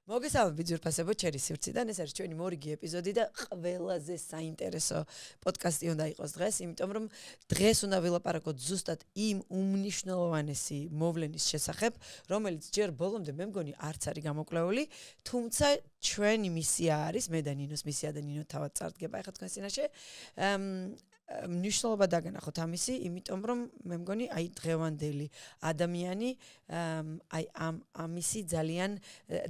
მოგესალმებით ძვირფასებო ჩემი სივრციდან, ეს არის ჩვენი მორიგი ეპიზოდი და ყველაზე საინტერესო პოდკასტი უნდა იყოს დღეს, იმიტომ რომ დღეს უნდა ვილაპარაკოთ ზუსტად იმ უმნიშვნელოვანესი მოვლენის შესახებ, რომელიც ჯერ ბოლომდე მე მგონი არც არის გამოკვლეული, თუმცა ჩვენი მისია არის, მე და ნინოს მისია და ნინო თავად წარდგება ახლა თქვენ წინაშე, მნიშვნელობა დაგანახოთ ამისი, იმიტომ რომ მე მგონი აი დღევანდელი ადამიანი აი ამისი ძალიან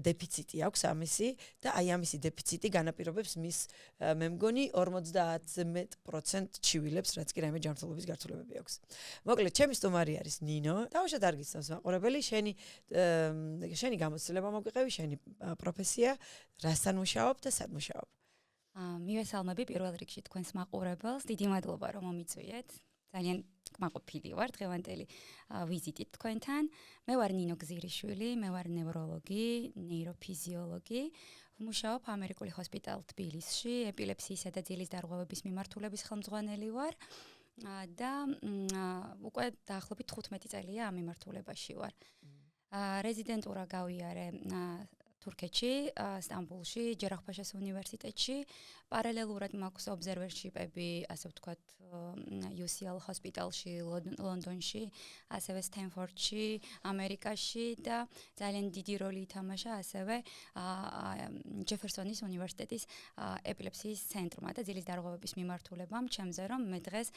დეფიციტი აქვს ამისი და აი ამისი დეფიციტი განაპირობებს მის მე მგონი 50% ჩივილებს, რაც კი რაიმე ჯანმრთელობის გართულებები აქვს. მოკლედ, ჩემი სტუმარი არის ნინო. დავუშვათ არ გიცნობს მაყურებელი, შენი გამოცდილება მოგვიყევი, შენი პროფესია, რასთან მუშაობ და სად მუშაობ? მივესალმები პირველ რიგში თქვენს მაყურებელს, დიდი მადლობა რომ მომიწვიეთ. ძალიან კმაყოფილი ვარ დღევანდელი ვიზიტით თქვენთან. მე ვარ ნინო გზირიშვილი, მე ვარ ნევროლოგი, ნეიროფიზიოლოგი. ვმუშაობ ამერიკული ჰოსპიტალ თბილისში, ეპილეფსიისა და ძილის დარღვევების მიმართულების ხელმძღვანელი ვარ და უკვე დაახლოებით 15 წელია ამ მიმართულებაში ვარ. რეზიდენტურა გავიარე თურქეთში, სტამბულში, ჯერახ-ფაშას უნივერსიტეტში, პარალელურად მაქვს ობზერვერშიპები, ასე ვთქვათ, UCL ჰოსპიტალში, ლონდონში, ასევე სტენფორდში, ამერიკაში და ძალიან დიდი როლი ითამაშა ასევე ჯეფერსონის უნივერსიტეტის ეპილეფსიის ცენტრმა და ძილის დარღვევების მიმართულებამ, ჩემზე რომ მე დღეს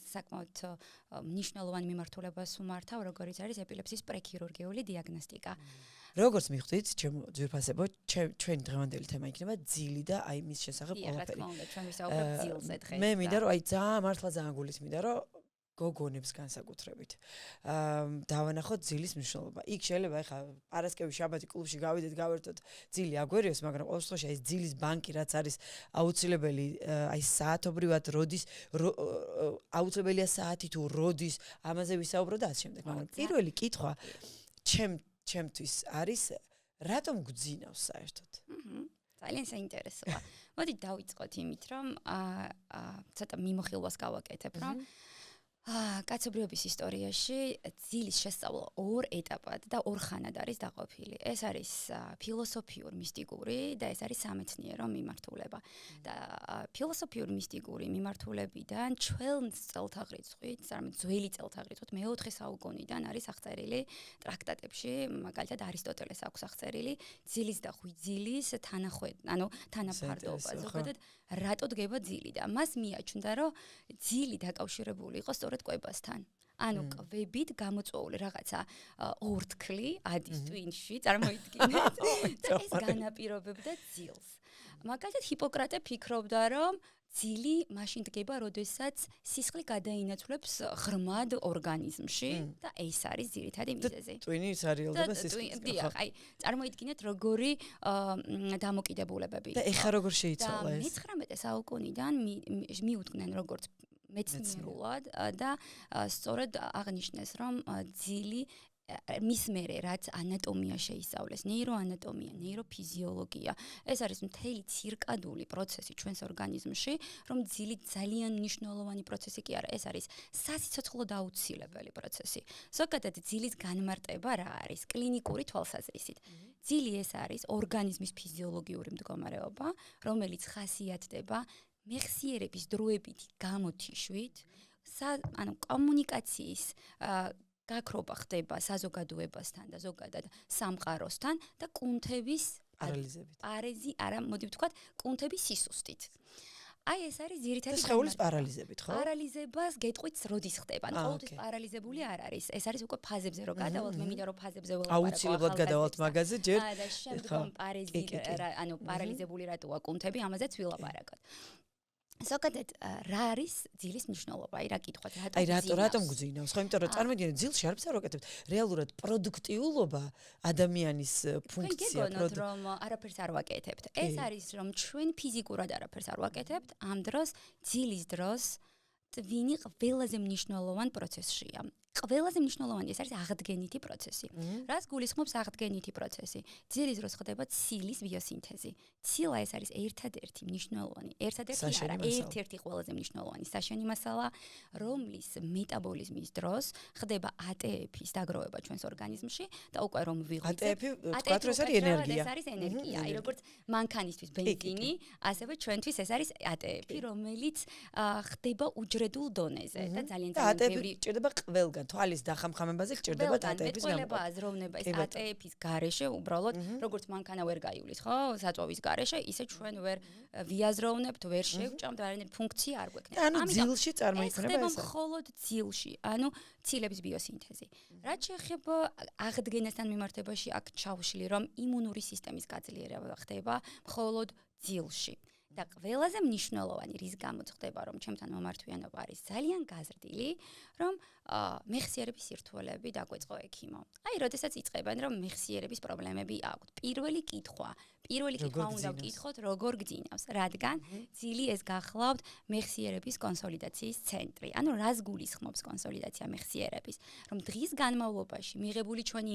საკმაოდ მნიშვნელოვან მიმართულებას ვმართავ, როგორიც არის ეპილეფსიის პრექირურგიული დიაგნოსტიკა. როგორც მიხვდით, ჩემო ძვირფასებო, ჩვენი დღევანდელი თემა იქნება ძილი და აი მის შესახებ ყველაფერი. რა თქმა უნდა, ჩვენ ვისაუბრებთ ძილზე დღეს. მე მინდა რომ აი მართლა ძალიან გულისმინდა რომ გოგონებს განსაკუთრებით. დავანახოთ ძილის მნიშვნელობა. იქ შეიძლება ეხა პარასკევის შაბათი კლუბში გავიდეთ, გავერთოთ ძილი აგვერიოს, მაგრამ ყოველ შემთხვევაში აი ძილის ბანკი რაც არის აუცილებელი, აი საათობრივად როდის აუცილებელია საათი თუ როდის, ამაზე ვისაუბრო და ასე შემდეგ. მაგრამ პირველი კითხვა ჩემთვის არის რატომ გძინავს საერთოდ? ძალიან საინტერესოა. მოდით დავიწყოთ იმით, რომ ცოტა მიმოხილვას გავაკეთებ, რომ კაცობრიობის ისტორიაში ძილის შესწავლა ორ ეტაპად და ორ ხანად არის დაყოფილი. ეს არის ფილოსოფიურ მისტიკური და ეს არის სამეცნიერო მიმართულება. და ფილოსოფიურ მისტიკური მიმართულებიდან ჩვენ წელთაღრიცხვით, ძველი წელთაღრიცხვით მე-4 საუკუნიდან არის აღწერილი ტრაქტატებში, მაგალითად არისტოტელეს აქვს აღწერილი ძილის და ღვიძლის თანაფარდობა. ზოგადად რატო დგება ძილი და მას მიაჩნდა, რომ ძილი დაკავშირებული იყო სწორედ კვებასთან. ანუ კვებით გამოწვეული რაღაცა ორთქლი ადის ტვინში, წარმოიდგინეთ. და ეს განაპირობებდა ძილს. მაგალითად ჰიპოკრატე ფიქრობდა, რომ ძილი მაშინ დგება, როდესაც სისხლი გადაინაცვლებს ღრმად ორგანიზმში და ეს არის ძირითადი მიზეზი. ტვინი სარიელდება სისხლის. დიახ, აი წარმოიდგინეთ როგორი დამოკიდებულებები. და ეხა როგორ შეიცვალა ეს? 19 საუკუნიდან მიუდგნენ როგორც მეცნიერულად და სწორედ აღნიშნეს, რომ ძილი მის მერე რაც ანატომია შეისწავლეს, ნეიროანატომია, ნეიროფიზიოლოგია, ეს არის მთელი ცირკადული პროცესი ჩვენს ორგანიზმში, რომ ძილი ძალიან მნიშვნელოვანი პროცესი კი არა, ეს არის სასიცოცხლო დაუცილებელი პროცესი. ზოგადად ძილის განმარტება რა არის? კლინიკური თვალსაზრისით. ძილი ეს არის ორგანიზმის ფიზიოლოგიური მდგომარეობა, რომელიც ხასიათდება მეხსიერების დროებითი გამოთიშვით, ანუ კომუნიკაციის გაქრობა ხდება საზოგადოებასთან და ზოგადად სამყაროსთან და კუნთების პარალიზებით. მოდი ვთქვათ, კუნთების სისუსტით. აი ეს არის ძირითადი სხეულის პარალიზებით, ხო? პარალიზებას გეტყვით როდის ხდება? ანუ ყოველთვის პარალიზებული არ არის. ეს არის უკვე ფაზებზე რო გადავალთ, მე მინდა რომ ფაზებზე ველაპარაკო. აუცილებლად გადავალთ მაგაზე ჯერ. და შემდგომ პარალიზებული რატოა კუნთები, ამაზეც ვილაპარაკოთ. ზოგადად რა არის ძილის მნიშვნელობა? აი რა კითხავთ, რატომ გძინავს? ხო, იმიტომ რომ წარმოგიდგენთ, ძილში არაფერს არ ვაკეთებთ. რეალურად პროდუქტიულობა ადამიანის ფუნქცია გეგონოთ რომ არაფერს არ ვაკეთებთ. ეს არის რომ ჩვენ ფიზიკურად არაფერს არ ვაკეთებთ, ამ დროს ძილის დროს ტვინი ყველაზე მნიშვნელოვანი პროცესია. ყველაზე მნიშვნელოვანი ეს არის აღდგენითი პროცესი. რას გულისხმობს აღდგენითი პროცესი? ძილის დროს ხდება ცილის ბიოსინთეზი. ცილა ეს არის ერთადერთი მნიშვნელოვანი, ერთ-ერთი ყველაზე მნიშვნელოვანი საშენი მასალა, რომლის მეტაბოლიზმის დროს ხდება ATP-ის დაგროვება ჩვენს ორგანიზმში და უკვე რომ ვიღვიძებ, ATP ეს არის ენერგია. ეს არის ენერგია. აი როგორც მანქანისთვის ბენზინი, ასევე ჩვენთვის ეს არის ATP, რომელიც ხდება უჯრედულ დონეზე და ძალიან ბევრი ჭირდება ყველგან. თვალის დახამხამებაზე გჭირდება ATP-ის გამყვა. აზროვნება ეს ATP-ის გარეშე უბრალოდ როგორც მანქანა ვერ გაივლის, ხო? საწვავის გარეშე, ისე ჩვენ ვერ ვიაზროვნებთ, ვერ შევჭამთ, არანაირი ფუნქცია არ გვექნება. ანუ ძილში წარმოიქმნება ეს მხოლოდ ძილში, ანუ ცილების ბიოსინთეზი. რაც შეეხება აღდგენასთან მიმართებაში აქ ჩავშლი, რომ იმუნური სისტემის გაძლიერება ხდება მხოლოდ ძილში. და ყველაზე მნიშვნელოვანი რის გამოც ხდება რომ ჩემთან მომართვიანობა არის ძალიან გაზრდილი რომ მეხსიერების სირთულეები დაგვეწყო ექიმო. აი, როდესაც იწყებენ რომ მეხსიერების პრობლემები აქვთ. პირველი კითხვა უნდა ვკითხოთ როგორ გძინავს, რადგან ძილი ეს გახლავთ მეხსიერების კონსოლიდაციის ცენტრი. ანუ რას გულისხმობს კონსოლიდაცია მეხსიერების? რომ დღის განმავლობაში მიღებული ჩვენი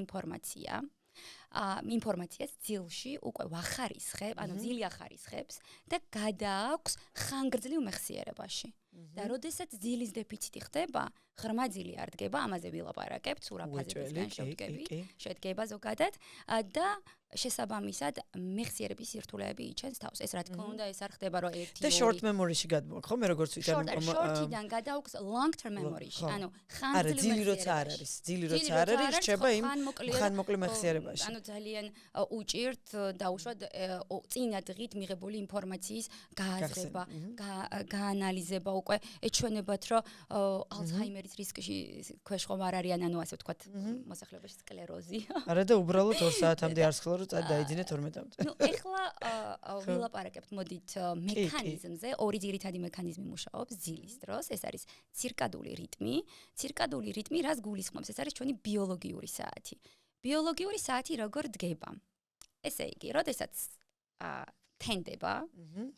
ინფორმაციას ძილში უკვე ვახარისხებ, ანუ ძილი ახარისხებს და გადააქვს ხანგრძლივ მეხსიერებაში. და როდესაც ძილის დეფიციტი ხდება, ღრმა ძილი არ დგება, ამაზე ვილაპარაკებთ, სურაფაზებისგან შედგება ზოგადად და შესაბამისად მეხსიერების სირთულეები იჩენს თავს. ეს რა თქმა უნდა ეს არ ხდება რომ ერთი და short memory-ში გადმოაქვს, ხო? მე როგორც ვიტყვი short-დან გადააქვს long term memory-ში. ანუ ხანგრძლივ ძილი როცა არ არის, რჩება იმ ხანმოკლე მეხსიერებაში. ანუ ძალიან უჭირთ დაუშვათ წინა დღით მიღებული ინფორმაციის გააზრება, გაანალიზება უკვე ეჩვენებათ რომ ალცჰაიმერის რისკში ქვეშ ხომ არ არიან, ანუ ასე ვთქვათ, მოსახლეობაში სკლეროზი. არა და უბრალოდ 2 საათამდე არ სხდო რომ დაიძინე 12-მდე. ნუ ეხლა ვილაპარაკებთ მოდით მექანიზმზე, ორი ძირითადი მექანიზმი მუშაობს ძილის დროს, ეს არის ცირკადული რიტმი. ცირკადული რიტმი რას გულისხმობს? ეს არის ჩვენი ბიოლოგიური საათი. ბიოლოგიური საათი როგორ დგება? ესე იგი, როდესაც თენდება,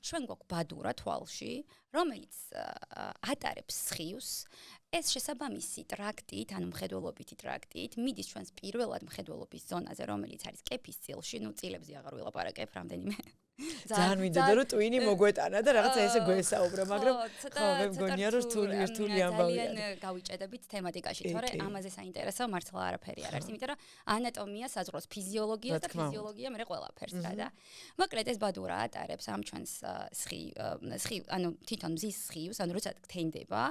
ჩვენ გვაქვს ბადურა თვალში, რომელიც ატარებს სხივს. ეს შესაბამისი ტრაქტით, ანუ მხედველობითი ტრაქტით, მიდის ჩვენს პირველად მხედველობის ზონაზე, რომელიც არის კეფის წილში, ნუ წილებზე აღარ ვილაპარაკებ, რამდენიმე. ძალიან მინდოდა რომ ტვინი მოგვეტანა და რაღაცა ესე გვესაუბრა, მაგრამ ხო, მე მგონია რომ რთული ამბავია. ძალიან გავიჭედებით თემატიკაში, თორე ამაზე საინტერესო მართლა არაფერი არ არის, იმიტომ რომ ანატომია საზღვრავს ფიზიოლოგიას და ფიზიოლოგია მერე ყველაფერს რა და. მოკლედ ეს ბადურა ატარებს ამ ჩვენს სხივ, ანუ თვითონ მზის სხივს, ანუ როცა თენდება,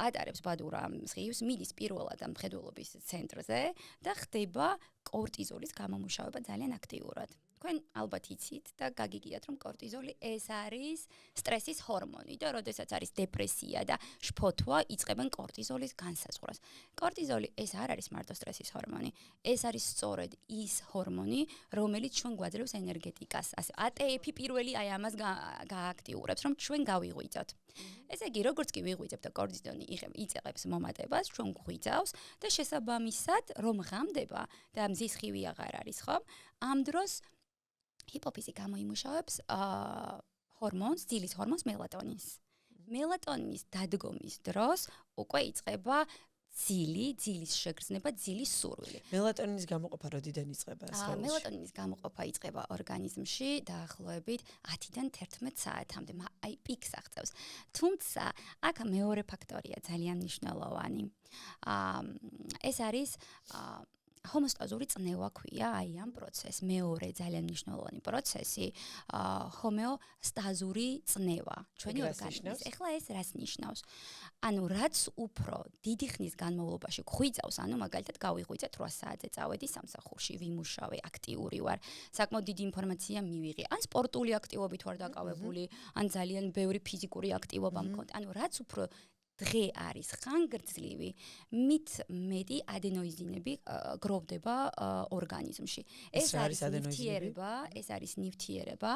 ატარებს ბადურა სხივს, მიდის პირველად ამ მხედველობის ცენტრზე და ხდება კორტიზოლის გამომუშავება ძალიან აქტიურად. თქვენ ალბათ იცით და გაგიგიათ რომ კორტიზოლი ეს არის სტრესის ჰორმონი და როდესაც არის დეპრესია და შფოთვა იწყებენ კორტიზოლის განსაზღვრას. კორტიზოლი ეს არ არის მარტო სტრესის ჰორმონი, ეს არის სწორედ ის ჰორმონი, რომელიც ჩვენ გვაძლევს ენერგეტიკას. ასე ATP პირველი აი ამას გააქტიურებს, რომ ჩვენ გავიღვიძოთ. ესე იგი, როგორც კი ვიღვიძებთ და კორტიზოლი იწევს მომატებას, ჩვენ გვიღვიძავს და შესაბამისად, რომ ღამდება და მზის სხივი აღარ არის, ხო? ამ დროს ჰიპოფიზი გამოიმუშავებს ჰორმონს, ძილის ჰორმონს მელატონინს. მელატონინის დადგომის დროს უკვე იწყება ძილის შეგრძნება, ძილის სურვილი. მელატონინის გამოყოფა როდიდან იწყება სხეულში? მელატონინის გამოყოფა იწყება ორგანიზმში დაახლოებით 10-დან 11 საათამდე, აი პიკს აღწევს. თუმცა აქ მეორე ფაქტორია ძალიან მნიშვნელოვანი. ეს არის ჰომოსტაზური წნევა ქვია აი ამ პროცესს. მეორე ძალიან მნიშვნელოვანი პროცესი ჰომეოსტაზური წნევა ჩვენი ორგანიზმის. ეხლა ეს რას ნიშნავს? ანუ რაც უფრო დიდი ხნის განმავლობაში გვხვიძავს, ანუ მაგალითად გავიღვიძეთ 8 საათზე წავედი სამსახურში, ვიმუშავე, აქტიური ვარ, საკმაოდ დიდი ინფორმაცია მივიღე, ან სპორტული აქტივობით ვარ დაკავებული, ან ძალიან ბევრი ფიზიკური აქტივობა მქონდა. ანუ რაც უფრო დღე არის ხანგრძლივი, მით მეტი ადენოიზინები გროვდება ორგანიზმში. ეს არის ნივთიერება,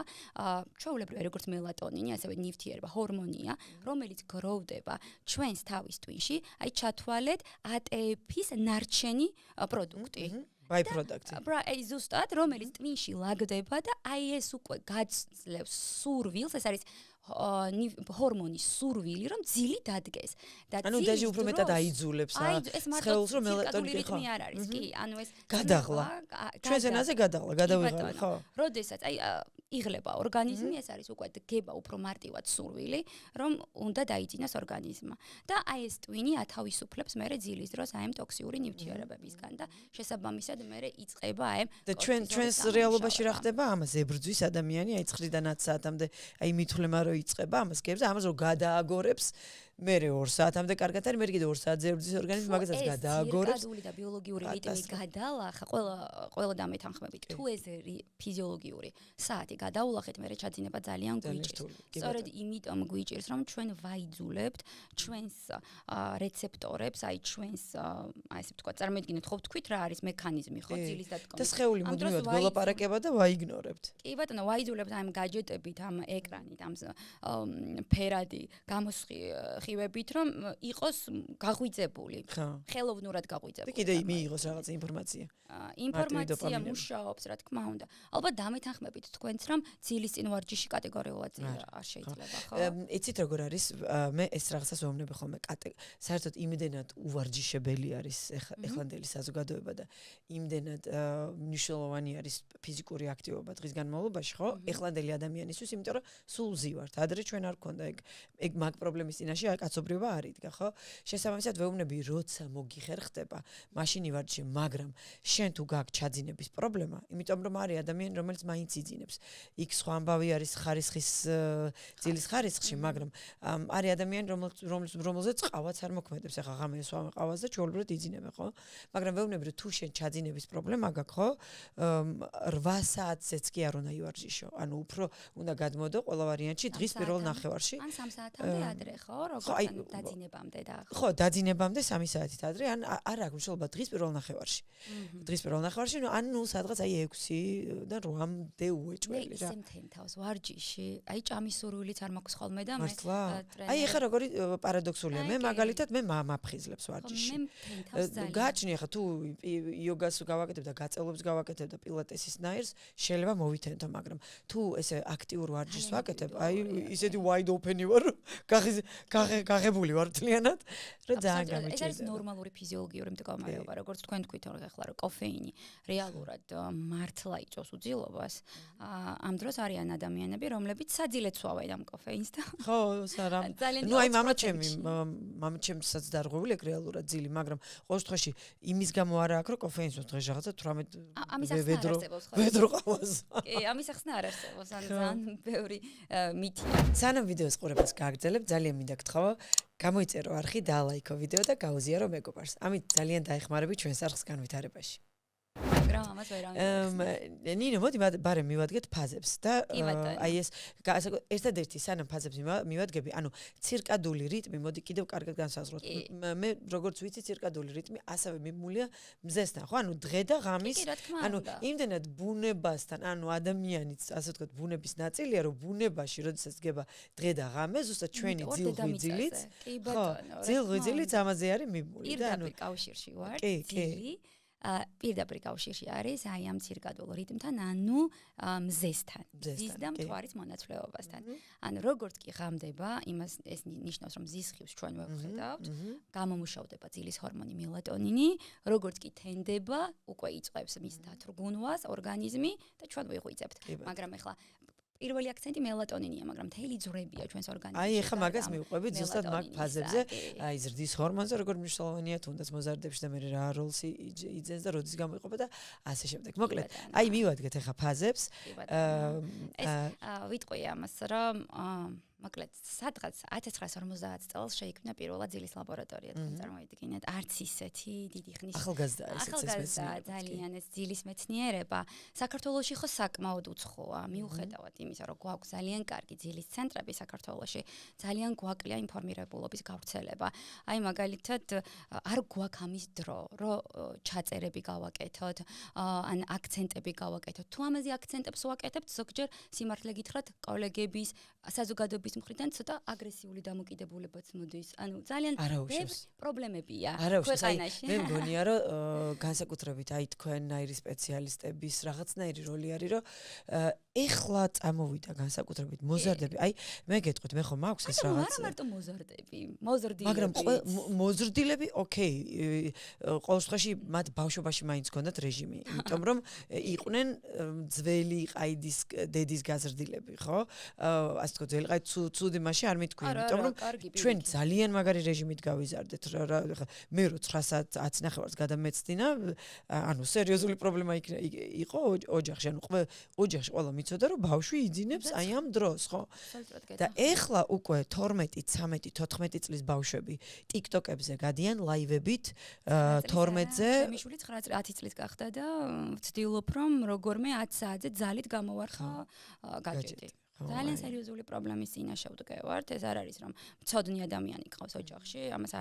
ჩვეულებრივ როგორც მელატონინი, ასევე ნივთიერება, ჰორმონია, რომელიც გროვდება ჩვენს თავის ტვინში, აი ჩათვალეთ ATP-ის ნარჩენი პროდუქტი. ბაი-პროდუქტი. აი ზუსტად, რომელიც ტვინში ლაგდება და აი ეს უკვე გაძლევს სურვილს, ეს არის ჰორმონის სურვილი, რომ ძილი დადგეს. და ანუ დაჟე უფრო მეტად აიძულებს სხეულს, რომ მელატონინი ხო? რიტმი არ არის, კი, ანუ ეს გადაღლა. ჩვენს ენაზე გადაღლა, გადავიღალე, ხო? როდესაც იღლება ორგანიზმი, ეს არის უკვე გება უფრო მარტივად სურვილი, რომ უნდა დაიძინოს ორგანიზმმა. და აი ეს ტვინი ათავისუფლებს მერე ძილის დროს აი ამ ტოქსიური ნივთიერებებისგან და შესაბამისად მერე იწყება აი და ჩვენს რეალობაში რა ხდება ამას ებრძვის ადამიანი აი 9-დან 10 საათამდე აი მithვლემა რო იწყება ამას გებს ამას რო გადააგორებს მერე 2 საათამდე კარგად არის, მერე კიდე 2 საათზე ებრძვის ორგანიზმი, მაგასაც გადააგორებს. ცირკადული და ბიოლოგიური რიტმის გადალახა ყველა დამეთანხმებით. თუ ეს ფიზიოლოგიური საათი გადაულახეთ, მერე ჩაძინება ძალიან გვიჭირს. სწორედ იმიტომ გვიჭირს, რომ ჩვენ ვაიძულებთ ჩვენს რეცეპტორებს, აი ჩვენს აი ესე ვთქვა, წარმოიდგინეთ ხო ვთქვით რა არის მექანიზმი, ხო ძილის დატკომის. და სხეული მუდმივად ველაპარაკება და ვაიგნორებთ. კი ბატონო, ვაიძულებთ ამ გაჯეტებით, ამ ეკრანით, ამ ფერადი გამოსხივებით, რომ იყოს გაღვიძებული. ხელოვნურად გაღვიძებული. და კიდე მიიღოს რაღაც ინფორმაცია. ინფორმაცია მუშაობს, რა თქმა უნდა. ალბათ დამეთანხმებით თქვენც, რომ ძილის წინ ვარჯიში კატეგორიულად არ შეიძლება, ხო? იცით როგორ არის, მე ეს რაღაცას ვეუბნები ხოლმე, საერთოდ იმდენად უვარჯიშებელი არის ეხლანდელი საზოგადოება და იმდენად მნიშვნელოვანი არის ფიზიკური აქტივობა დღის განმავლობაში, ხო? ეხლანდელი ადამიანისთვის, იმიტომ რომ სულ ზივართ. ადრე ჩვენ არ გქონდა ეგ მაგ პრობლემის წინაშე კაცობრიობა არ იდგა, ხო? შესაბამისად ვეუბნები, როცა მოგიხერხდება, მაშინ ივარჯიშე, მაგრამ შენ თუ გაქვს ჩაძინების პრობლემა, იმიტომ რომ არის ადამიანი, რომელიც მაინც იძინებს. იქ სხვა ამბავი არის ხარისხის ძილის ხარისხში, მაგრამ არის ადამიანი, რომელზეც ყავაც არ მოქმედებს. ახლა ღამე სვამე ყავას და ჩვეულებრივად იძინებენ, ხო? მაგრამ ვეუბნები, რომ თუ შენ ჩაძინების პრობლემა გაქვს, ხო? 8 საათზეც კი არ უნდა ივარჯიშო. ანუ უფრო უნდა გადმოდო ყველა ვარიანტში დღის პირველ ნახევარში. ან 3 საათამდე ადრე, ხო? როგორც დაძინებამდე და ხო, დაძინებამდე 3 საათით ადრე, ან არ აქვს მშობა დღის პირველ ნახევარში. დღის პირველ ნახევარში, ანუ სადღაც აი 6-დან 8-მდე უეჭველი რა. მე მთენთავს ვარჯიში, აი ჭამის სურვილიც არ მაქვს ხოლმე და მე აი ეხლა როგორი პარადოქსულია, მე მაგალითად მე მაფხიზლებს ვარჯიში. მე მთენთავს ძალიან. გააჩნი ახლა თუ იოგას გავაკეთებ და გაწელობს გავაკეთებ და პილატესის ნაირს, შეიძლება მოვითენთო, მაგრამ თუ ესე აქტიურ ვარჯიშს ვაკეთებ, აი ისეთი wide open-ი ვარ, გაღებული ვარ თლიანად, რომ ძალიან გამიჭირდება. ეს არის ნორმალური ფიზიოლოგიური მდგომარეობა, როგორც თქვენ თქვით ახლა რომ კოფეინი რეალურად მართლა იწვევს უძილობას. ამ დროს არიან ადამიანები, რომლებიც საძილეთ სვავენ ამ კოფეინს და ხო, სარამ. ნუ აი მამაჩემსაც დარღვევილი ეგ რეალურად ძილი, მაგრამ ყოველ შემთხვევაში იმის გამო არა აქვს, რომ კოფეინს დღეს რაღაცა 18 ვედრო ყავს. კი, ამის ახსნა არ არსებობს, ან ძალიან ბევრი მითია. სანამ ვიდეოს ყურებას გააგრძელებ, ძალიან მინდა გთხოვო, გამოიწერო არხი, დაალაიქო ვიდეო და გაუზიარო მეგობარს. ამით ძალიან დაეხმარები ჩვენს არხს განვითარებაში. მაგრამ ამას ვერ ამბობ. ნინო, მოდი ბარემ მივადგეთ ფაზებს და აი ეს ერთადერთი სანამ ფაზებს მივადგები, ანუ ცირკადული რიტმი, მოდი კიდევ კარგად განსაზღვროთ. მე როგორც ვიცი, ცირკადული რიტმი ასევე მიმულია მზესთან, ხო? ანუ დღე და ღამის, ანუ იმდენად ბუნებასთან, ანუ ადამიანიც, ასე ვთქვათ, ბუნების ნაწილია, რომ ბუნებაში, როდესაც დგება დღე და ღამე, ზუსტად ჩვენი ძილ-ღვიძლით, ხო, ძილ-ღვიძლით ამაზე არის მიმული და ანუ პირდაპირ კავშირში ვარ, ძილი პირდაპირ კავშირში არის აი ამ ცირკადულ რიტმთან, ანუ მზესთან, ძის და მთვარის მონაცვლეობასთან. ანუ როგორც კი ღამდება, იმას ეს ნიშნავს, რომ ზის ხივს ჩვენ ვხედავთ, გამომუშავდება ძილის ჰორმონი მელატონინი, როგორც კი თენდება, უკვე იწყებს მის დათრგუნვას ორგანიზმი და ჩვენ ვიღვიძებთ. მაგრამ ეხლა პირველი აქცენტი მელატონინია, მაგრამ მთელი ძვრებია ჩვენს ორგანიზმში. აი, ეხლა მაგას მივყვებით ზუსტად მაგ ფაზებზე, აი ზრდის ჰორმონზე, როგორ მნიშვნელოვანია თუნდაც მოზარდებში და მე რა როლს იძენს და როდის გამოიყოფა და ასე შემდეგ. მოკლედ, აი მივადგეთ ეხლა ფაზებს. ვიტყვი ამას, რომ მოკლედ, სადღაც 1950 წელს შეიქმნა პირველად ძილის ლაბორატორია, თქვენ წარმოიდგინეთ, არც ისეთი დიდი ხნის ახალგაზრდა ძალიან ეს ძილის მეცნიერება. საქართველოში ხო საკმაოდ უცხოა, მიუხედავად იმისა, რომ გვაქვს ძალიან კარგი ძილის ცენტრები საქართველოში, ძალიან გვაკლია ინფორმირებულობის გავრცელება. აი მაგალითად, არ გვაქვს ამის დრო, რომ ჩაწერები გავაკეთოთ, ან აქცენტები გავაკეთოთ. თუ ამაზე აქცენტებს ვაკეთებთ, ზოგჯერ სიმართლე გითხრათ, კოლეგების, საზოგადოების მხრიდან ცოტა აგრესიული დამოკიდებულებაც მოდის. ანუ ძალიან პრობლემებია ქვეყანაში. მე მგონია, რომ განსაკუთრებით აი თქვენნაირი სპეციალისტების რაღაცნაირი როლი არის, რომ ეხლა წამოვიდა განსაკუთრებით მოზარდები. აი, მე გეტყვით, მე ხომ მაქვს ეს რაღაც. არა მარტო მოზარდები, მოზრდილები. მაგრამ მოზრდილები, ოკეი, ყოველ შემთხვევაში მათ ბავშვობაში მაინც ჰქონდათ რეჟიმი, იმიტომ რომ იყვნენ ძველი ყაიდის დედის გაზრდილები, ხო? ასე თქო, ძველი ყაიდი ცუდი მასში არ მithქვია, იმიტომ რომ ჩვენ ძალიან მაგარი რეჟიმით გავიზარდეთ. მე რო 9 საათ 10 ნახევარს გადამეცდინა, ანუ სერიოზული პრობლემა იყო ოჯახში, ანუ ოჯახში ყველა მიცოდა რომ ბავშვი იძინებს აი ამ დროს, ხო? და ეხლა უკვე 12, 13, 14 წლის ბავშვები TikTok-ებზე გადიან ლაივებით 12-ზე. ჩემი შვილი 9-10 წლის გახდა და ვცდილობ რომ როგორმე 10 საათზე ძალით გამოვარხა გაჯეტი. ძალიან სერიოზული პრობლემის წინაშე ვდგევართ. ეს არ არის რომ მცოდნი ადამიანი ყავს ოჯახში, ამას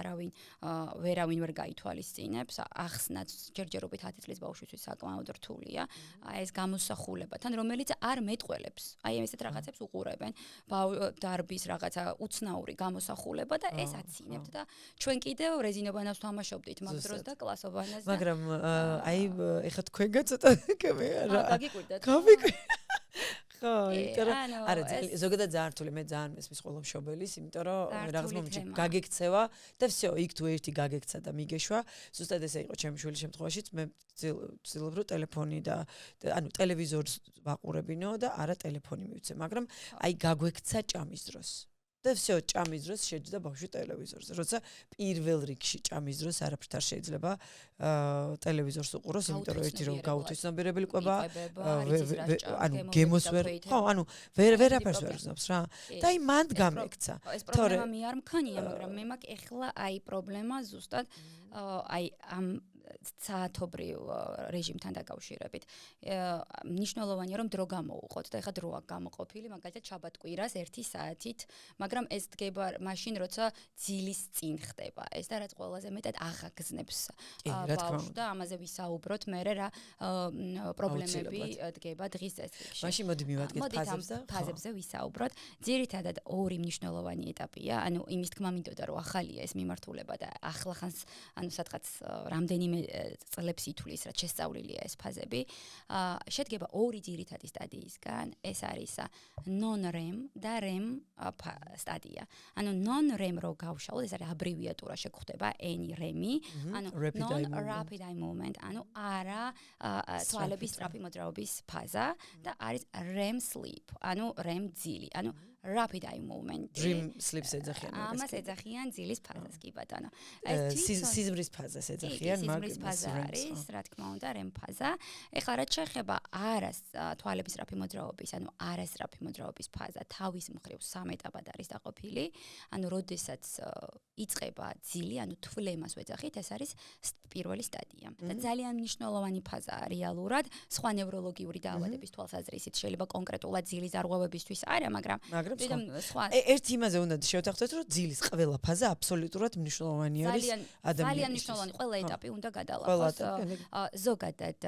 ვერავინ ვერ გაითვალისწინებს. ახსნაც ჯერჯერობით 10 წლის ბავშვისთვის საკმაოდ რთულია. ეს გამოსახულებათან, რომელიც არ მეტყველებს. აი ესეთ რაღაცებს უყურებენ. დარბის რაღაცა უცნაური გამოსახულება და ეს აცინებთ და ჩვენ კიდევ რეზინობანას ვთამაშობდით მაგ დროს და კლასობანას და მაგრამ აი ეხლა თქვენგა ცოტა კამე არა. გაგიკვირდათ. ხო, იმიტომ რომ არა ზოგადად ძალიან რთული მე ძალიან მესმის ყველა მშობელის, იმიტომ რომ რაღაც მომენტში გაგექცევა და всё, იქ თუ ერთი გაგექცა და მიგეშვა, ზუსტად ესე იყო ჩემი შვილის შემთხვევაშიც, მე ვცდილობ რომ ტელეფონი და ანუ ტელევიზორს ვაყურებინო და არა ტელეფონი მივცე, მაგრამ აი გაგვექცა ჭამის დროს. და всё, ჭამის დროს შეჯდა ბავშვი ტელევიზორზე. როცა პირველ რიგში ჭამის დროს არაფრით არ შეიძლება ტელევიზორს უყუროს, იმიტომ რომ ერთი რომ გაუთვისნობიერებელი ყვება, ანუ გემოს ვერ, ხო, ანუ ვერაფერს ვერ გზნობს რა. და აი მანდ გამექცა. ეს პრობლემა მე არ მქონია, მაგრამ მე მაქვს ეხლა აი პრობლემა ზუსტად აი ამ საათობრივ რეჟიმთან დაკავშირებით. მნიშვნელოვანია რომ დრო გამოვუყოთ და ეხლა დრო აქვს გამოყოფილი, მაგალითად შაბათ-კვირას 1 საათით, მაგრამ ეს დგება მაშინ, როცა ძილის წინ ხდება. ეს და რაც ყველაზე მეტად აღაგზნებს ბავშვს და ამაზე ვისაუბროთ მერე რა პრობლემები დგება დღის წესრიგში. მაშინ მოდი მივადგეთ ფაზებზე ვისაუბროთ. ძირითადად ორი მნიშვნელოვანი ეტაპია, ანუ იმის თქმა მინდოდა რომ ახალია ეს მიმართულება და ახლახანს ანუ სადღაც რამდენიმე წლებს ითვლის, რაც შესწავლილია ეს ფაზები. შედგება ორი ძირითადი სტადიისგან. ეს არის non-REM და REM სტადია. ანუ non-REM რო გავშალოთ, ეს არის აბრივიატურა შეგხვდება NREM-ი, ანუ non-rapid eye movement, ანუ არა თვალების სწრაფი მოძრაობის ფაზა და არის REM sleep, ანუ REM ძილი, ანუ rapid eye movement. Dream sleep-ს ეძახიან. ამას ეძახიან ძილის ფაზას, კი ბატონო. სიზმრის ფაზას ეძახიან, სიზმრის ფაზა არის, რა თქმა უნდა, REM ფაზა. ეხლა რაც შეეხება არას თვალების სწრაფი მოძრაობის, ანუ არასწრაფი მოძრაობის ფაზა თავის მხრივ 3 ეტაპად არის დაყოფილი. ანუ როდესაც იწყება ძილი, ანუ თვლემას ვეძახით, ეს არის პირველი სტადია. და ძალიან მნიშვნელოვანი ფაზაა რეალურად, სხვა ნევროლოგიური დაავადების თვალსაზრისით, შეიძლება კონკრეტულად ძილის დარღვევებისთვის არა, მაგრამ სხვა ერთ იმაზე უნდა შევთანხმდეთ, რომ ძილის ყველა ფაზა აბსოლუტურად მნიშვნელოვანი არის ადამიანისთვის. ძალიან მნიშვნელოვანი, ყველა ეტაპი უნდა გადალახოს. ზოგადად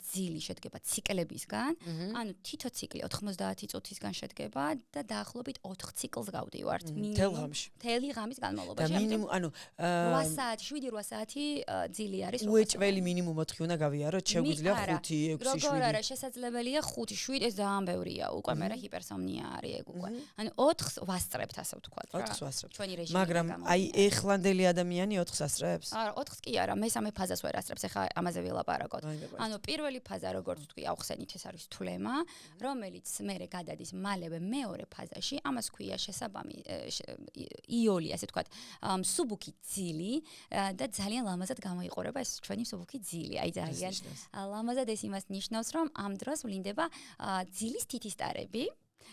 ძილი შედგება ციკლებისგან, ანუ თითო ციკლი 90 წუთისგან შედგება და დაახლოებით 4 ციკლს გავდივართ. მთელი ღამის განმავლობაში. მინიმუმ ანუ 8 საათი, 7-8 საათი ძილი არის. უეჭველი მინიმუმ 4 უნდა გავიაროთ, შეგვიძლია 5, 6, 7. როგორ არა, შესაძლებელია 5, 7, ეს ძალიან ბევრია. უკვე მე ჰიპერსომნია არის ეგ უკვე. ანუ 4-ს ვასწრებთ, ასე ვთქვათ რა. 4-ს ვასწრებთ. ჩვენი რეჟიმი. მაგრამ აი ეხლანდელი ადამიანი 4-ს ასწრებს? არა, 4-ს კი არა, მესამე ფაზას ვერ ასწრებს, ეხლა ამაზე ვილაპარაკოთ. ანუ პირველი ფაზა, როგორც ვთქვი, ავხსენით, ეს არის თვლემა, რომელიც მერე გადადის მალევე მეორე ფაზაში, ამას ქვია შესაბამი იოლი, ასე ვთქვათ, მსუბუქი ძილი და ძალიან ლამაზად გამოიყურება ეს ჩვენი მსუბუქი ძილი. აი ძალიან ლამაზად ეს იმას ნიშნავს, რომ ამ დროს ვლინდება ძილის თითისტარები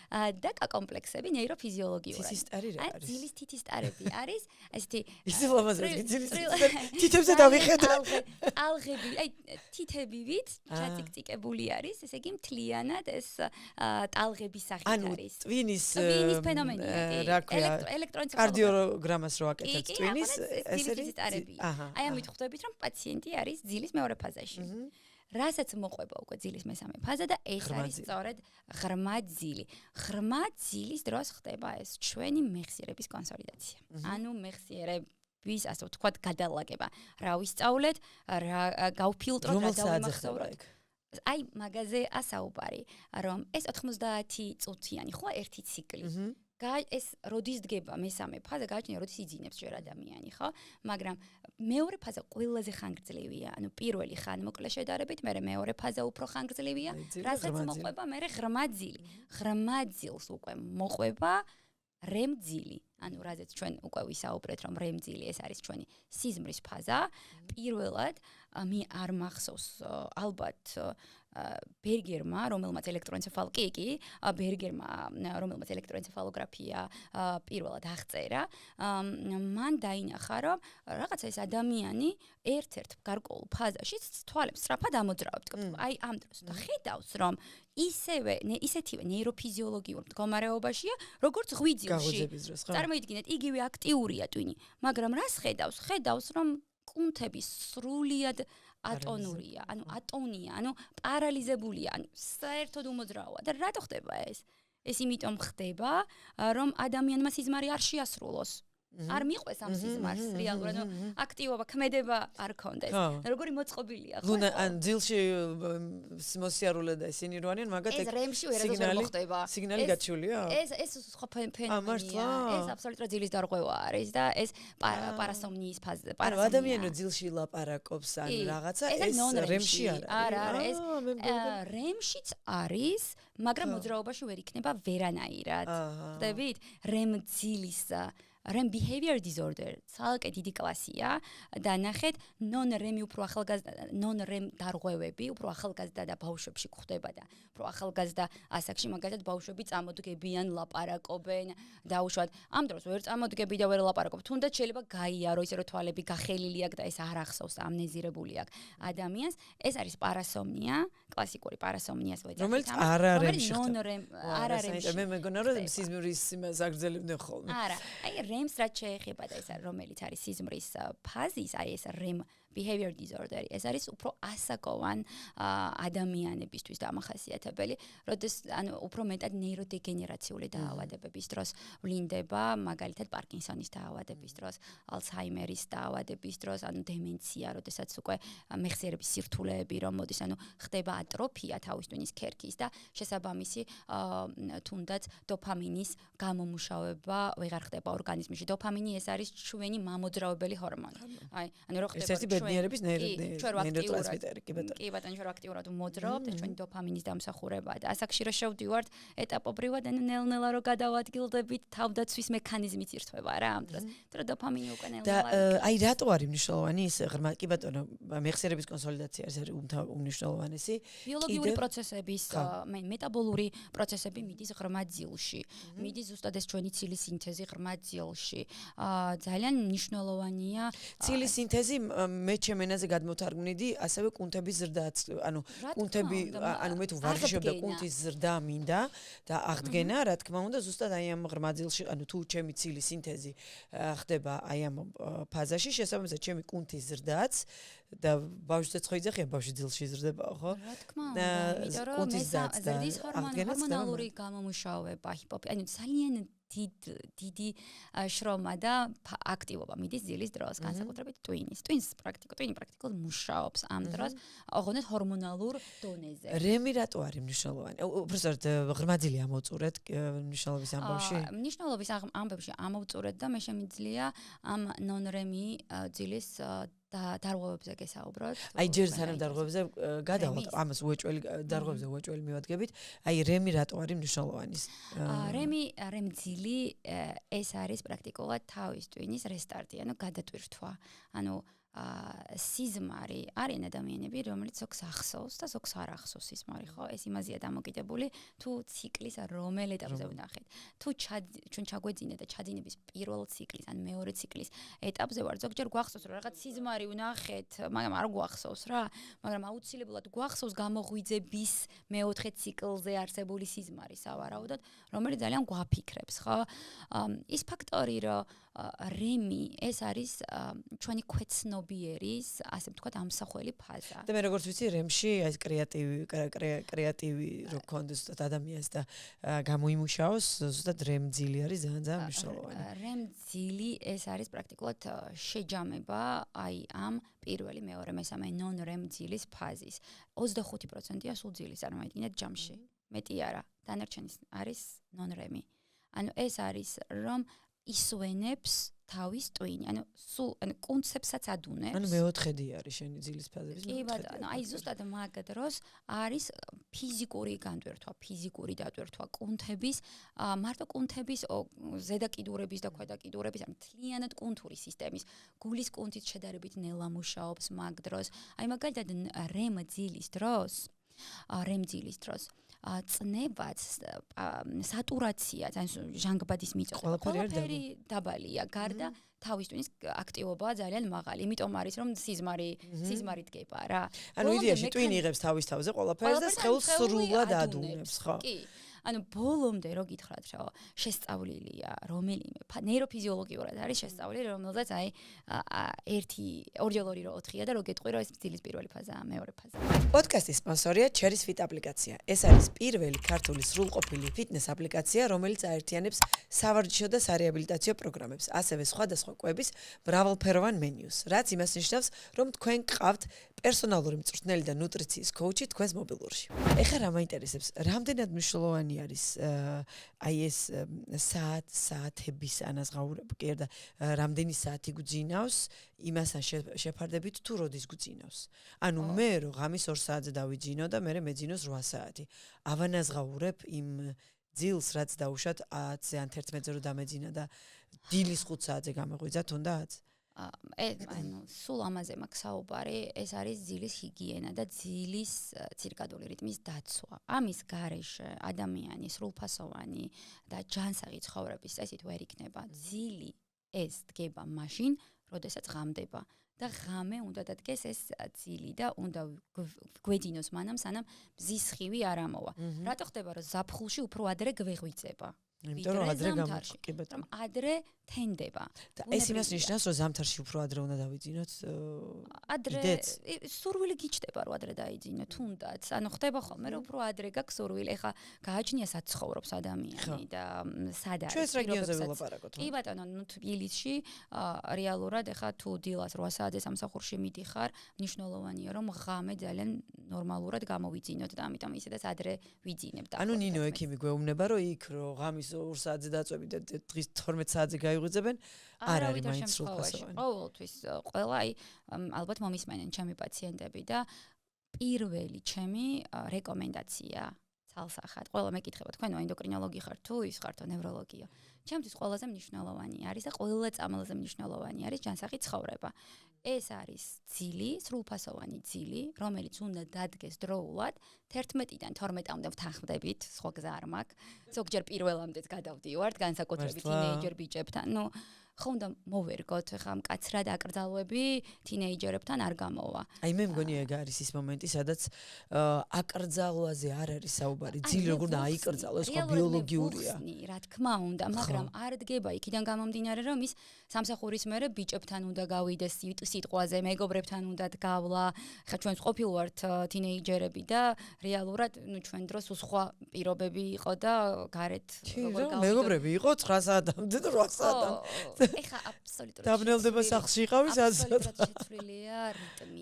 და კომპლექსები ნეიროფიზიოლოგიურად. თითისტარი რა არის? ძილის თითისტარები არის ესეთი ისლამაზად ძილის თითებზე დავიხედე. ალღები, აი თითებივით ჩაციკწიკებული არის, ესე იგი მთლიანად ეს ტალღების სახით არის. ანუ ტვინის ფენომენია. ელექტროენცეფალოგრამას კარდიოგრამას რო აკეთებთ ტვინის ეს არის. აი ამით ხვდებით, რომ პაციენტი არის ძილის მეორე ფაზაში. რასაც მოყვება უკვე ძილის მესამე ფაზა და ეს არის სწორედ ღრმა ძილი. ღრმა ძილის დროს ხდება ეს ჩვენი მეხსიერების კონსოლიდაცია. ანუ მეხსიერების, ასე ვთქვათ, გადალაგება. რა ვისწავლეთ, რა გავფილტროთ, რა დავიმახსოვროთ. აი მაგაზე ასაუბარი, რომ ეს 90 წუთიანი ხო ერთი ციკლი. ეს როდის დგება მესამე ფაზა, გააჩნია როდის იძინებს ჯერ ადამიანი, ხო? მაგრამ მეორე ფაზა ყველაზე ხანგრძლივია. ანუ პირველი ხანმოკლე შედარებით, მერე მეორე ფაზა უფრო ხანგრძლივია, რასაც მოყვება მერე ღრმა ძილი. ღრმა ძილს უკვე მოყვება REM ძილი. ანუ რაზეც ჩვენ უკვე ვისაუბრეთ, რომ REM ძილი ეს არის ჩვენი სიზმრის ფაზა. პირველად მე არ მახსოვს ალბათ ბერგერმა, რომელმაც ბერგერმა, რომელმაც ელექტროენცეფალოგრაფია პირველად აღწერა, მან დაინახა, რომ რაღაცა ეს ადამიანი ერთ-ერთ გარკვეულ ფაზაში თვალებს სწრაფად ამოძრავებს. აი ამ დროს და ხედავს, რომ ისეთივე ნეიროფიზიოლოგიურ მდგომარეობაშია, როგორც ღვიძლში. წარმოიდგინეთ, იგივე აქტიურია ტვინი, მაგრამ რას ხედავს? ხედავს, რომ კუნთები სრულიად ატონურია, ანუ ატონია, ანუ პარალიზებულია, ანუ საერთოდ უმოძრაოა. და რატო ხდება ეს? ეს იმიტომ ხდება, რომ ადამიანმა სიზმარი არ შეასრულოს. არ მიყვეს ამ სიზმარს რეალურად, ანუ აქტივობა, ქმედება არ ქონდეს. როგორი მოწყობილია ხო? ან ძილში მოსიარულე და ისინი რო არიან, მაგათ ეს REM-ში ვერასდროს არ მოხდება. სიგნალი გაჩულია? ეს სხვა ფენომენია. ეს აბსოლუტურად ძილის დარღვევა არის და ეს პარასომნიის ფაზა. ანუ ადამიანი ძილში ლაპარაკობს ან რაღაცა, ეს REM-ში არა, ეს REM-შიც არის, მაგრამ მოძრაობაში ვერ იქნება ვერანაირად. ხდებით? REM ძილის REM behavior disorder ცალკე დიდი კლასია და ნახეთ non-REM დარღვევები უფრო ახალგაზრდა და ბავშვებში გვხდება და უფრო ახალგაზრდა ასაკში მაგალითად ბავშვები წამოდგებიან, ლაპარაკობენ და უშუალოდ ამ დროს ვერ წამოდგები და ვერ ლაპარაკობ. თუნდაც შეიძლება გაიარო ისე რომ თვალები გახელილი აქვს და ეს არ ახსოვს ამნეზირებული აქვს ადამიანს. ეს არის პარასომნია, კლასიკური პარასომნიას ვეძახით. რომელიც არ არის REM-ში. მე მეგონა რომ სიზმრის იმას აგრძელებდნენ ხოლმე. არა, აი REM-ს რაც შეეხება და ეს რომელიც არის სიზმრის ფაზის, აი ეს REM behavior disorder ეს არის უფრო ასაკოვან ადამიანებისთვის დამახასიათებელი, როდეს ანუ უფრო მეტად ნეიროდეგენერაციული დაავადებების დროს ვლინდება, მაგალითად პარკინსონის დაავადების დროს, ალცჰაიმერის დაავადების დროს, ანუ დემენცია, როდესაც უკვე მეხსიერების სირთულეები რომ მოდის, ანუ ხდება ატროფია თავის ტვინის ქერქის და შესაბამისი თუნდაც დოფამინის გამომუშავება ვეღარ ხდება ორგანიზმში. დოფამინი ეს არის ჩვენი მამოძრავებელი ჰორმონი. აი, ანუ რო ხდება ნერების ნეიროტრანსმიტერი, კი ბატონო, ჩვენ აქტიურად ვმოძრავთ, ეს ჩვენი დოფამინის დამსახურებაა და ასაკში რო შევდივართ ეტაპობრივად, ანუ ნელ-ნელა რო გადავადგილდებით, თავდაცვის მექანიზმიც ირთვება რა ამ დროს. თორე დოფამინი უკვე ნელ-ნელა. და აი რატო არის მნიშვნელოვანი ის ღრმა, კი ბატონო, მეხსიერების კონსოლიდაცია არის უმნიშვნელოვანესი. ბიოლოგიური პროცესების, მეტაბოლური პროცესები მიდის ღრმა ძილში. მიდის ზუსტად ეს ჩვენი ცილის სინთეზი ღრმა ძილში. ძალიან მნიშვნელოვანია ცილის სინთეზი მე ჩემენაზე გადმოთარგმნიდი, ასევე კუნთების ზრდაც, ანუ კუნთები, ანუ მე თუ ვარჯიშობ და კუნთის ზრდა მინდა და აღდგენა, რა თქმა უნდა, ზუსტად აი ამ ღრმა ძილში, ანუ თუ ჩემი ცილის სინთეზი ხდება აი ამ ფაზაში, შესაბამისად ჩემი კუნთის ზრდაც და ბავშვსაც ხო იძახია, ბავშვი ძილში იზრდებაო, ხო? რა თქმა უნდა, იმიტომ რომ ზრდის ჰორმონალური გამომუშავება, ანუ ძალიან დიდი შრომა და აქტივობა მიდის ძილის დროს, განსაკუთრებით ტვინი პრაქტიკულად მუშაობს ამ დროს, ოღონდ ჰორმონალურ დონეზე. REM-ი რატო არის მნიშვნელოვანი? უბრალოდ ღრმა ძილი ამოვწურეთ მნიშვნელობის ამბავში? მნიშვნელობის ამბავში ამოვწურეთ და მე შემიძლია ამ non-REM-ი ძილის დარღვევებზე გესაუბროთ. აი ჯერ სანამ დარღვევებზე გადავალთ, ამას უეჭველი დარღვევებზე უეჭველი მივადგებით. აი REM-ი რატო არის მნიშვნელოვანი? REM ძილი ეს არის პრაქტიკულად თავის ტვინის რესტარტი, ანუ გადატვირთვა. ანუ სიზმარი არიან ადამიანები, რომელიც ზოგს ახსოვს და ზოგს არ ახსოვს სიზმარი, ხო? ეს იმაზეა დამოკიდებული, თუ ციკლის რომელ ეტაპზე ვნახეთ. თუ ჩვენ ჩაგვეძინა და ჩაძინების პირველ ციკლის ან მეორე ციკლის ეტაპზე ვარ, ზოგჯერ გვახსოვს, რომ რაღაც სიზმარი ვნახეთ, მაგრამ არ გვახსოვს რა, მაგრამ აუცილებლად გვახსოვს გამოღვიძების მეოთხე ციკლზე არსებული სიზმარი, სავარაუდოდ, რომელიც ძალიან გვაფიქრებს, ხო? ის ფაქტორი, რომ რემი ეს არის ჩვენი ქვეცნობიერის, ასე ვთქვათ, ამსახველი ფაზა. და მე როგორც ვიცი, რემში ეს კრეატივი რო გქონდეს ზუსტად ადამიანს და გამოიმუშაოს, ზუსტად რემძილი არის ძალიან მნიშვნელოვანი. რემძილი ეს არის პრაქტიკულად შეჯამება აი ამ პირველი, მეორე, მესამე ნონ-რემძილის ფაზის. 25%-ია სულ ძილის, წარმოიდგინეთ ჯამში. მეტი არა, დანარჩენი არის ნონ-რემი. ანუ ეს არის რომ ისვენებს თავის ტვინი, ანუ სულ კონცეფცსაც ადუნებს. ანუ მეოთხედი არის შენი ძილის ფაზების კი ბატონო, აი ზუსტად მაგ დროს არის ფიზიკური განდვერთვა, ფიზიკური დატვერთვა კუნთების, მარტო კუნთების ზედა კიდურების და ქვედა კიდურების, ანუ მთლიანად კუნთური სისტემის, გულის კუნთით შედარებით ნელა მუშაობს მაგ დროს. აი მაგალითად რემძილის დროს წნევაც, სატურაციაც, ანუ ჟანგბადის მიწოდება ყველაფერი დაბალია, გარდა თავის ტვინის აქტივობაა ძალიან მაღალი. იმიტომ არის რომ სიზმარი დგება რა. ანუ იდეაში ტვინი იღებს თავის თავზე ყველაფერს და სხეულს სრულად ადუნებს, ხო? კი. ანუ ბოლომდე რო გითხრათ, რომ შესწავლილია რომელიმე ნეიროფიზიოლოგიურად არის შესწავლილი, რომელზეც აი 1-2-4-ია და რო გეტყვი რომ ეს ძილის პირველი ფაზაა, მეორე ფაზა. პოდკასტის სპონსორია Cheris Fit აპლიკაცია. ეს არის პირველი ქართული სრულყოფილი ფიტნეს აპლიკაცია, რომელიც აერთიანებს სავარჯიშო და სარეაბილიტაციო პროგრამებს, ასევე სხვადასხვა კვების მრავალფეროვან მენიუს, რაც იმას ნიშნავს, რომ თქვენ გყავთ პერსონალური მწვრთნელი და ნუტრიციის კოუჩი თქვენს მობილურში. ეხლა რა მაინტერესებს, რამდენად მნიშვნელოვანი არის აი ეს საათების ანაზღაურება, კი და რამდენი საათი გძინავს, იმასთან შეფარდებით თუ როდის გძინავს. ანუ მე რო ღამის 2 საათზე დავიძინო და მე მეძინოს 8 საათი. ავანაზღაურებ იმ ძილს, რაც დაუშვათ 10-ზე ან 11-ზე რო დამეძინა და დილის 5 საათზე გამეღვიძა თუნდაც? ანუ სულ ამაზე მაქვს საუბარი, ეს არის ძილის ჰიგიენა და ძილის ცირკადული რიტმის დაცვა. ამის გარეშე ადამიანი სრულფასოვანი და ჯანსაღი ცხოვრების წესით ვერ იქნება. ძილი ეს დგება მაშინ, როდესაც ღამდება. და ღამე უნდა დადგეს ეს ძილი და უნდა გვეძინოს მანამ, სანამ მზის სხივი არ ამოვა. რატო ხდება, რომ ზაფხულში უფრო ადრე გვეღვიძება? იმიტომ რომ ადრე გამოგკიბეთ. რომ ადრე თენდება. და ეს იმას ნიშნავს, რომ ზამთარში უფრო ადრე უნდა დავიძინოთ. ადრე სურვილი გიჩდება, რომ ადრე დაიძინო, თუნდაც. ანუ ხდება ხოლმე, რომ უფრო ადრე გაქვს სურვილი. ეხლა გააჩნია სად ცხოვრობს ადამიანი და სად არის. ჩვენს რეგიონზე ველაპარაკოთ. კი ბატონო, ნუ თბილისში რეალურად ეხლა თუ დილას 8 საათზე სამსახურში მიდიხარ, მნიშვნელოვანია რომ ღამე ძალიან ნორმალურად გამოვიძინოთ და ამიტომ ისედაც ადრე ვიძინებ. ანუ ნინო ექიმი გვეუბნება, რომ იქ რო ღამის 2 საათზე დაწვევი და დღის 12 საათზე გაიღვიძებენ, არ არის მაინც სრულფასოვანი. ყოველთვის ყველა აი ალბათ მომისმენენ ჩემი პაციენტები და პირველი ჩემი რეკომენდაცია ცალსახად. ყველა მეკითხება, თქვენ ენდოკრინოლოგი ხართ თუ ის ხართ ნევროლოგია. ჩემთვის ყველაზე მნიშვნელოვანი არის და ყველა წამალზე მნიშვნელოვანი არის ჯანსაღი ცხოვრება. ეს არის ძილი, სრულფასოვანი ძილი, რომელიც უნდა დადგეს დროულად 11-დან 12-მდე ვთანხმდებით, სხვა გზა არ მაქვს. ზოგჯერ პირველამდეც გადავდივართ, განსაკუთრებით თინეიჯერ ბიჭებთან. ნუ ხო უნდა მოვერგოთ, ხა მკაცრად აკრძალვები თინეიჯერებთან არ გამოვა. აი მე მგონი ეგ არის ის მომენტი, სადაც აკრძალვაზე არ არის საუბარი. ძილი როგორ და აიკრძალოს, ხო ბიოლოგიურია. რა თქმა უნდა, მაგრამ არ დგება იქიდან გამომდინარე, რომ ის სამსახურის მერე ბიჭებთან უნდა გავიდეს სიტყვაზე, მეგობრებთან უნდა დგავლა. ხა ჩვენ ყოფილვართ თინეიჯერები და რეალურად ნუ ჩვენ დროს სხვა პირობები იყო და გარეთ როგორ გავიდო. მეგობრები იყო 9 საათამდე და 8 საათამდე. ეხა აბსოლუტურად დაბნელდება სახლში იყავი აბსოლუტურად შეცვლილია რიტმი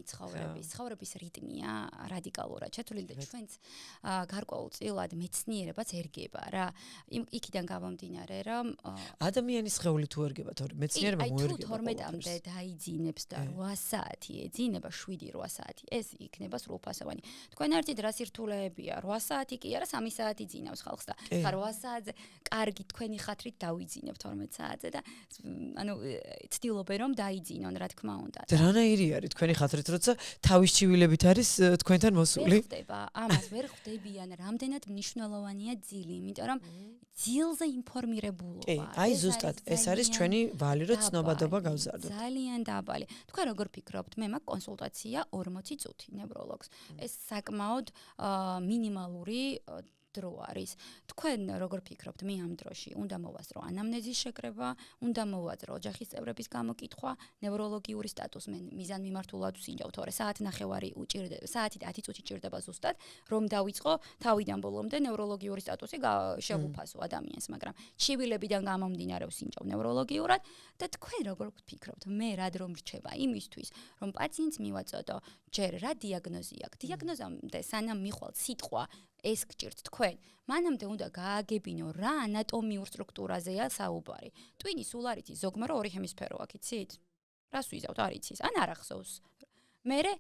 ცხოვრების რიტმია რადიკალურად შეცვლილი და ჩვენც გარკვეულწილად მეცნიერებაც ერგება რა იქიდან გამომდინარე რომ ადამიანის სხეული თუ ერგება თორე მეცნიერება მოერგება თუ 12-მდე დაიძინებს და 8 საათი ეძინება 7-8 საათი ეს იქნება სრულფასოვანი თქვენ ერთით რა სირთულეებია 8 საათი კი არა 3 საათი ძინავს ხალხს და ხა 8 საათზე კარგი თქვენი ხათრით დავიძინებ 12 საათზე და ანუ ცდილობენ რომ დაიძინონ რა თქმა უნდა. რანაირი არის თქვენი ხათრით, როცა თავის ჩივილებით არის თქვენთან მოსული? ვერ ხდება, ამას ვერ ხვდებიან, რამდენად მნიშვნელოვანია ძილი, იმიტომ რომ ძილზე ინფორმირებულობა. კი, აი ზუსტად, ეს არის ჩვენი ვალი, რომ ცნობადობა გავზარდოთ. ძალიან დაბალი. თქვენ როგორ ფიქრობთ, მე მაქვს კონსულტაცია 40 წუთი ნევროლოგს. ეს საკმაოდ მინიმალური დრო არის. თქვენ როგორ ფიქრობთ, მე ამ დროში უნდა მოვაზრო ანამნეზის შეკრება, უნდა მოვაზრო ოჯახის წევრების გამოკითხვა, ნევროლოგიური სტატუსი მიზანმიმართულად ვსინჯავ, თორე საათნახევარი უჭირდება, საათი და 10 წუთი ჭირდება ზუსტად, რომ დავიწყო თავიდან ბოლომდე ნევროლოგიური სტატუსი შევუფასო ადამიანს, მაგრამ ჩივილებიდან გამომდინარე ვსინჯავ ნევროლოგიურად და თქვენ როგორ ფიქრობთ, მე რად რომ რჩება იმისთვის, რომ პაციენტს მივაწოდო, ჯერ რა დიაგნოზი აქვს. დიაგნოზამდე სანამ მიხვალთ სიტყვა ეს გჭირთ თქვენ, მანამდე უნდა გააგებინო რა ანატომიურ სტრუქტურაზეა საუბარი. ტვინი სულ არ იცის, ზოგმა რო ორი ჰემისფერო აქვს, იცით? რას ვიზავთ, არ იცის, ან არ ახსოვს. მერე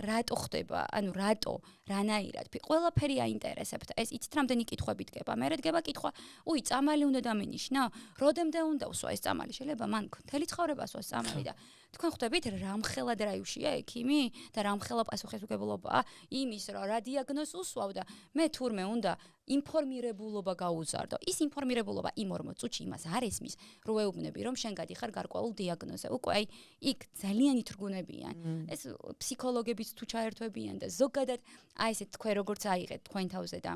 რატო ხდება, ანუ რატო, რანაირად, ყველაფერი აინტერესებთ. ეს იცით რამდენი კითხვები დგება. მერე დგება კითხვა, უი, წამალი უნდა დამინიშნა? როდემდე უნდა ვსვა ეს წამალი? შეიძლება მან მთელი ცხოვრება სვას წამალი და თქვენ ხვდებით რამხელა დრაივშია ექიმი და რამხელა პასუხისმგებლობაა იმის რა დიაგნოზს უსვავ და მე თურმე უნდა ინფორმირებულობა გაუზარდო. ის ინფორმირებულობა იმ 40 წუთში იმას არ ესმის, რომ ვეუბნები, რომ შენ გადიხარ გარკვეულ დიაგნოზზე. უკვე აი იქ ძალიან ითრგუნებიან. ეს ფსიქოლოგებიც თუ ჩაერთვებიან და ზოგადად აი ესე თქვენ როგორც აიღეთ თქვენ თავზე და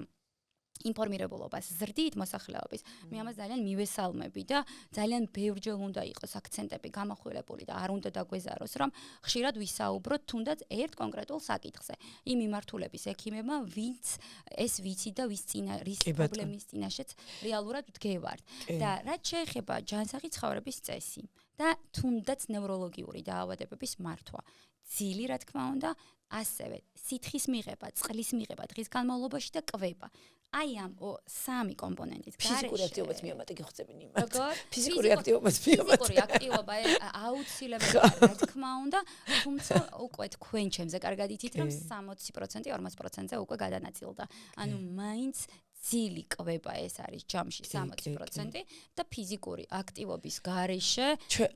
ინფორმირებულობას ზრდით მოსახლეობის. მე ამას ძალიან მივესალმები და ძალიან ბევრჯერ უნდა იყოს აქცენტები გამახვილებული და არ უნდა დაგვეზაროს, რომ ხშირად ვისაუბროთ თუნდაც ერთ კონკრეტულ საკითხზე. იმ მიმართულების ექიმებმა, ვინც ეს ვიცით და ვის წინა რის პრობლემის წინაშეც რეალურად ვდგევართ. და რაც შეეხება ჯანსაღი ცხოვრების წესი და თუნდაც ნევროლოგიური დაავადებების მართვა. ძილი, რა თქმა უნდა, ასევე სითხის მიღება, წყლის მიღება დღის განმავლობაში და კვება. აი ამ სამი კომპონენტის გარეშე ფიზიკური აქტივობაც მიამატე გიხოცებინი იმათ. როგორ? ფიზიკური აქტივობაც მიამატე. ფიზიკური აქტივობა აუცილებელია, რა თქმა უნდა, თუმცა უკვე თქვენ ჩემზე კარგად იცით, რომ 60%, 40%-ზე უკვე გადანაწილდა. ანუ მაინც ძილი კვება ეს არის ჯამში 60% და ფიზიკური აქტივობის გარეშე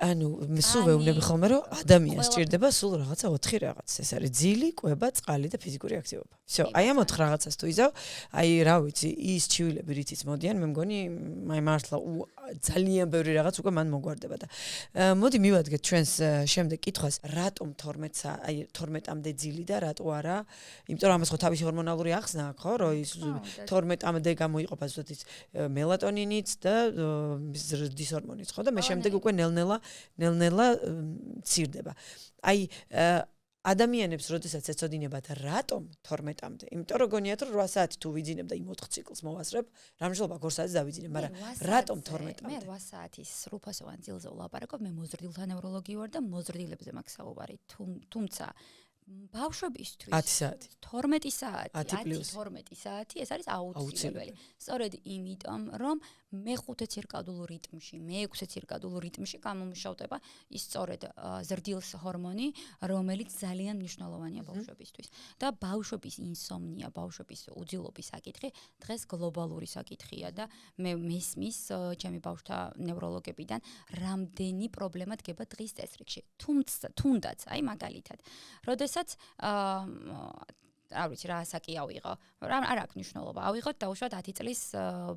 ანუ სულ ვეუბნები ხოლმე რომ ადამიანს სჭირდება სულ რაღაცა 4 რაღაც. ეს არის ძილი, კვება, წყალი და ფიზიკური აქტივობა. всё, აი ამ 4 რაღაცას თუ იზავ, აი რა ვიცი, ის ჩივილები რითიც მოდიან, მე მგონი აი მართლა ძალიან ბევრი რაღაც უკვე მან მოგვარდება და მოდი მივადგეთ ჩვენს შემდეგ კითხვას, რატომ 12-მდე ძილი და რატო არა? იმიტომ რომ ამას ხო თავისი ჰორმონალური ახსნა აქვს, ხო, რომ ის 12-მდე გამოიყოფა ზუსტად ის მელატონინიც და ზრდის ჰორმონიც, ხო და მე შემდეგ უკვე ნელ-ნელა ცირდება. აი ადამიანებს როდესაც ეცოდინებათ რატომ 12-მდე? იმიტომ რომ გონიათ რომ 8 საათი თუ ვიძინებ და იმ 4 ციკლს მოვასწრებ, რამჟელობა 2 საათს დავიძინებ, მაგრამ რატომ 12-მდე? მე 8 საათის სრულფასოვან ძილზე ვლაპარაკობ, მე მოზრდილთა ნევროლოგი ვარ და მოზრდილებზე მაქვს საუბარი. თუმცა ბავშვებისთვის 10 საათი 12 საათი 10-12 საათი ეს არის აუცილებელი. სწორედ იმიტომ რომ მე-5 ცირკადულ რიტმში, მე-6 ცირკადულ რიტმში გამომშავდება ის სწორედ ზრდილის ჰორმონი, რომელიც ძალიან მნიშვნელოვანია ბავშვებისთვის. და ბავშვების ინსომნია, ბავშვების უძილობის საკითხი დღეს გლობალური საკითხია და მე მესმის ჩემი ბავშვთა ნევროლოგებიდან რამდენი პრობლემა დგება დღის წესრიგში. თუნდაც, აი მაგალითად, როდესაც არ ვიცი რა ასაკი ავიღო. არ აქვს მნიშვნელობა. ავიღოთ დაუშვათ 10 წლის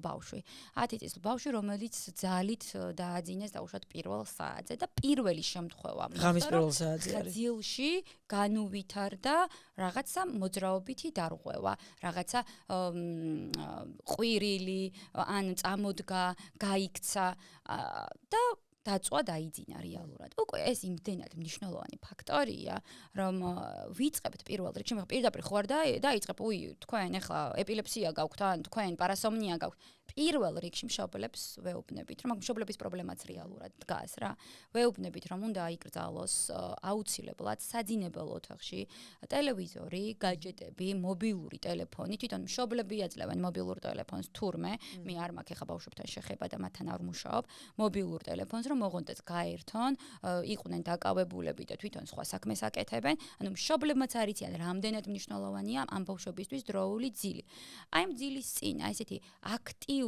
ბავშვი. 10 წლის ბავშვი, რომელიც ძალით დააძინეს დაუშვათ პირველ საათზე და პირველი შემთხვევა. ღამის პირველ საათზე არის. ძილში განუვითარდა რაღაცა მოძრაობითი დარღვევა, რაღაცა ყვირილი, ან წამოდგა, გაიქცა და დაწვა დაიძინა რეალურად. უკვე ეს იმდენად მნიშვნელოვანი ფაქტორია, რომ ვიწყებთ პირველ რიგში, მე პირდაპირ ხო არ დაიწყებ, უი, თქვენ ახლა ეპილეფსია გაქვთ, ან თქვენ პარასომნია გაქვთ. პირველ რიგში მშობლებს ვეუბნებით, რომ მშობლების პრობლემაც რეალურად დგას რა. ვეუბნებით, რომ უნდა აიკრძალოს აუცილებლად საძინებელ ოთახში ტელევიზორი, гаджеტები, მობილური ტელეფონი, თვითონ მშობლები აძლევენ მობილურ ტელეფონს თურმე, მე არ მაქვს ახლა ბავშვებთან შეხება და მათთან არ ვმუშაობ, მობილურ ტელეფონს რომ მოღონდეს გაერთონ, იყვნენ დაკავებულები და თვითონ სხვა საქმეს აკეთებენ, ანუ მშობლებმაც არ იციან რამდენად მნიშვნელოვანია ამ ბავშვებისთვის დროული ძილი. აი ამ ძილის წინ, აი ესეთი აქტიური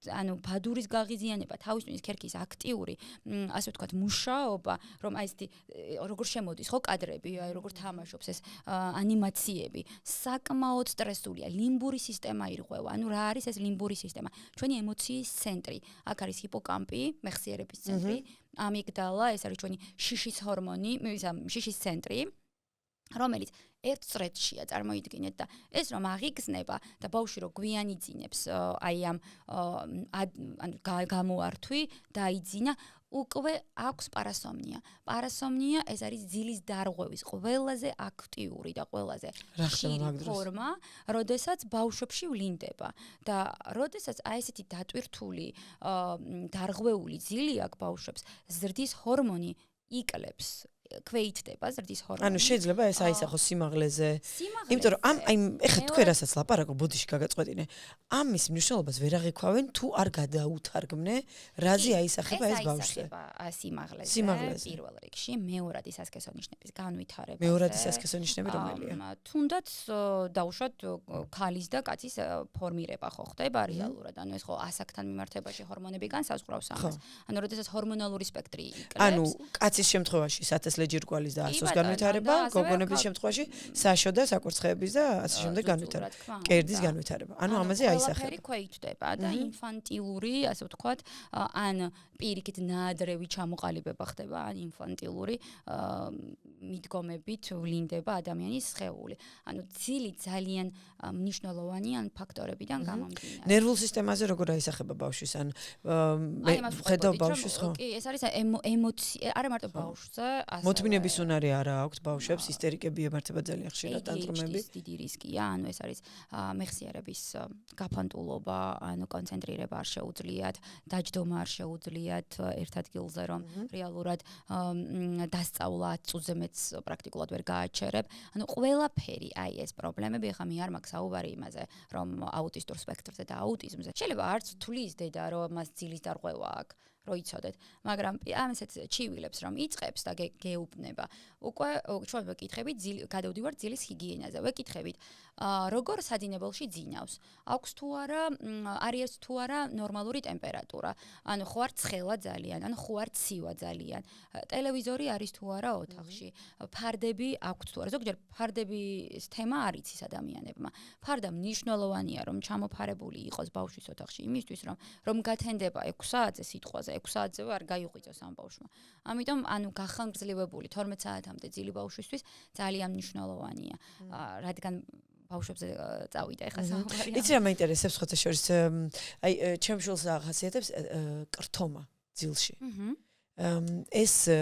ანუ ბადურის გაღიზიანება, თავისუფლის ქერქის აქტიური, ასე ვთქვათ, მუშაობა, რომ აი ესეთი როგორ შემოდის ხო კადრები, აი როგორ თამაშობს ეს ანიმაციები, საკმაოდ სტრესულია, ლიმბური სისტემა ირღვევა. ანუ რა არის ეს ლიმბური სისტემა? ჩვენი ემოციის ცენტრი. აქ არის ჰიპოკამპი, მეხსიერების ცენტრი, ამიგდალა, ეს არის ჩვენი შიშის ჰორმონი, შიშის ცენტრი. რომელიც ერთ წრედშია წარმოიდგინეთ და ეს რომ აღიგზნება და ბავშვი რო გვიანი ძინებს აი ამ ანუ გამოართვი დაიძინა უკვე აქვს პარასომნია. პარასომნია ეს არის ძილის დარღვევის ყველაზე აქტიური და ყველაზე ხშირი ფორმა, როდესაც ბავშვებში ვლინდება და როდესაც აი ესეთი დატვირთული დარღვეული ძილი აქვს ბავშვებს, ზრდის ჰორმონი იკლებს ქვეითდება ზრდის ჰორმონი. ანუ შეიძლება ეს აისახოს სიმაღლეზე. იმიტომ რომ აი ეხლა თქვენ რასაც ლაპარაკობ ბოდიში გაგაწყვეტინე. ამის მნიშვნელობას ვერ აღიქვავენ თუ არ გადაუთარგმნე რაზე აისახება ეს ბავშვზე. სიმაღლეზე პირველ რიგში, მეორადი სასქესო ნიშნების განვითარება. მეორადი სასქესო ნიშნები რომელია? თუნდაც დაუშვათ ქალის და კაცის ფორმირება ხო ხდება რეალურად. ანუ ეს ხო ასაკთან მიმართებაში ჰორმონები განსაზღვრავს ამას. ანუ როდესაც ჰორმონალური სპექტრი იკლებს. ანუ კაცის შემთხვევაში სათესლე-ჯირკვალის და ასოს განვითარება, გოგონების შემთხვევაში საშო და საკურცხეების და ასე შემდეგ განვითარება. კერდის განვითარება. ანუ ამაზე აისახება. ყველაფერი ქვეითდება და ინფანტილური, ასე ვთქვათ, ან პირიქით ნაადრევი ჩამოყალიბება ხდება, ან ინფანტილური მიდგომებით ვლინდება ადამიანის სხეული. ანუ ძილი ძალიან მნიშვნელოვანი ან ფაქტორებიდან გამომდინარე. ნერვულ სისტემაზე როგორ აისახება ბავშვის ან ხედავ ბავშვის ხო? კი, ეს არის ემოცია, არა მარტო ბავშვზე, მოთმინების უნარი არა აქვს ბავშვებს, ისტერიკები ემართება ძალიან ხშირად ტანტრუმები. დიდი რისკია, ანუ ეს არის მეხსიერების გაფანტულობა, ანუ კონცენტრირება არ შეუძლიათ, დაჯდომა არ შეუძლიათ ერთ ადგილზე, რომ რეალურად დასწავლა 10 წუთზე მეც პრაქტიკულად ვერ გააჩერებ. ანუ ყველაფერი აი ეს პრობლემები, ხა მე არ მაქვს საუბარი იმაზე, რომ აუტისტურ სპექტრზე და აუტიზმზე. შეიძლება არც თulis დედა, რომ მას ძილის დარღვევა აქვს. როიცოდეთ, მაგრამ ამ ესეთ ჩივილებს რომ იწყებს და გეუბნება. უკვე ჩვენ ვეკითხებით, გადავდივართ ძილის ჰიგიენაზე. ვეკითხებით, როგორ სადინებელში ძინავს? აქვს თუ არა, არის თუ არა ნორმალური ტემპერატურა? ანუ ხო არ ცხელა ძალიან, ან ხო არ ცივა ძალიან? ტელევიზორი არის თუ არა ოთახში? ფარდები აქვს თუ არა? ზოგჯერ ფარდების თემა არ იცის ადამიანებმა. ფარდა მნიშვნელოვანია რომ ჩამოფარებული იყოს ბავშვის ოთახში იმისთვის რომ გათენდება 6 საათზე სიტყვაზე 6 საათზე არ გაიღვიძოს ამ ბავშვმა. ამიტომ ანუ გახანგრძლივებული 12 საათამდე ძილი ბავშვისთვის ძალიან მნიშვნელოვანია. რადგან ბავშვებზე წავიდა ეხლა საუბარი. იცი რა მაინტერესებს ხოთა შორის აი ჩემ შულს ახასიათებს კრთომა ძილში. ეს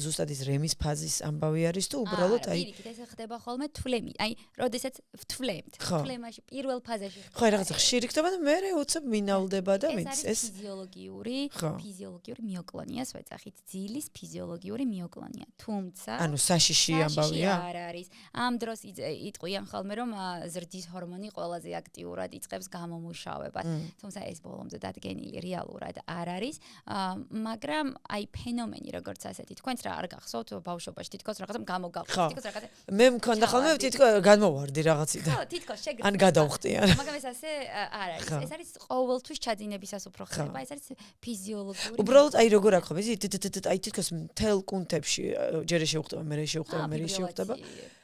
ზუსტად ის რემის ფაზის ამბავი არის თუ უბრალოდ აი პირიქით ეს ხდება ხოლმე თვლემი. აი, როდესაც ვთვლემთ, თვლემაში პირველ ფაზაში. ხო, რაღაცა ხშირი ხდება და მე უცებ მინავლდება და მის ეს ფიზიოლოგიური მიოკლონიას ვეძახით, ძილის ფიზიოლოგიური მიოკლონია. თუმცა ანუ საშიში ამბავია? არ არის. ამ დროს იტყვიან ხოლმე რომ ზრდის ჰორმონი ყველაზე აქტიურად იწყებს გამომუშავებას. თუმცა ეს ბოლომდე დადგენილი რეალურად არ არის, მაგრამ აი ფენომენი როგორც ასეთი თქვენც რა არ გახსოვთ ბავშვობაში თითქოს რაღაცა გამოგავხდით თითქოს რაღაცა მე მქონდა ხოლმე თითქოს გამოვარდი რაღაციდან ხო თითქოს შეგრ ან გადავხტიან მაგრამ ეს ასე არ არის ეს არის ყოველთვის ჩაძინებისას უფრო ხდება ეს არის ფიზიოლოგიური უბრალოდ აი როგორ აქ ხომ აი თითქოს მთელ კუნთებში ჯერ შეუხდება მე შეუხდება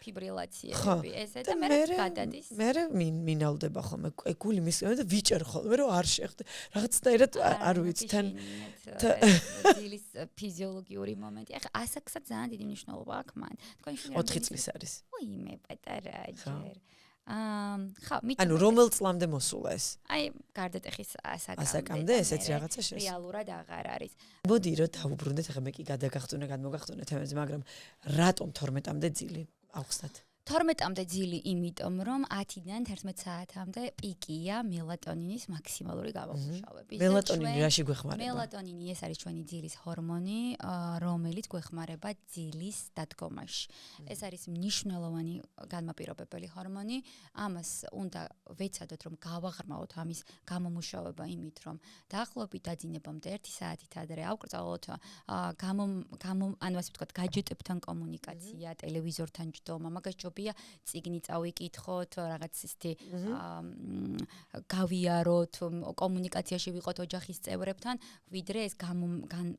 ფიბრილაციები ესე და მე გადადის მე მინალდება ხოლმე გული მისგება და ვიჭერ ხოლმე რომ არ შეხდე რაღაცნაირად არ ვიცი თან ძილის ფიზიოლოგიური მომენტი. ახლა ასაკსაც ძალიან დიდი მნიშვნელობა აქვს მან. თქვენ 4 წლის არის. ой, პატარა ჯერ. ხო, ანუ რომელ წლამდე მოსულა ეს? აი, გარდატეხის ასაკამდე ესეც რაღაცა შეს. რეალურად აღარ არის. მოდი რომ დავუბრუნდეთ, ახლა მე კი გადმოგახტუნე თემებზე, მაგრამ რატომ 12-მდე ძილი ავხსნათ? 12-მდე ძილი იმიტომ, რომ 10-დან 11 საათამდე პიკია მელატონინის მაქსიმალური გამომუშავების. მელატონინი რაში გვეხმარება? მელატონინი ეს არის ჩვენი ძილის ჰორმონი, რომელიც გვეხმარება ძილის დადგომაში. ეს არის მნიშვნელოვანი განმაპირობებელი ჰორმონი. ამას უნდა ვეცადოთ, რომ გავაღრმავოთ ამის გამომუშავება იმით, რომ დაახლოებით დაძინებამდე 1 საათით ადრე ავკრძალოთ ანუ ასე ვთქვათ, гаджеტებთან კომუნიკაცია, ტელევიზორთან ჯდომა, მაგას წიგნი წავიკითხოთ, რაღაც ისეთი გავიაროთ, კომუნიკაციაში ვიყოთ ოჯახის წევრებთან, ვიდრე ეს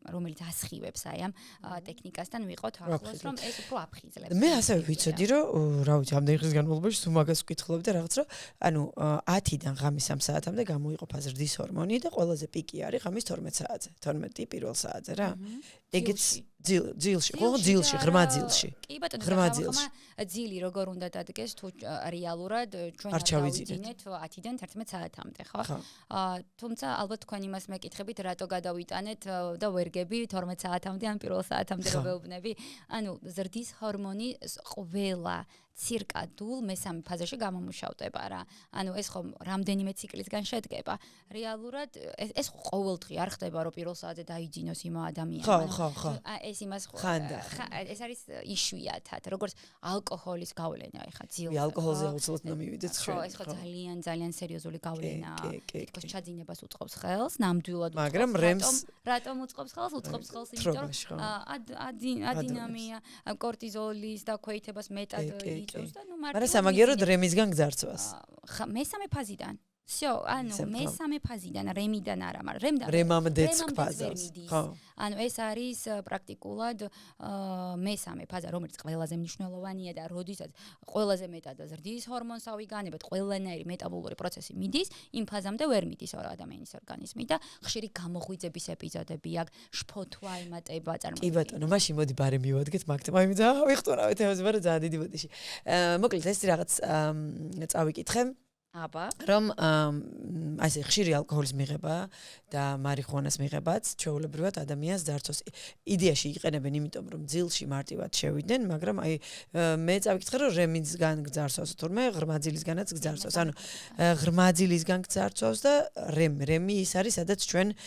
რომელიც ასხივებს აი ამ ტექნიკასთან ვიყოთ ახლოს, რომ ეს უფრო აფხიზლებს. მე ასევე ვიცოდი, რომ რა ვიცი, ამდენი ხნის განმავლობაში თუ მაგას ვკითხულობდი რაღაც, რომ ანუ 10-დან ღამის 3 საათამდე გამოიყოფა ზრდის ჰორმონი და ყველაზე პიკი არის ღამის 12 საათზე, 12 პირველ საათზე რა. ეგეც ძილში, ხო, ძილში, ღრმა ძილში. კი ბატონო, ღრმა ძილში. ძილი როგორ უნდა დადგეს თუ რეალურად ჩვენ არ დავიძინეთ 10-დან 11 საათამდე, ხო? თუმცა ალბათ თქვენ იმას მეკითხებით, რატო გადავიტანეთ და ვერგები 12 საათამდე ან პირველ საათამდე რო ვეუბნები. ანუ ზრდის ჰორმონი ყველა ცირკადულ მესამე ფაზაში გამომუშავდება რა. ანუ ეს ხომ რამდენიმე ციკლისგან შედგება. რეალურად ეს ყოველდღე არ ხდება, რომ პირველ საათზე დაიძინოს იმ ადამიანმა. ხო. ეს იმას ეს არის იშვიათად, როგორც ალკოჰოლის გავლენა, ეხა ძილს. ალკოჰოლზე აუცილებლად უნდა მივიდეთ ჩვენ. ხო, ეს ხო ძალიან სერიოზული გავლენაა. თქოს ჩაძინებას უწყობს ხელს, ნამდვილად უწყობს. მაგრამ რატომ უწყობს ხელს? უწყობს ხელს, იმიტომ რომ ადინამია, კორტიზოლის დაქვეითებას მეტად იწვევს და ნუ მარტო. მაგრამ სამაგიეროდ რემისგან გძარცვას. მესამე ფაზიდან. всё, ანუ მესამე ფაზიდან რემიდან არა, მაგრამ რემამდეც ფაზას. ხო. ანუ ეს არის პრაქტიკულად მესამე ფაზა, რომელიც ყველაზე მნიშვნელოვანია და როდესაც ყველაზე მეტად ზრდის ჰორმონს ავიგანებთ, ყველანაირი მეტაბოლური პროცესი მიდის, იმ ფაზამდე ვერ მიდის ადამიანის ორგანიზმი და ხშირი გამოღვიძების ეპიზოდები აქვს, შფოთვა ემატება წარმოიდგინეთ. კი ბატონო, მაშინ მოდი ბარე მივადგეთ მაგ თემას, იმით ვიხტურავეთ თემას, მაგრამ ძალიან დიდი ბოდიში. მოკლედ ეს რაღაც წავიკითხე. აბა რომ ასე ხშირი ალკოჰოლის მიღება და მარიხუანას მიღებაც ჩვეულებრივად ადამიანს ძარცვას. იდეაში იყენებენ იმიტომ რომ ძილში მარტივად შევიდნენ, მაგრამ აი მე წავიკითხე რომ რემისგან გძარცვას, თურმე ღრმაძილისგანაც გძარცვას. ანუ ღრმაძილისგან გძარცვას და რემი ის არის, სადაც ჩვენ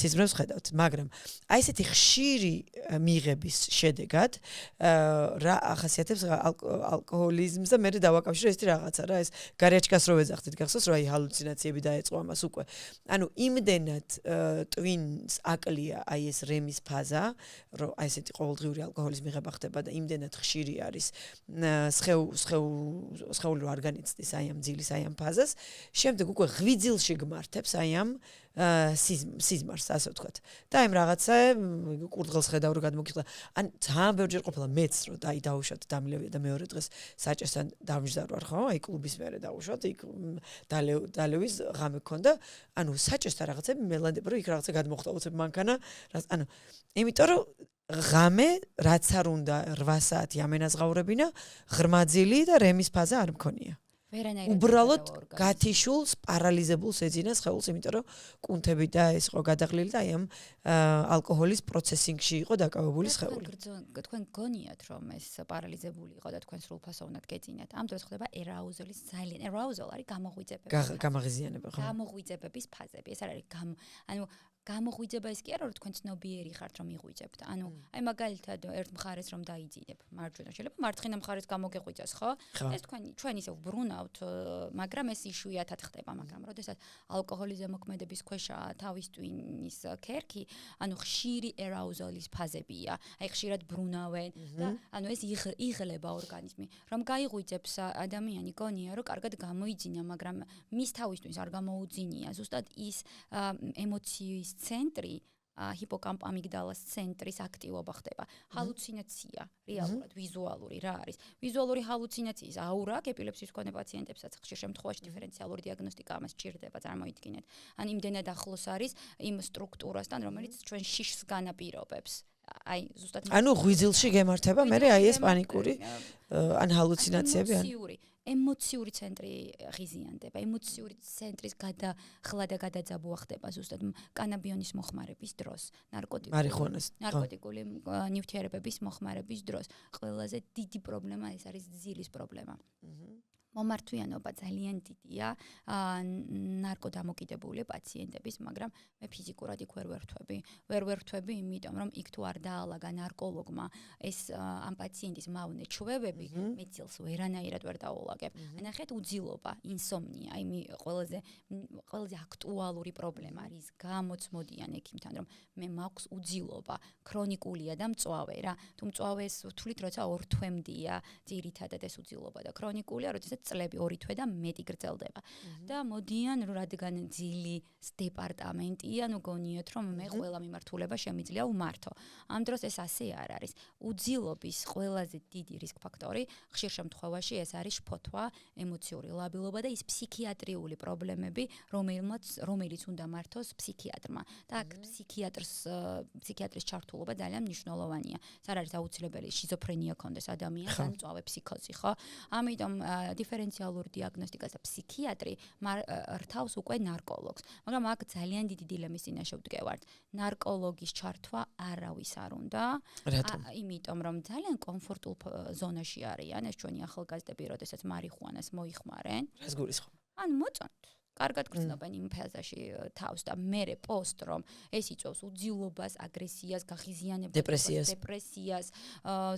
სიზმრებს ხედავთ, მაგრამ აი ესეთი ხშირი მიღების შედეგად რა ახასიათებს ალკოჰოლიზმს და მე დავაკავშირე ესეთი რაღაცა რა, ეს გარიაჩკას რო ვეძახდით, გახსოვს რომ აი ჰალუცინაციები დაეწყო ამას უკვე. ანუ იმდენად ტვინს აკლია აი ეს რემის ფაზა, რომ აი ესეთი ყოველდღიური ალკოჰოლის მიღება ხდება და იმდენად ხშირი არის სხეული რო არ განიცდის აი ამ ძილის აი ამ ფაზას, შემდეგ უკვე ღვიძილში გმართებს აი ამ სიზმარს, ასე ვთქვათ. და აი რაღაცა კურდღელს ხედავ რომ გადმოგიხდა. ან ძალიან ბევრჯერ ყოფილა მეც რომ აი დაუშვათ დამილევია და მეორე დღეს საჭესთან დამждარ ვარ, ხო? აი კლუბის მერე დაუშვათ, იქ დალევის ღამე გქონდა. ანუ საჭესთან რაღაცები მელანდება რომ იქ რაღაცა გადმოხდა უცებ მანქანა, ანუ იმიტომ რომ ღამე რაც არ უნდა 8 საათი ამენაზღაურებინა, ღრმაძილი და რემის ფაზა არ მქონია. უბრალოდ გათიშულს, პარალიზებულს ეძინა სხეულს, იმიტომ რომ კუნთები და ეს იყო გადაღლილი და აი ამ ალკოჰოლის პროცესინგში იყო დაკავებული სხეული. თქვენ გონიათ რომ ეს პარალიზებული იყო და თქვენ სრულფასოვნად გეძინათ. ამ დროს ხდება ერაუზოლის ძალიან ერაუზოლ არის გამოღვიძებები. გამაღიზიანება, ხო? გამოღვიძებების ფაზები. ეს არ არის ანუ გამოღვიძება ის კი არა რომ თქვენ ცნობიერი ხართ რომ იღვიძებთ. ანუ აი მაგალითად ერთ მხარეს რომ დაიძინებ, მარჯვენა შეიძლება მარცხენა მხარეს გამოგეღვიძას, ხო? ეს ჩვენ ისე ვბრუნავთ, მაგრამ ეს იშვიათად ხდება, მაგრამ როდესაც ალკოჰოლის ზემოქმედების ქვეშა თავის ტვინის ქერქი, ანუ ხშირი ერაუზოლის ფაზებია. აი ხშირად ბრუნავენ და ანუ ეს იღლება ორგანიზმი. რომ გაიღვიძებს ადამიანი გონია რომ კარგად გამოიძინა, მაგრამ მის თავის ტვინს არ გამოუძინია. ზუსტად ის ემოციის ცენტრი, ჰიპოკამპ ამიგდალას ცენტრის აქტივობა ხდება. ჰალუცინაცია, რეალურად ვიზუალური რა არის? ვიზუალური ჰალუცინაციის აურა ეპილეფსიის მქონე პაციენტებსაც ხშირ შემთხვევაში დიფერენციალური დიაგნოსტიკა ამას სჭირდება, წარმოიდგინეთ. ან იმდენად ახლოს არის იმ სტრუქტურასთან, რომელიც ჩვენ შიშს განაპირობებს. აი ზუსტად ანუ ღვიძილში გემართება მე აი ეს პანიკური ან ჰალუცინაციები ან ემოციური ცენტრი ღიზიანდება, ემოციური ცენტრის გადახლა და გადაძაბვა ხდება ზუსტად კანაბიონის მოხმარების დროს, ნარკოტიკული ნივთიერებების მოხმარების დროს. ყველაზე დიდი პრობლემა ეს არის ძილის პრობლემა. მომართვიანობა ძალიან დიდია ნარკოდამოკიდებული პაციენტების, მაგრამ მე ფიზიკურად იქ ვერ ვერთვები, იმიტომ რომ იქ თუ არ დაალაგა ნარკოლოგმა ეს ამ პაციენტის მავნე ჩვევები, მე ძილს ვერანაირად ვერ დაულაგებ. ნახეთ უძილობა, ინსომნია, აი ყველაზე აქტუალური პრობლემა, რის გამოც მოდიან ექიმთან, რომ მე მაქვს უძილობა, ქრონიკულია და მწვავე რა. თუ მწვავეს ვთვლით, როცა ორ თვემდია ძირითადად ეს უძილობა და ქრონიკულია, როდესაც წლები 2 თვე და მეტი გრძელდება. და მოდიან რადგან ძილის დეპარტამენტია, გონიოთ რომ მე ყველა მიმართულება შემიძლია ვმართო. ამ დროს ეს ასე არ არის. უძილობის ყველაზე დიდი რისკ ფაქტორი ხშირ შემთხვევაში ეს არის შფოთვა, ემოციური ლაბილობა და ის ფსიქიატრიული პრობლემები, რომელიც უნდა მართოს ფსიქიატრმა. და აქ ფსიქიატრის ჩართულობა ძალიან მნიშვნელოვანია. ეს არ არის აუცილებელი შიზოფრენია ქონდეს ადამიანს, ან მწვავე ფსიქოზი, ხო? ამიტომ დიფერენციალურ დიაგნოსტიკას და ფსიქიატრი რთავს უკვე ნარკოლოგს. მაგრამ აქ ძალიან დიდი დილემის წინაშე ვდგევართ. ნარკოლოგის ჩართვა არავის არ უნდა. იმიტომ რომ ძალიან კომფორტულ ზონაში არიან ეს ჩვენი ახალგაზრდები, როდესაც მარიხუანას მოიხმარენ. რას გულისხმობ? ან მოწონთ. კარგად გრძნობენ იმ ფაზაში თავს და მერე პოსტ რომ ეს იწვევს უძილობას, აგრესიას, გაღიზიანებას, დეპრესიას,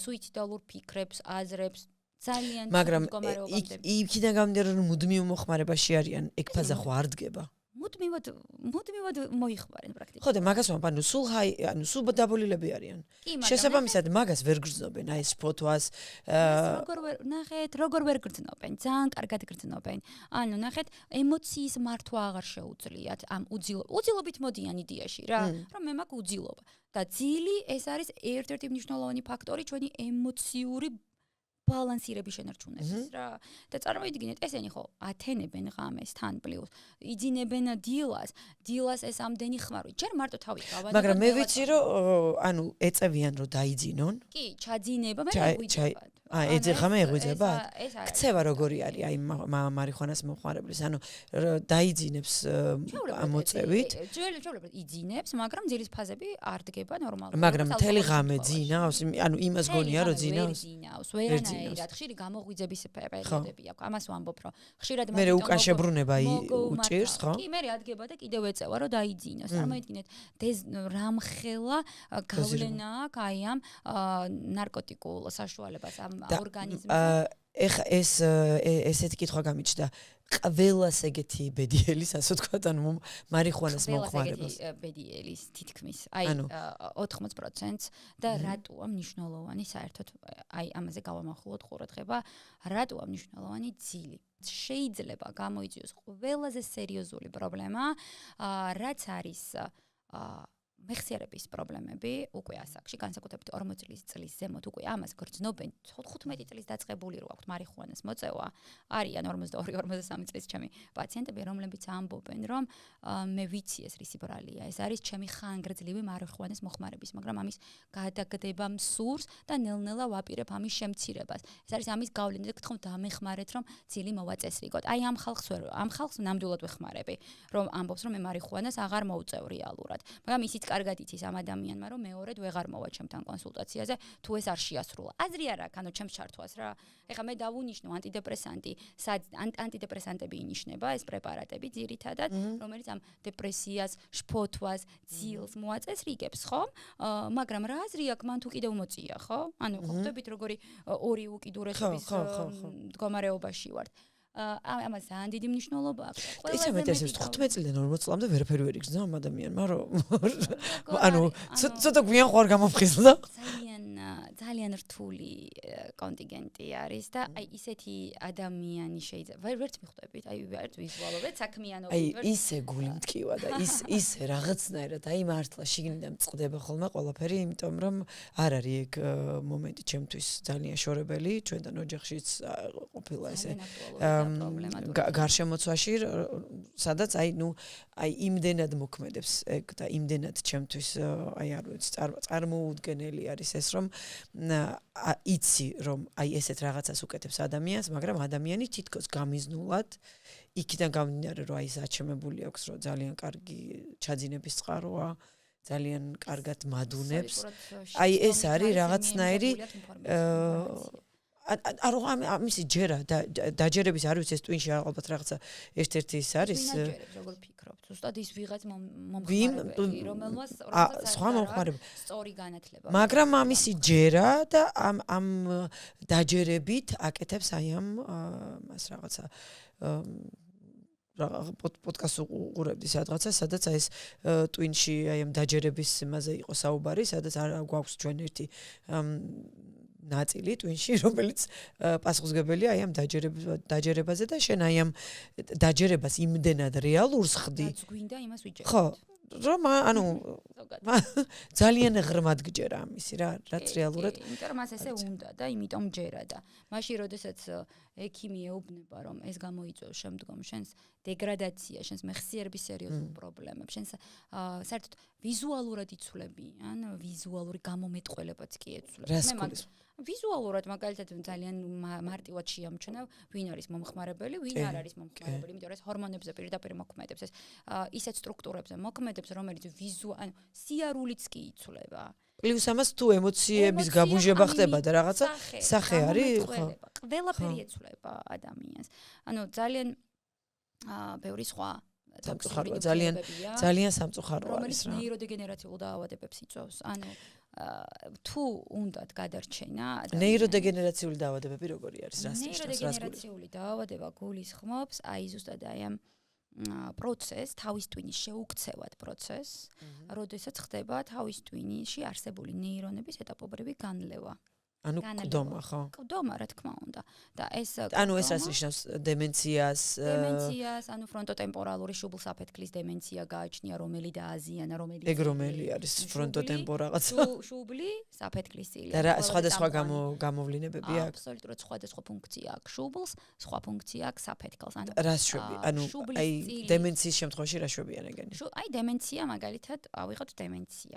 სუიციდალურ ფიქრებს, აზრებს, ძალიან მდგომარეობამდე. იქიდან გამომდინარე რომ მუდმივ მოხმარებაში არიან, ეგ ფაზა ხო არ დგება? მუდმივად მოიხმარენ პრაქტიკულად. ხო და მაგას ვამბობ, სულ დაბოლილები არიან. შესაბამისად მაგას ვერ გრძნობენ, აი ეს ფოტოას. როგორ ვერ გრძნობენ, ძალიან კარგად გრძნობენ. ანუ ნახეთ, ემოციის მართვა აღარ შეუძლიათ ამ უძილობით მოდიან იდეაში რა, რომ მე მაქვს უძილობა. და ძილი ეს არის ერთ-ერთი მნიშვნელოვანი ფაქტორი ჩვენი ემოციური ბალანსირების შენარჩუნების რა. და წარმოიდგინეთ, ესენი ხო ათენებენ ღამეს თან პლუს, იძინებენ დილას ეს ამდენი ხმარო. ჯერ მარტო თავი გავანებოთ. მაგრამ მე ვიცი რომ ანუ ეწევიან რომ დაიძინონ. კი, ჩაძინება, მე ვიძინებად. ეძახა მე ეღვიძება? ქცევა როგორი არის აი მარიხუანას მომხმარებლის, ანუ დაიძინებს ამოწევით. ჩვეულებრივ იძინებს, მაგრამ ძილის ფაზები არ დგება ნორმალურად. მაგრამ მთელი ღამე ძინავს, ანუ იმას გონია რომ ძინავს. ვერანაირად ხშირი გამოღვიძების პერიოდები აქვს. ამას ვამბობ, რომ ხშირად მე უკან შებრუნება უჭირს, ხო? კი, მე ადგება და კიდევ ეწევა, რომ დაიძინოს. წარმოიდგინეთ, რამხელა გავლენა აქვს აი ამ ნარკოტიკულ საშუალებას ამ ორგანიზმს. ეხა ესეთი კითხვა გამიჩნდა. ყველას ეგეთი ბედიელის, ასე ვთქვათ, ანუ მარიხუანას მომხმარებელს. ბედიელის თითქმის, აი 80%-ს და რატოა მნიშვნელოვანი საერთოდ აი ამაზე გავამახვილოთ ყურადღება, რატოა მნიშვნელოვანი ძილი. შეიძლება გამოიწვიოს ყველაზე სერიოზული პრობლემა, რაც არის მეხსიერების პრობლემები უკვე ასაკში, განსაკუთრებით 40 წლის ზემოთ უკვე ამას გრძნობენ. 15 წლის დაწყებული რო აქვთ მარიხუანას მოწევა, არიან 42-43 წლის ჩემი პაციენტები, რომლებიც ამბობენ, რომ მე ვიცი ეს რისი ბრალია, ეს არის ჩემი ხანგრძლივი მარიხუანას მოხმარების, მაგრამ ამის გადაგდება მსურს და ნელ-ნელა ვაპირებ ამის შემცირებას. ეს არის ამის გავლენა და გთხოვთ დამეხმარეთ, რომ ძილი მოვაწესრიგოთ. აი ამ ხალხს ნამდვილად ვეხმარები, რომ ამბობს, რომ მე მარიხუანას აღარ მოვწევ რეალურად. მაგრამ ისიც კარგად იცის ამ ადამიანმა, რომ მეორედ ვეღარ მოვა ჩემთან კონსულტაციაზე, თუ ეს არ შეასრულა. აზრი არ აქვს, ანუ ჩემს ჩართვას რა. ეხლა მე დავუნიშნო ანტიდეპრესანტი, ანტიდეპრესანტები ინიშნება ეს პრეპარატები ძირითადად, რომელიც ამ დეპრესიას, შფოთვას, ძილს მოაწესრიგებს, ხო? მაგრამ რა აზრი აქვს, მან თუ კიდევ მოწია, ხო? ანუ ხვდებით როგორი ორი უკიდურესობის მდგომარეობაში ვართ. ამას ძალიან დიდი მნიშვნელობა აქვს. ისე მეტესებს 15 წლიდან 40 წლამდე ვერაფერი ვერ იგრძნო ამ ადამიანმა, რომ ანუ ცოტა გვიან ხوار გამოფხიზლა. ძალიან რთული კონტინგენტი არის და აი ისეთი ადამიანი შეიძლება ვერც მიხვდებით, აი ვერც ვიზუალობთ საქმიანობით. აი ისე გული მткиვა და ისე რაღაცნაირად აი მართლა შიგნიდან წყდება ხოლმე ყველაფერი, იმიტომ რომ არ არის ეგ მომენტი ჩემთვის ძალიან შორებელი, ჩვენთან ოჯახშიც ყოფილა ესე გარშემოცვაში, სადაც აი იმდენად მოქმედებს ეგ და იმდენად ჩემთვის აი არ ვიცი წარმოუდგენელი არის ეს, რომ იცი რომ აი ესეთ რაღაცას უკეთებს ადამიანს, მაგრამ ადამიანი თითქოს გამიზნულად იქიდან გამომდინარე რომ აი საჩემებული აქვს, რომ ძალიან კარგი ჩაძინების წყაროა, ძალიან კარგად მადუნებს. აი ეს არის რაღაცნაირი არ ამისი ჯერა დაჯერების არ ვიცი ეს ტვინში ალბათ რაღაცა ერთ-ერთი ის არის როგორ ფიქრობთ ზუსტად ის ვიღაც მომხმარებელი რომელმაც სხვა მომხმარებელი სწორი განათლება მაგრამ ამისი ჯერა და ამ დაჯერებით აკეთებს აი ამ მას რაღაცა პოდკასტს უყურებდი სადღაცა სადაც აი ეს ტვინში აი ამ დაჯერების იმაზე იყო საუბარი სადაც არ გვაქვს ჩვენ ერთი ნაწილი ტვინში, რომელიც პასუხისმგებელია აი ამ დაჯერებაზე და შენ აი ამ დაჯერებას იმდენად რეალურს ხდი. რაც გვინდა იმას ვიჯერებ. ხო, რომ ანუ ძალიან ღრმად გჯერა ამისი რა, რაც რეალურად. იმიტომ რომ მას ესე უნდა და იმიტომ ჯერა და მაშინ როდესაც ექიმი ეუბნება რომ ეს გამოიწვევს შემდგომ შენს დეგრადაცია, შენს მეხსიერების სერიოზულ პრობლემებს, შენს საერთოდ ვიზუალურად იცვლები, ან ვიზუალური გამომეტყველებაც კი ეცვლებს. ვიზუალურად მაგალითად ძალიან მარტივად შეამჩნევ ვინ არის მომხმარებელი, ვინ არ არის მომხმარებელი, იმიტომ რომ ეს ჰორმონებზე პირდაპირ მოქმედებს, ეს ისეთ სტრუქტურებზე მოქმედებს, რომელიც ანუ სიარულიც კი იცვლება. პლუს ამას თუ ემოციების გაბუჟება ხდება და რაღაცა სახე არის, ხო. ყველაფერი ეცვლება ადამიანს. ანუ ძალიან ბევრი სხვა სამწუხაროა, ძალიან სამწუხაროა არის რა. ნეიროდეგენერაციულ დაავადებებს იწვევს. ანუ თუ უნდათ გადარჩენა ნეიროდეგენერაციული დაავადებები როგორი არის? რას ნიშნავს? ნეიროდეგენერაციული დაავადება გულისხმობს აი ზუსტად აი ამ პროცესს, თავის ტვინის შეუქცევად პროცესს, როდესაც ხდება თავის ტვინში არსებული ნეირონების ეტაპობრივი განლევა. ანუ კდომა, ხო? კდომა, რა თქმა უნდა. და ეს ანუ ეს რას ნიშნავს? დემენციას, ანუ ფრონტოტემპორალური შუბლსაფეთქლის დემენცია გააჩნია, რომელი დააზიანა, რომელიც ეგ რომელი არის ფრონტოტემპორა რაღაცა? შუბლი, საფეთქლის წილი. და სხვადასხვა გამოვლინებები აქვს? აბსოლუტურად სხვადასხვა ფუნქცია აქვს შუბლს, სხვა ფუნქცია აქვს საფეთქელს. ანუ რას შვები? ანუ აი დემენციის შემთხვევაში რა შვებიან ეგენი? აი დემენცია მაგალითად, ავიღოთ დემენცია.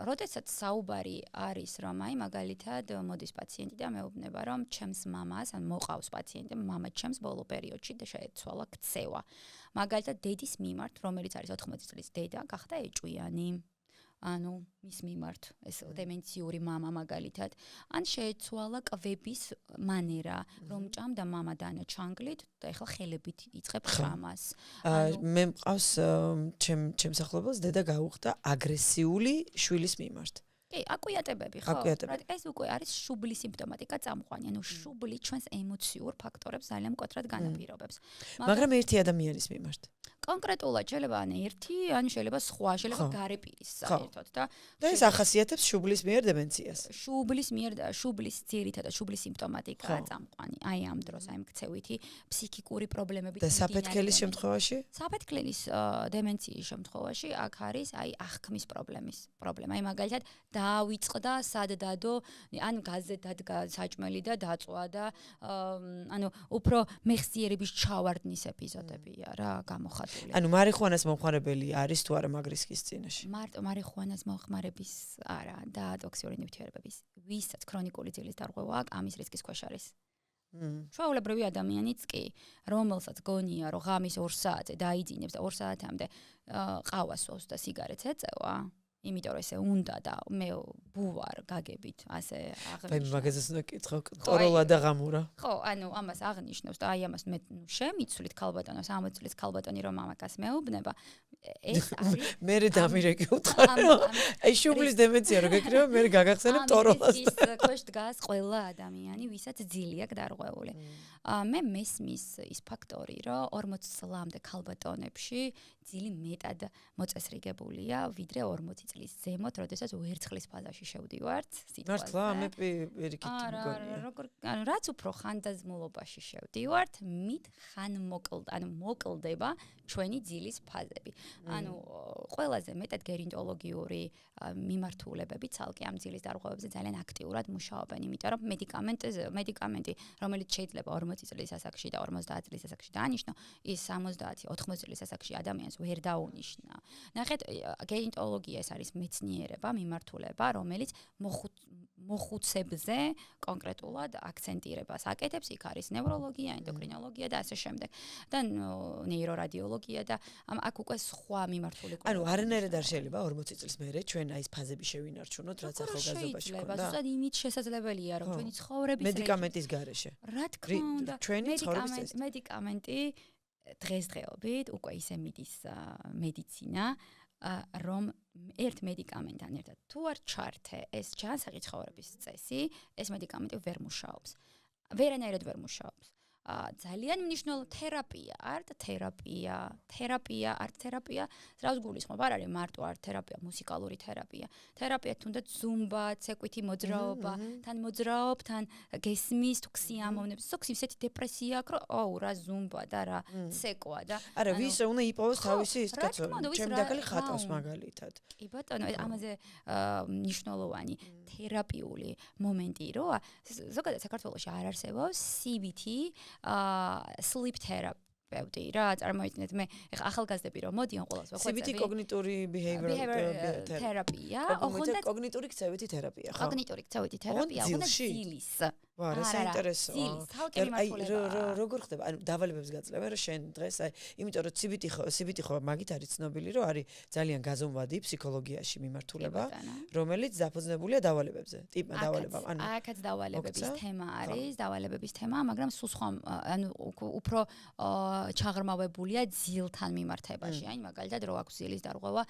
როდესაც საუბარი არის რომ აი მაგალითად მოდის პაციენტი და მეუბნება რომ ჩემს მამას, ან მოყავს პაციენტი, მამა ჩემს ბოლო პერიოდში და შეეცვალა ქცევა. მაგალითად დედის მიმართ, რომელიც არის 80 წლის დედა, გახდა ეჭვიანი. ანუ მის მიმართ ეს დემენციური მამა მაგალითად, ან შეეცვალა კვების მანერა, რომ ჭამდა მამა დანა ჩანგლით და ეხლა ხელებით იწყებს ჭამას. მე მყავს ჩემს ახლობელს დედა გაუხდა აგრესიული შვილის მიმართ. აკვიატებები, ხო? ეს უკვე არის შუბლის სიმპტომატიკა წამყვანი, ანუ შუბლი ჩვენს ემოციურ ფაქტორებს ძალიან მკვეთრად განაპირობებს. მაგრამ ერთი ადამიანის მიმართ. კონკრეტულად შეიძლება ან ერთი, ან შეიძლება სხვა, შეიძლება გარე პირის საერთოდ და ეს ახასიათებს შუბლის მიერ დემენციას. შუბლის მიერ და შუბლის ძირითადად შუბლის სიმპტომატიკაა წამყვანი. აი ამ დროს, აი მქცევითი ფსიქიკური პრობლემები და საფეთქელის შემთხვევაში? საფეთქლის დემენციის შემთხვევაში აქ არის აი აღქმის პრობლემა. აი მაგალითად დაავიწყდა სად დადო, ან გაზზე დადგა საჭმელი და დაწვა და ანუ უფრო მეხსიერების ჩავარდნის ეპიზოდებია რა გამოხატული. ანუ მარიხუანას მომხმარებელი არის თუ არა მაგრისკის წინაშე? მარტო მარიხუანას მომხმარების არა და ტოქსიური ნივთიერებების. ვისაც ქრონიკული ძილის დარღვევა აქვს, ამის რისკის ქვეშ არის. ჩვეულებრივი ადამიანიც კი, რომელსაც გონია, რომ ღამის 2 საათზე დაიძინებს და 2 საათამდე ყავას სვავს და სიგარეტს ეწევა, იმიტომ რომ ესე უნდა და მე ბუვარ გაგებით ასე აღნიშნავს. აი მაგაზეც უნდა კითხო, ტოროლა და ღამურა. ხო, ანუ ამას აღნიშნავს და აი ამას მე შემიცვლით ქალბატონო 60 წლის ქალბატონი რომ ამაკას მეუბნება, ეს არის მე დამირეკი უთხარი. აი შუბლის დემენცია რო გეკრება, მე გაგახსენებ ტოროლას. ის ქვეშ დგას ყველა ადამიანი, ვისაც ძილი აქვს დარღვეული. მე მესმის ის ფაქტორი, რომ 40 წლამდე ქალბატონებში ძილი მეტად მოწესრიგებულია, ვიდრე 40 წლის ზემოთ, როდესაც ვერცხლის ფაზაში შევდივართ სიტყვაზე. მართლა მე პირიქით მგონია. ანუ რაც უფრო ხანდაზმულობაში შევდივართ, მით მოკლდება ჩვენი ძილის ფაზები. ანუ ყველაზე მეტად გერინტოლოგიური მიმართულებები ცალკე ამ ძილის დარღვევებზე ძალიან აქტიურად მუშაობენ, იმიტომ რომ მედიკამენტი, რომელიც შეიძლება 40 წლის ასაკში და 50 წლის ასაკში დაანიშნო, ის 70-80 წლის ასაკში ადამიანს ვერ დაუნიშნა. ნახეთ, გერინტოლოგია ეს არის მეცნიერება, მიმართულება, რომელიც მოხუცებზე კონკრეტულად აქცენტირებას აკეთებს, იქ არის ნევროლოგია, ენდოკრინოლოგია და ასე შემდეგ. და ნეირორადიოლოგია და აქ უკვე სხვა მიმართული. ანუ არანაირად არ შეიძლება 40 წლის მერე ჩვენ აი ეს ფაზები შევინარჩუნოთ, რაც ახალგაზრდობაში ქონდა. ზუსტად იმით შესაძლებელია, რომ ჩვენი ცხოვრების მედიკამენტის გარეშე. რა თქმა უნდა, ჩვენი ცხოვრების მედიკამენტი დღესდღეობით უკვე ისე მიდის მედიცინა, რომ ერთ მედიკამენტთან ერთად თუ არ ჩართე ეს ჯანსაღი ცხოვრების წესი, ეს მედიკამენტი ვერ მუშაობს. ვერანაირად ვერ მუშაობს. ძალიან მნიშვნელოვანი თერაპია, არტ თერაპია, ზრავს გულისხმობ, არ არის მარტო არტ თერაპია, მუსიკალური თერაპია. თერაპია თუნდაც ზუმბა, ცეკვითი მოძრაობა, თან მოძრაობ, თან გესმის, თუ ქსიამოვნებს, ზოგს ისეთი დეპრესია აქვს, რომ აუ, რა ზუმბა და რა ცეკვა და არა, ვის უნდა იპოვოს თავისი ის კაცო, ჩემი დაკალი ხატავს მაგალითად. კი ბატონო, ამაზე მნიშვნელოვანი თერაპიული მომენტი როა, ზოგადად საქართველოში არ არსებობს CBT, sleep therapy რა წარმოიდგინეთ მე ეხლა ახალგაზრდები რომ მოდიან ყველას ვახვეწები CBT კოგნიტური behavioral თერაპია ოღონდ კოგნიტური ქცევითი თერაპია ხო კოგნიტური ქცევითი თერაპია ოღონდ ძილის ვა რა საინტერესოა როგორ ხდება ანუ დავალებებს გაძლევენ რომ შენ დღეს აი იმიტომ რომ CBT ხო მაგით არის ცნობილი რომ არის ძალიან გაზომვადი ფსიქოლოგიაში მიმართულება რომელიც დაფუძნებულია დავალებებზე ტიპმა დავალებამ ანუ აქაც დავალებების თემა მაგრამ სულ სხვა ანუ უფრო ჩაღრმავებულია ძილთან მიმართებაში. აი მაგალითად რო აქვს ძილის დარღვევა,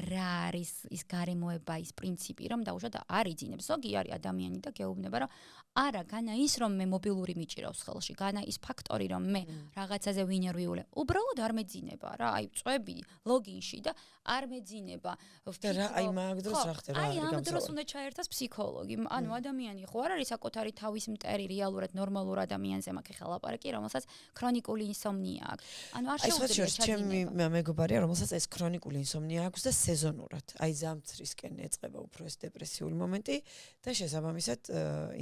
რა არის ის გარემოება, ის პრინციპი, რომ დაუშვათ არ იძინებს. ზოგი არის ადამიანი და გეუბნება, რომ არა, განა ის რომ მე მობილური მიჭირავს ხელში, განა ის ფაქტორი რომ მე რაღაცაზე ვინერვიულე. უბრალოდ არ მეძინება რა, აი წვები ლოგინში და არ მეძინება. და რა აი მაგ დროს რა ხდება? აი ამ დროს უნდა ჩაერთოს ფსიქოლოგი. ანუ ადამიანი ხო არ არის საკუთარი თავის მტერი რეალურად ნორმალურ ადამიანზე მაგ ხა ლაპარაკი, რომელსაც ქრონიკული ინსომნია აქვს. ანუ არ შეუძლია ჩაძინება. ჩემი მეგობარია, რომელსაც ეს ქრონიკული ინსომნია აქვს და სეზონურად. აი ზამთრისკენ ეწყება უფრო ეს დეპრესიული მომენტი და შესაბამისად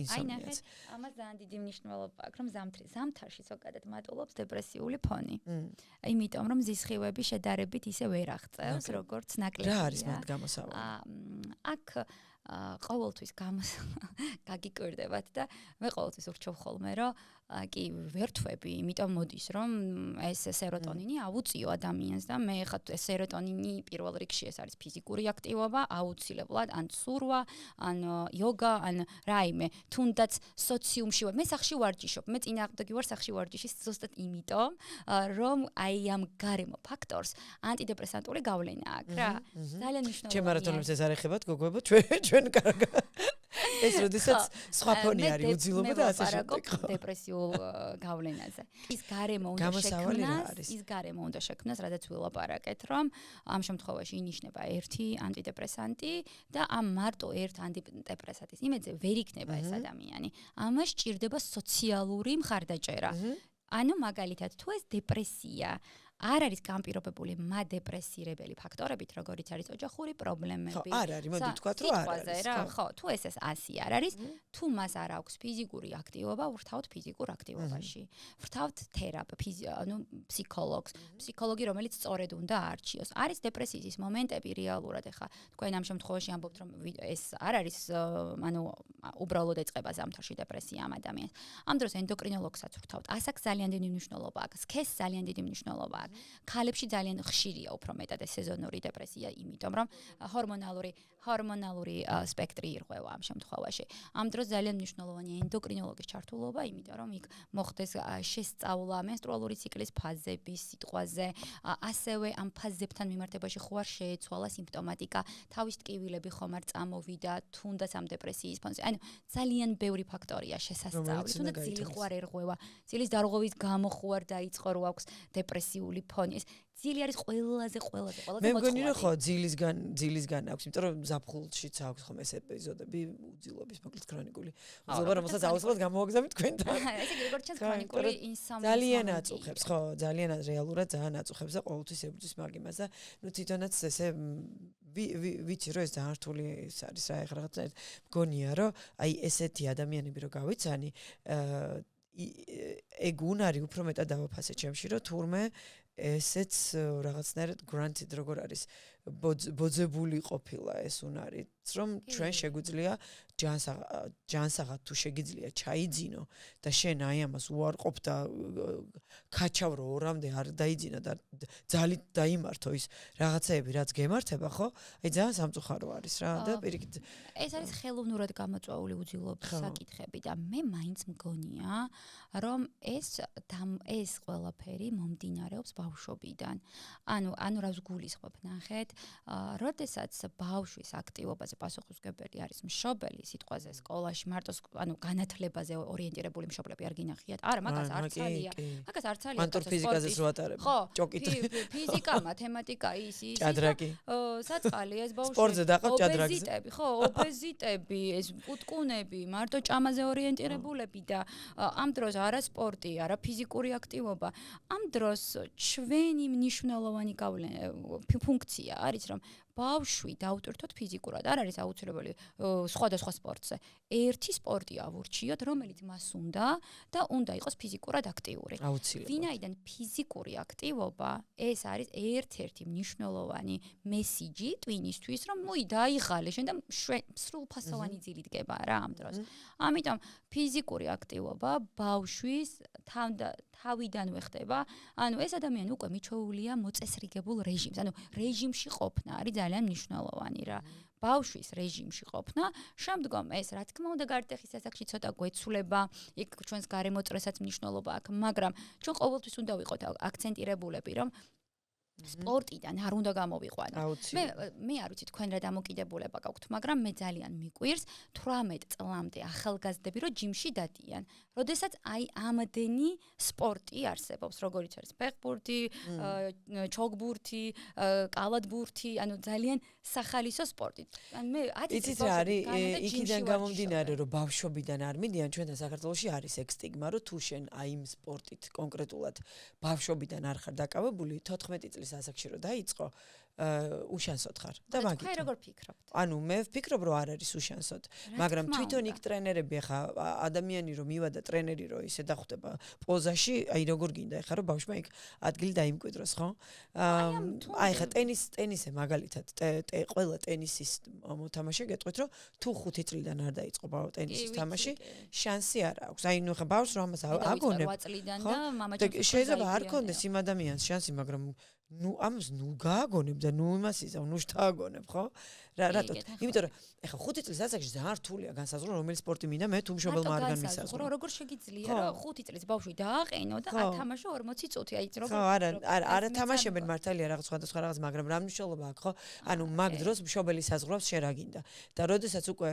ინსომნიაც. ამას ძალიან დიდი მნიშვნელობა აქვს, რომ ზამთარში ზოგადად მატულობს დეპრესიული ფონი. იმიტომ რომ ზისხივები შედარებით ისე ვერ აღწევს, როგორც ნაკლებია. რა არის მათ გამოსავალი? აქ ყოველთვის გაგიკვირდებათ და მე ყოველთვის ვრჩევ ხოლმე, რომ კი ვერთვები, იმიტომ მოდის რომ ეს სეროტონინი აუციო ადამიანს და მე ხა ეს სეროტონინი პირველ რიგში ეს არის ფიზიკური აქტივობა, აუცილებლად ან ცურვა, ან იოგა, ან რაიმე, თუნდაც სოციუმში ვარ, მე სახში ვარჯიშობ, მე წინააღმდეგი ვარ სახში ვარჯიშის ზუსტად იმიტომ, რომ აი ამ გარემო ფაქტორს ანტიდეპრესანტული გავლენა აქვს რა. ძალიან მნიშვნელოვანია. ჩემ მარათონებს ეს არ ეხებათ, გოგოებო, ჩვენ კარგად. ეს როდესაც სხვა ფონი არის უძილობა და ასე შემდეგ. დეპრესიულ გავლენაზე. ის გარემო უნდა შექმნას, რადგან ვილაპარაკეთ, რომ ამ შემთხვევაში ინიშნება ერთი ანტიდეპრესანტი და ამ მარტო ერთ ანტიდეპრესანტის იმედზე ვერ იქნება ეს ადამიანი. ამას სჭირდება სოციალური მხარდაჭერა. ანუ მაგალითად, თუ ეს დეპრესია არ არის განპირობებული მადეპრესირებელი ფაქტორებით, როგორიც არის ოჯახური პრობლემები. ხო, არ არის, მოდი ვთქვათ, რომ არ არის. ხო, თუ ეს 100 არ არის, თუ მას არ აქვს ფიზიკური აქტივობა, ვრთავთ ფიზიკურ აქტივობაში. ვრთავთ ანუ ფსიქოლოგი, რომელიც სწორედ უნდა არჩიოს. არის დეპრესიის ის მომენტები რეალურად, ეხა თქვენ ამ შემთხვევაში ამბობთ, რომ ეს არ არის, ანუ უბრალოდ ეწყება ზამთარში დეპრესია ამ ადამიანს. ამ დროს ენდოკრინოლოგსაც ვრთავთ. ასაკს ძალიან დიდი მნიშვნელობა აქვს, სქესს ძალიან დიდი მნიშვნელობა. ქალებში ძალიან ხშირია უფრო მეტად ეს სეზონური დეპრესია, იმიტომ რომ ჰორმონალური სპექტრი ირღვევა ამ შემთხვევაში. ამ დროს ძალიან მნიშვნელოვანია ენდოკრინოლოგის ჩართულობა, იმიტომ რომ იქ მოხდეს შესწავლა მენსტრუალური ციკლის ფაზების სიტყვაზე, ასევე ამ ფაზებთან მიმართებაში ხო არ შეეცვალა სიმპტომატიკა, თავის ტკივილები ხომ არ წამოვიდა, თუნდაც ამ დეპრესიის ფონზე. ანუ ძალიან ბევრი ფაქტორია შესასწავლი, თუნდაც ძილი ხო არ ერღვევა, ძილის დარღვევის გამო ხო არ დაიწყო რო აქვს დეპრესიული ფონი. ძილი არის ყველაზე მე მგონი რომ ხო ძილისგან აქვს, იმიტომ რომ ზაფხულშიც აქვს ხომ ეს ეპიზოდები უძილობის, მოკლედ ქრონიკული უძილობა, რომელსაც აუცილებლად გამოვაგზავნით თქვენთან. ესე იგი როგორც ჩანს ქრონიკული ინსომნია ძალიან აწუხებს, ხო, ძალიან რეალურად ძალიან აწუხებს და ყოველთვის ებრძვის მაგ იმას და ნუ თვითონაც ესე ვიცი რომ ეს ძალიან რთული არის რა ეხლა რაღაცა მგონია რომ აი ესეთი ადამიანები რო გავიცანი ეგ უნარი უფრო მეტად დავაფასე ჩემში რომ თურმე ესეც რაღაცნაირად granted როგორ არის ბოძებული ყოფილა ეს უნარიც რომ ჩვენ შეგვიძლია ჯანსაღად თუ შეგიძლია ჩაიძინო და შენ აი ამას უარყოფ და ქაჩავრო ორამდე არ დაიძინა და ძალით დაიმართო ის რაღაცეები რაც გემართება ხო აი ძალიან სამწუხარო არის რა და პირიქით ეს არის ხელოვნურად გამოწვეული უძილობის საკითხები და მე მაინც მგონია რომ ეს ყველაფერი მომდინარეობს ბავშვობიდან. ანუ რას გულისხმობ ნახეთ, როდესაც ბავშვის აქტივობაზე პასუხისმგებელი არის მშობელი, სიტყვაზე სკოლაში მარტო განათლებაზე ორიენტირებული მშობლები არ გინახიათ. არა, მაგას არც ალია. მაგას არც ალია. მანტურ ფიზიკაზეც რო ატარებ. ჭოკით. ფიზიკა, მათემატიკა ის. ჭადრაკი. საწყალი ეს ბავშვი. სპორტზე დაყავ ჭადრაკზე. ობეზიტები, ეს პუტკუნები, მარტო ჭამაზე ორიენტირებულები და ამ დროს არა სპორტი, არა ფიზიკური აქტივობა. ამ დროს ჩვენი მნიშვნელოვანი ფუნქცია არის, რომ ბავშვი დაუტვირთოთ ფიზიკურად, არ არის აუცილებელი სხვადასხვა სპორტზე. ერთი სპორტი ავურჩიოთ, რომელიც მას უნდა და უნდა იყოს ფიზიკურად აქტიური. ვინაიდან ფიზიკური აქტივობა ეს არის ერთ-ერთი მნიშვნელოვანი მესიჯი ტვინისთვის, რომ დაიღალე შენ და სრულფასოვანი ძილი დგება რა ამ დროს. ამიტომ ფიზიკური აქტივობა ბავშვის თავიდანვე ხდება. ანუ ეს ადამიანი უკვე მიჩვეულია მოწესრიგებულ რეჟიმს. ანუ რეჟიმში ყოფნა არის ძალიან მნიშვნელოვანი რა. ბავშვის რეჟიმში ყოფნა, შემდგომ ეს რა თქმა უნდა გარტეხის ასაკში ცოტა გვეცვლება, იქ ჩვენს გარემოწრესაც მნიშვნელობა აქვს, მაგრამ ჩვენ ყოველთვის უნდა ვიყოთ აქცენტირებულები, რომ სპორტიდან არ უნდა გამოვიყვანო. მე არ ვიცი თქვენ რა დამოკიდებულება გაქვთ, მაგრამ მე ძალიან მიყვირს 18 წლამდე ახალგაზრდები რომ ჯიმში დადიან. როდესაც ამდენი სპორტი არსებობს, როგორიც არის ფეხბურთი, ჩოგბურთი, კალათბურთი, ანუ ძალიან სახალისო სპორტი. მე 10 იცით რა არის, იქიდან გამომდინარე რომ ბავშვობიდან არ მიდიან, ჩვენთან საქართველოში არის ეგ სტიგმა, რომ თუ შენ იმ სპორტით კონკრეტულად ბავშვობიდან არ ხარ დაკავებული, 14 წლის ასაკში რომ დაიწყო, უშანსოდ ხარ და მაგით. თქვენ როგორ ფიქრობთ? ანუ მე ვფიქრობ რომ არ არის უშანსოდ, მაგრამ თვითონ იქ ტრენერები ახლა ადამიანი რომ მივადა ტრენერი რომ ისე დახვდება პოზაში, აი როგორ გინდა ახლა რომ ბავშვმა იქ ადგილი დაიმკვიდროს, ხო? აი ახლა ტენისზე მაგალითად ყველა ტენისის მოთამაშე გეტყვით რომ თუ 5 წლიდან არ დაიწყო ტენისის თამაში, შანსი არ აქვს. აი ნუ ახლა ბავშვს რომ ამას აგონებ, 8 წლიდან და მამაჩემს შეიძლება არ ქონდეს იმ ადამიანს შანსი, მაგრამ ამას გააგონებ და იმას იზავ, შთააგონებ, ხო? რატო? იმიტომ რომ ეხა 5 წლის ასაკში ძალიან რთულია განსაზღვრო რომელი სპორტი მინდა, მე თუ მშობელმა არ განმისაზღვრო. როგორ შეგიძლია რომ 5 წლის ბავშვი დააყენო და ათამაშო 40 წუთი, აი როგორ? არა თამაშებენ მართალია რაღაც სხვადასხვა რაღაც, მაგრამ რა მნიშვნელობა აქვს, ხო? ანუ მაგ დროს მშობელი საზღვრავს შენ რა გინდა. და როდესაც უკვე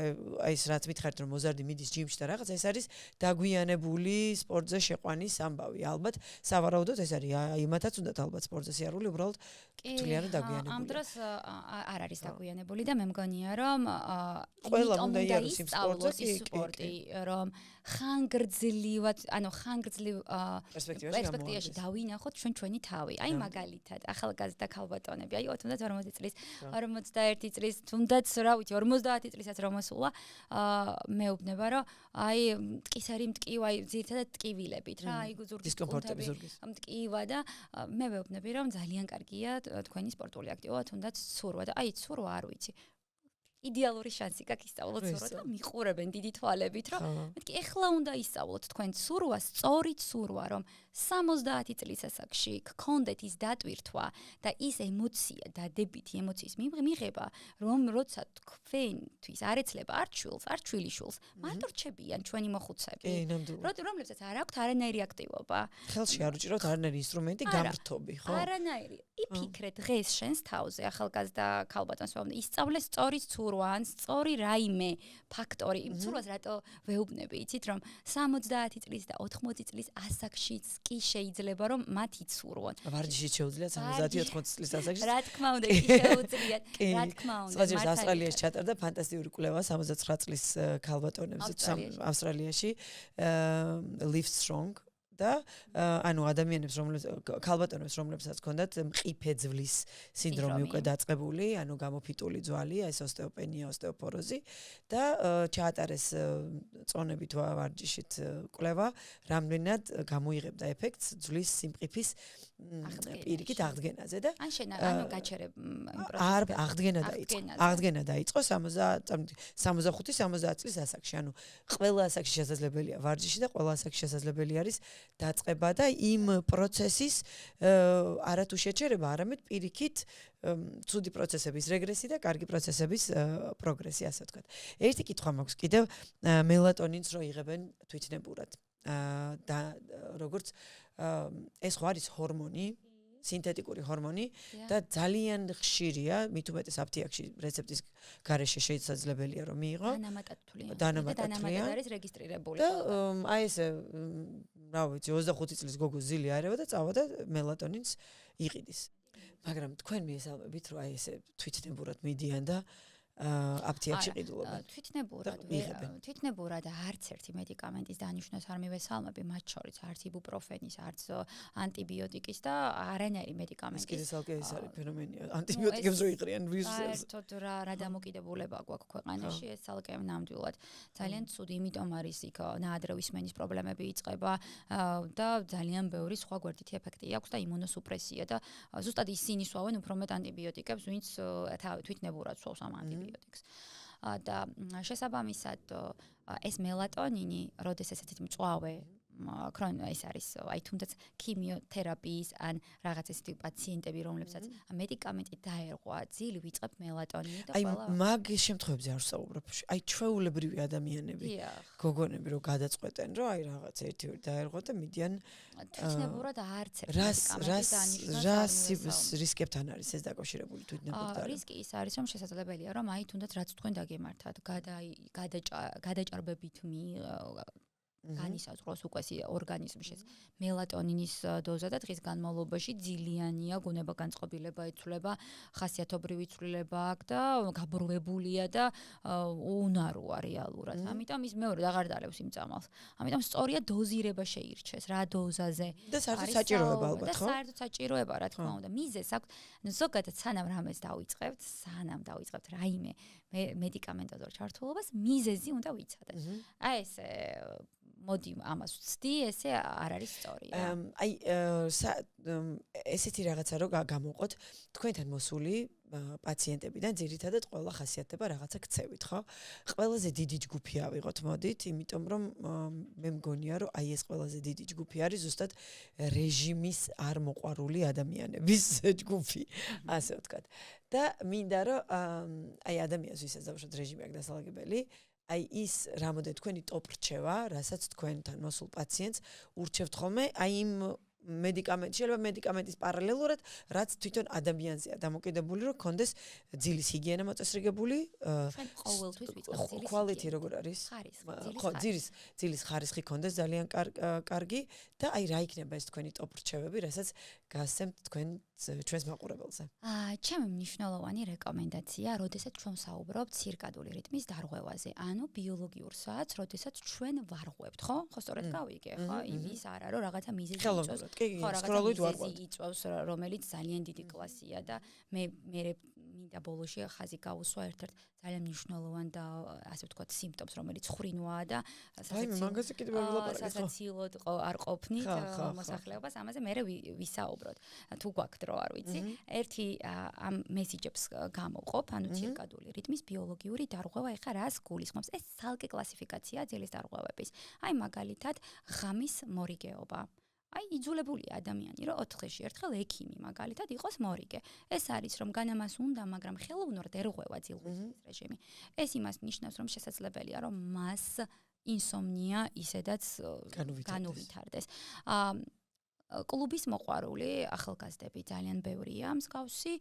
აი ეს რაც მითხარით რომ მოზარდი მიდის ჯიმში და რაღაც, ეს არის დაგვიანებული სპორტზე შეყვანის ამბავი. ალბათ სავარაუდოდ ეს არის, იმათაც უნდათ ალბათ სპორტზე სიარული, უბრალოდ თვლიან დაგვიანებული. ამ დროს არ არის დაგვიანებული და მე მგონია რომ ყველა უნდა იყოს იმ სპორტი, რომ ხანგრძლივად, ანუ ხანგრძლივ პერსპექტივაში დავინახოთ ჩვენი თავი. აი მაგალითად, ახალგაზრდა ქალბატონები, აი 30-40 წლის, 41 წლის, თუნდაც რა ვიცი, 50 წლისაც რომ მოსულა, მეუბნება რომ აი მტკისარი მტკივა, აი ძირითადად ტკივილებით რა, აი ზურგის დისკომფორტები მტკივა და მე ვეუბნები რომ ძალიან კარგია თქვენი სპორტული აქტივობა, თუნდაც ცურვა და აი ცურვა არ ვიცი. იდეალური შანსი გაქვს ისწავლოთ ცურვა და მიყურებენ დიდი თვალებით, რომ მეთქი ეხლა უნდა ისწავლოთ თქვენ ცურვა, სწორი ცურვა, რომ 70 წლის ასაკში გქონდეთ ის დატვირთვა და ის ემოცია, დადებითი ემოციის მიღება, რომ როცა თქვენთვის არ ეცლება არ ჩვილს, არ ჩვილიშვილს, მარტო რჩებიან ჩვენი მოხუცები. რომლებსაც არ აქვთ არანაირი აქტივობა. ხელში არ უჭიროთ არანაირი ინსტრუმენტი, გამრთობი, ხო? არანაირი. იფიქრე დღეს შენს თავზე ახალგაზრდა ქალბატონს ვამბობ, ისწავლე სწორი ცურვა, ან სწორი რაიმე ფაქტორი. იმ ცურვას რატო ვეუბნები, იცით რომ 70 წლის და 80 წლის ასაკშიც კი შეიძლება რომ მათ იცურვონ. ვარჯიში შეუძლიათ 70-80 წლის ასაკში? რა თქმა უნდა, კი შეუძლიათ. რა თქმა უნდა. სწორედ ავსტრალიაში ჩატარდა ფანტასტიკური კვლევა 79 წლის ქალბატონებზე ავსტრალიაში. Live Strong და ანუ ადამიანებს ქალბატონებს რომლებსაც ჰქონდათ მყიფე ძვლის სინდრომი უკვე დაწყებული, ანუ გამოფიტული ძვალი, ეს ოსტეოპენია, ოსტეოპოროზი და ჩაატარეს წონებით ვარჯიშით კვლევა, რამდენად გამოიღებდა ეფექტს ძვლის სიმყიფის პირიქით აღდგენაზე და ანუ გაჩერებ აღდგენა დაიწყო 65-70 წლის ასაკში, ანუ ყველა ასაკში შესაძლებელია ვარჯიში და ყველა ასაკში შესაძლებელი არის დაწყება და იმ პროცესის არათუ შეჩერება, არამედ პირიქით ცუდი პროცესების რეგრესი და კარგი პროცესების პროგრესი, ასე ვთქვათ. ერთი კითხვა მაქვს კიდევ მელატონინს რო იღებენ თვითნებურად. და როგორც ეს ხო არის ჰორმონი, სინთეტიკური ჰორმონი და ძალიან ხშირია, მით უმეტეს აფთიაქში რეცეპტის გარეშე შესაძლებელია რომ მიიღო. დანამატად არის რეგისტრირებული. და აი ესე რა ვიცი 25 წლის გოგო ზილი აერევა და წავა და მელატონინს იყიდის. მაგრამ თქვენ მიესალმებით რომ აი ესე თვითნებურად მიდიან და აფთიაქში ყიდულობენ. თვითნებურად არც ერთი მედიკამენტის დანიშვნას არ მივესალმები, მათ შორის არც იბუპროფენის, არც ანტიბიოტიკის და არანაირი მედიკამენტის. ეს კიდე ცალკე ეს არის ფენომენია. ანტიბიოტიკებს რო იყრიან ვირუსებს. საერთოდ რა დამოკიდებულება გვაქვს ქვეყანაში, ეს ცალკე ნამდვილად ძალიან ცუდი, იმიტომ არის იქ ნაადრევის სმენის პრობლემები იწყება და ძალიან ბევრი სხვა გვერდითი ეფექტი აქვს და იმუნოსუპრესია და ზუსტად ისინი სვავენ უფრო მეტ ანტიბიოტიკებს, ვინც თვითნებურად სვავს ამ ანტიბიოტიკებს. და შესაბამისად ეს მელატონინი, როდესაც ესეთი მწვავე ეს არის აი თუნდაც ქიმიოთერაპიის ან რაღაც ესეთი პაციენტები, რომლებსაც მედიკამენტი დაერღვა, ძილი ვიწყებ მელატონინი და ყველა აი მაგ შემთხვევებზე არ ვსაუბრობ. აი ჩვეულებრივი ადამიანები, გოგონები რო გადაწყვეტენ, რომ აი რაღაც ერთი-ორი დაერღვა და მიდიან თვითნებურად არც ერთი მედიკამენტი რას რისკებთან არის ეს დაკავშირებული თვითნებურად? რისკი ის არის, რომ შესაძლებელია, რომ აი თუნდაც რაც თქვენ დაგემართათ, გადაჭარბებით განისაზღვროს უკვე ორგანიზმში მელატონინის დოზა და დღის განმავლობაში ძილიანია, გუნება-განწყობილება იცვლება, ხასიათობრივი ცვლილება აქვს და გაბრუებულია და უნაროა რეალურად. ამიტომ ის მეორე აღარდალებს იმ წამალს. ამიტომ სწორია დოზირება შეირჩეს, რა დოზაზე. და საერთოდ საჭიროება ალბათ, ხო? და საერთოდ საჭიროება, რა თქმა უნდა. მიზეზს აქვს, ზოგადად სანამ რამეს დავიწყებთ რაიმე მედიკამენტოზურ ჩართულობას, მიზეზი უნდა ვიცადეთ. აი ეს მოდი ამას ვცდი, ესე არ არის სწორია. აი ესეთი რაღაცა რო გამოვყოთ, თქვენთან მოსული პაციენტებიდან ძირითადად ყველა ხასიათდება რაღაცა ქცევით, ხო? ყველაზე დიდი ჯგუფი ავიღოთ, მოდით, იმიტომ რომ მე მგონია, რომ აი ეს ყველაზე დიდი ჯგუფი არის ზუსტად რეჟიმის არ მოყვარული ადამიანების ჯგუფი, ასე ვთქვათ. და მინდა რომ აი ადამიანს ვისაც დავუშვათ რეჟიმი აქვს დასალაგებელი, აი ის რამოდენ თქვენი ტოპ რჩევა, რასაც თქვენთან მოსულ პაციენტს ურჩევთ ხოლმე, აი იმ მედიკამენტი, შეიძლება მედიკამენტის პარალელურად, რაც თვითონ ადამიანზეა დამოკიდებული, რომ კონდეს ძილის ჰიგიენა მოწესრიგებული, ჩვენ ყოველთვის ვიწყებთ ძილის quality როგორ არის? ხო, ძილის ხარისხი კონდეს ძალიან კარგი და აი რა იქნება ეს თქვენი ტოპ რჩევები, რასაც გასცემთ ჩვენს მაყურებელზე. ჩემი მნიშვნელოვანი რეკომენდაცია, როდესაც ჩვენ საუბრობთ ცირკადული რიტმის დარღვევაზე, ანუ ბიოლოგიურ საათს, როდესაც ჩვენ ვარღვევთ, ხო? ხო, სწორედ გავიგე, ხო? იმის არა, რომ რაღაცა მიზეზი იწვევს. იწვევს, რომელიც ძალიან დიდი კლასია და მე მინდა ბოლოში ხაზი გავუსვა ერთ-ერთ ძალიან მნიშვნელოვან და ასე ვთქვათ სიმპტომს, რომელიც ხრინვაა და სასაცილოდ არ ყოფნით მოსახლეობას, ამაზე მე ვისაუბროთ. თუ გვაქვს დრო, არ ვიცი. ერთი ამ მესიჯებს გამოვყოფ, ანუ ცირკადული რიტმის ბიოლოგიური დარღვევა, ეხლა რას გულისხმობს? ეს ცალკე კლასიფიკაცია ძილის დარღვევების. აი მაგალითად, ღამის მორიგეობა. აი იძულებულია ადამიანი, რომ 4 დღეში ერთხელ ექიმი მაგალითად იყოს მორიგე. ეს არის, რომ განამას უნდა, მაგრამ ხელოვნურად ერღვევა ძილღურის რეჟიმი. ეს იმას ნიშნავს, რომ შესაძლებელია, რომ მას ინსომნია ისედაც განუვითარდეს. კლუბის მოყვარული ახალგაზრდები ძალიან ბევრია მსგავსი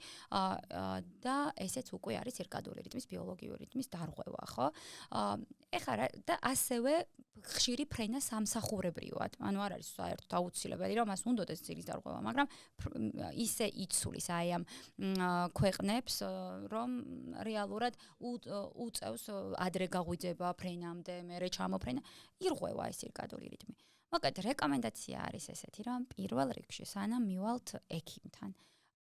და ესეც უკვე არის ცირკადული რიტმის ბიოლოგიური რიტმის დარღვევა, ხო? ეხლა და ასევე ხშირი ფრენა სამსახურებრივად. ანუ არ არის საერთოდ აუცილებელი, რომ მას უნდოდეს ძილის დარღვევა, მაგრამ ისე იცulis აი ამ ქვეყნებს, რომ რეალურად უწევს ადრე გაღვიძება ფრენამდე, მერე ჩამოფრენა, ირღვევა ეს ცირკადული რიტმი. მოკლედ რეკომენდაცია არის ესეთი, რომ პირველ რიგში სანამ მივალთ ექიმთან,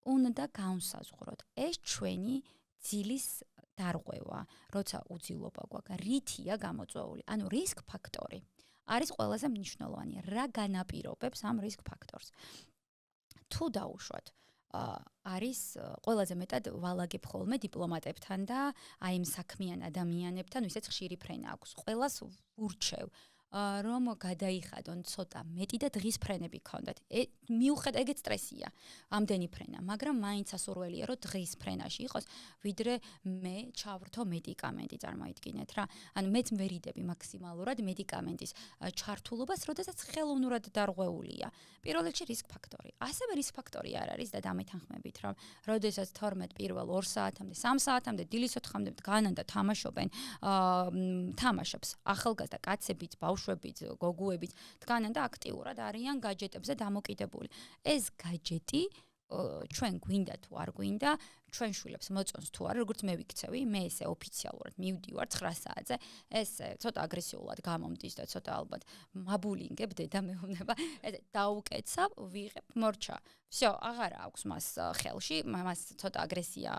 უნდა განსაზღვროთ ეს ჩვენი ძილის დარღვევა, როცა უძილობა გვაქვს, რითია გამოწვეული, ანუ რისკ ფაქტორი არის ყველაზე მნიშვნელოვანი, რა განაპირობებს ამ რისკ ფაქტორს. თუ დაუშვათ არის ყველაზე მეტად ვალაგებ ხოლმე დიპლომატებთან და აი იმ საქმიან ადამიანებთან, ვისაც ხშირი ფრენა აქვს. ყველას ურჩევ რომ გადაიხადონ ცოტა მეტი და დღის ფრენები გქონდათ. მიუხედავად ეგეც სტრესია, ამდენი ფრენა, მაგრამ მაინც ასურველია რომ დღის ფრენაში იყოს, ვიდრე მე ჩავრთო მედიკამენტი წარმოიდგინეთ რა. ანუ მეც მერიდები მაქსიმალურად მედიკამენტის ჩართულობას, როდესაც ხელოვნურად დარღვეულია. პირველ რიგში რისკ ფაქტორი. ასევე რისკ ფაქტორი არ არის და დამეთანხმებით რომ როდესაც 12 პირველ 2 საათამდე, 3 საათამდე, დილის 4-მდე დგანან და თამაშობენ, თამაშობს ახალგაზრდა კაცებიც, ბავშვებიც, გოგუებიც, დგანან და აქტიურად არიან გაჯეტებზე დამოკიდებული. ეს გაჯეტი ჩვენ გვინდა თუ არ გვინდა, ჩვენ შვილებს მოწონს თუ არა, როგორც მე ვიქცევი, მე ესე ოფიციალურად მივდივარ 9 საათზე, ესე ცოტა აგრესიულად გამომდის და ცოტა ალბათ მაბულინგებ დედა მეუბნება, ესე დაუკეცავ, ვიღებ მორჩა. всё, აღარ აქვს მას ხელში, მას ცოტა აგრესია,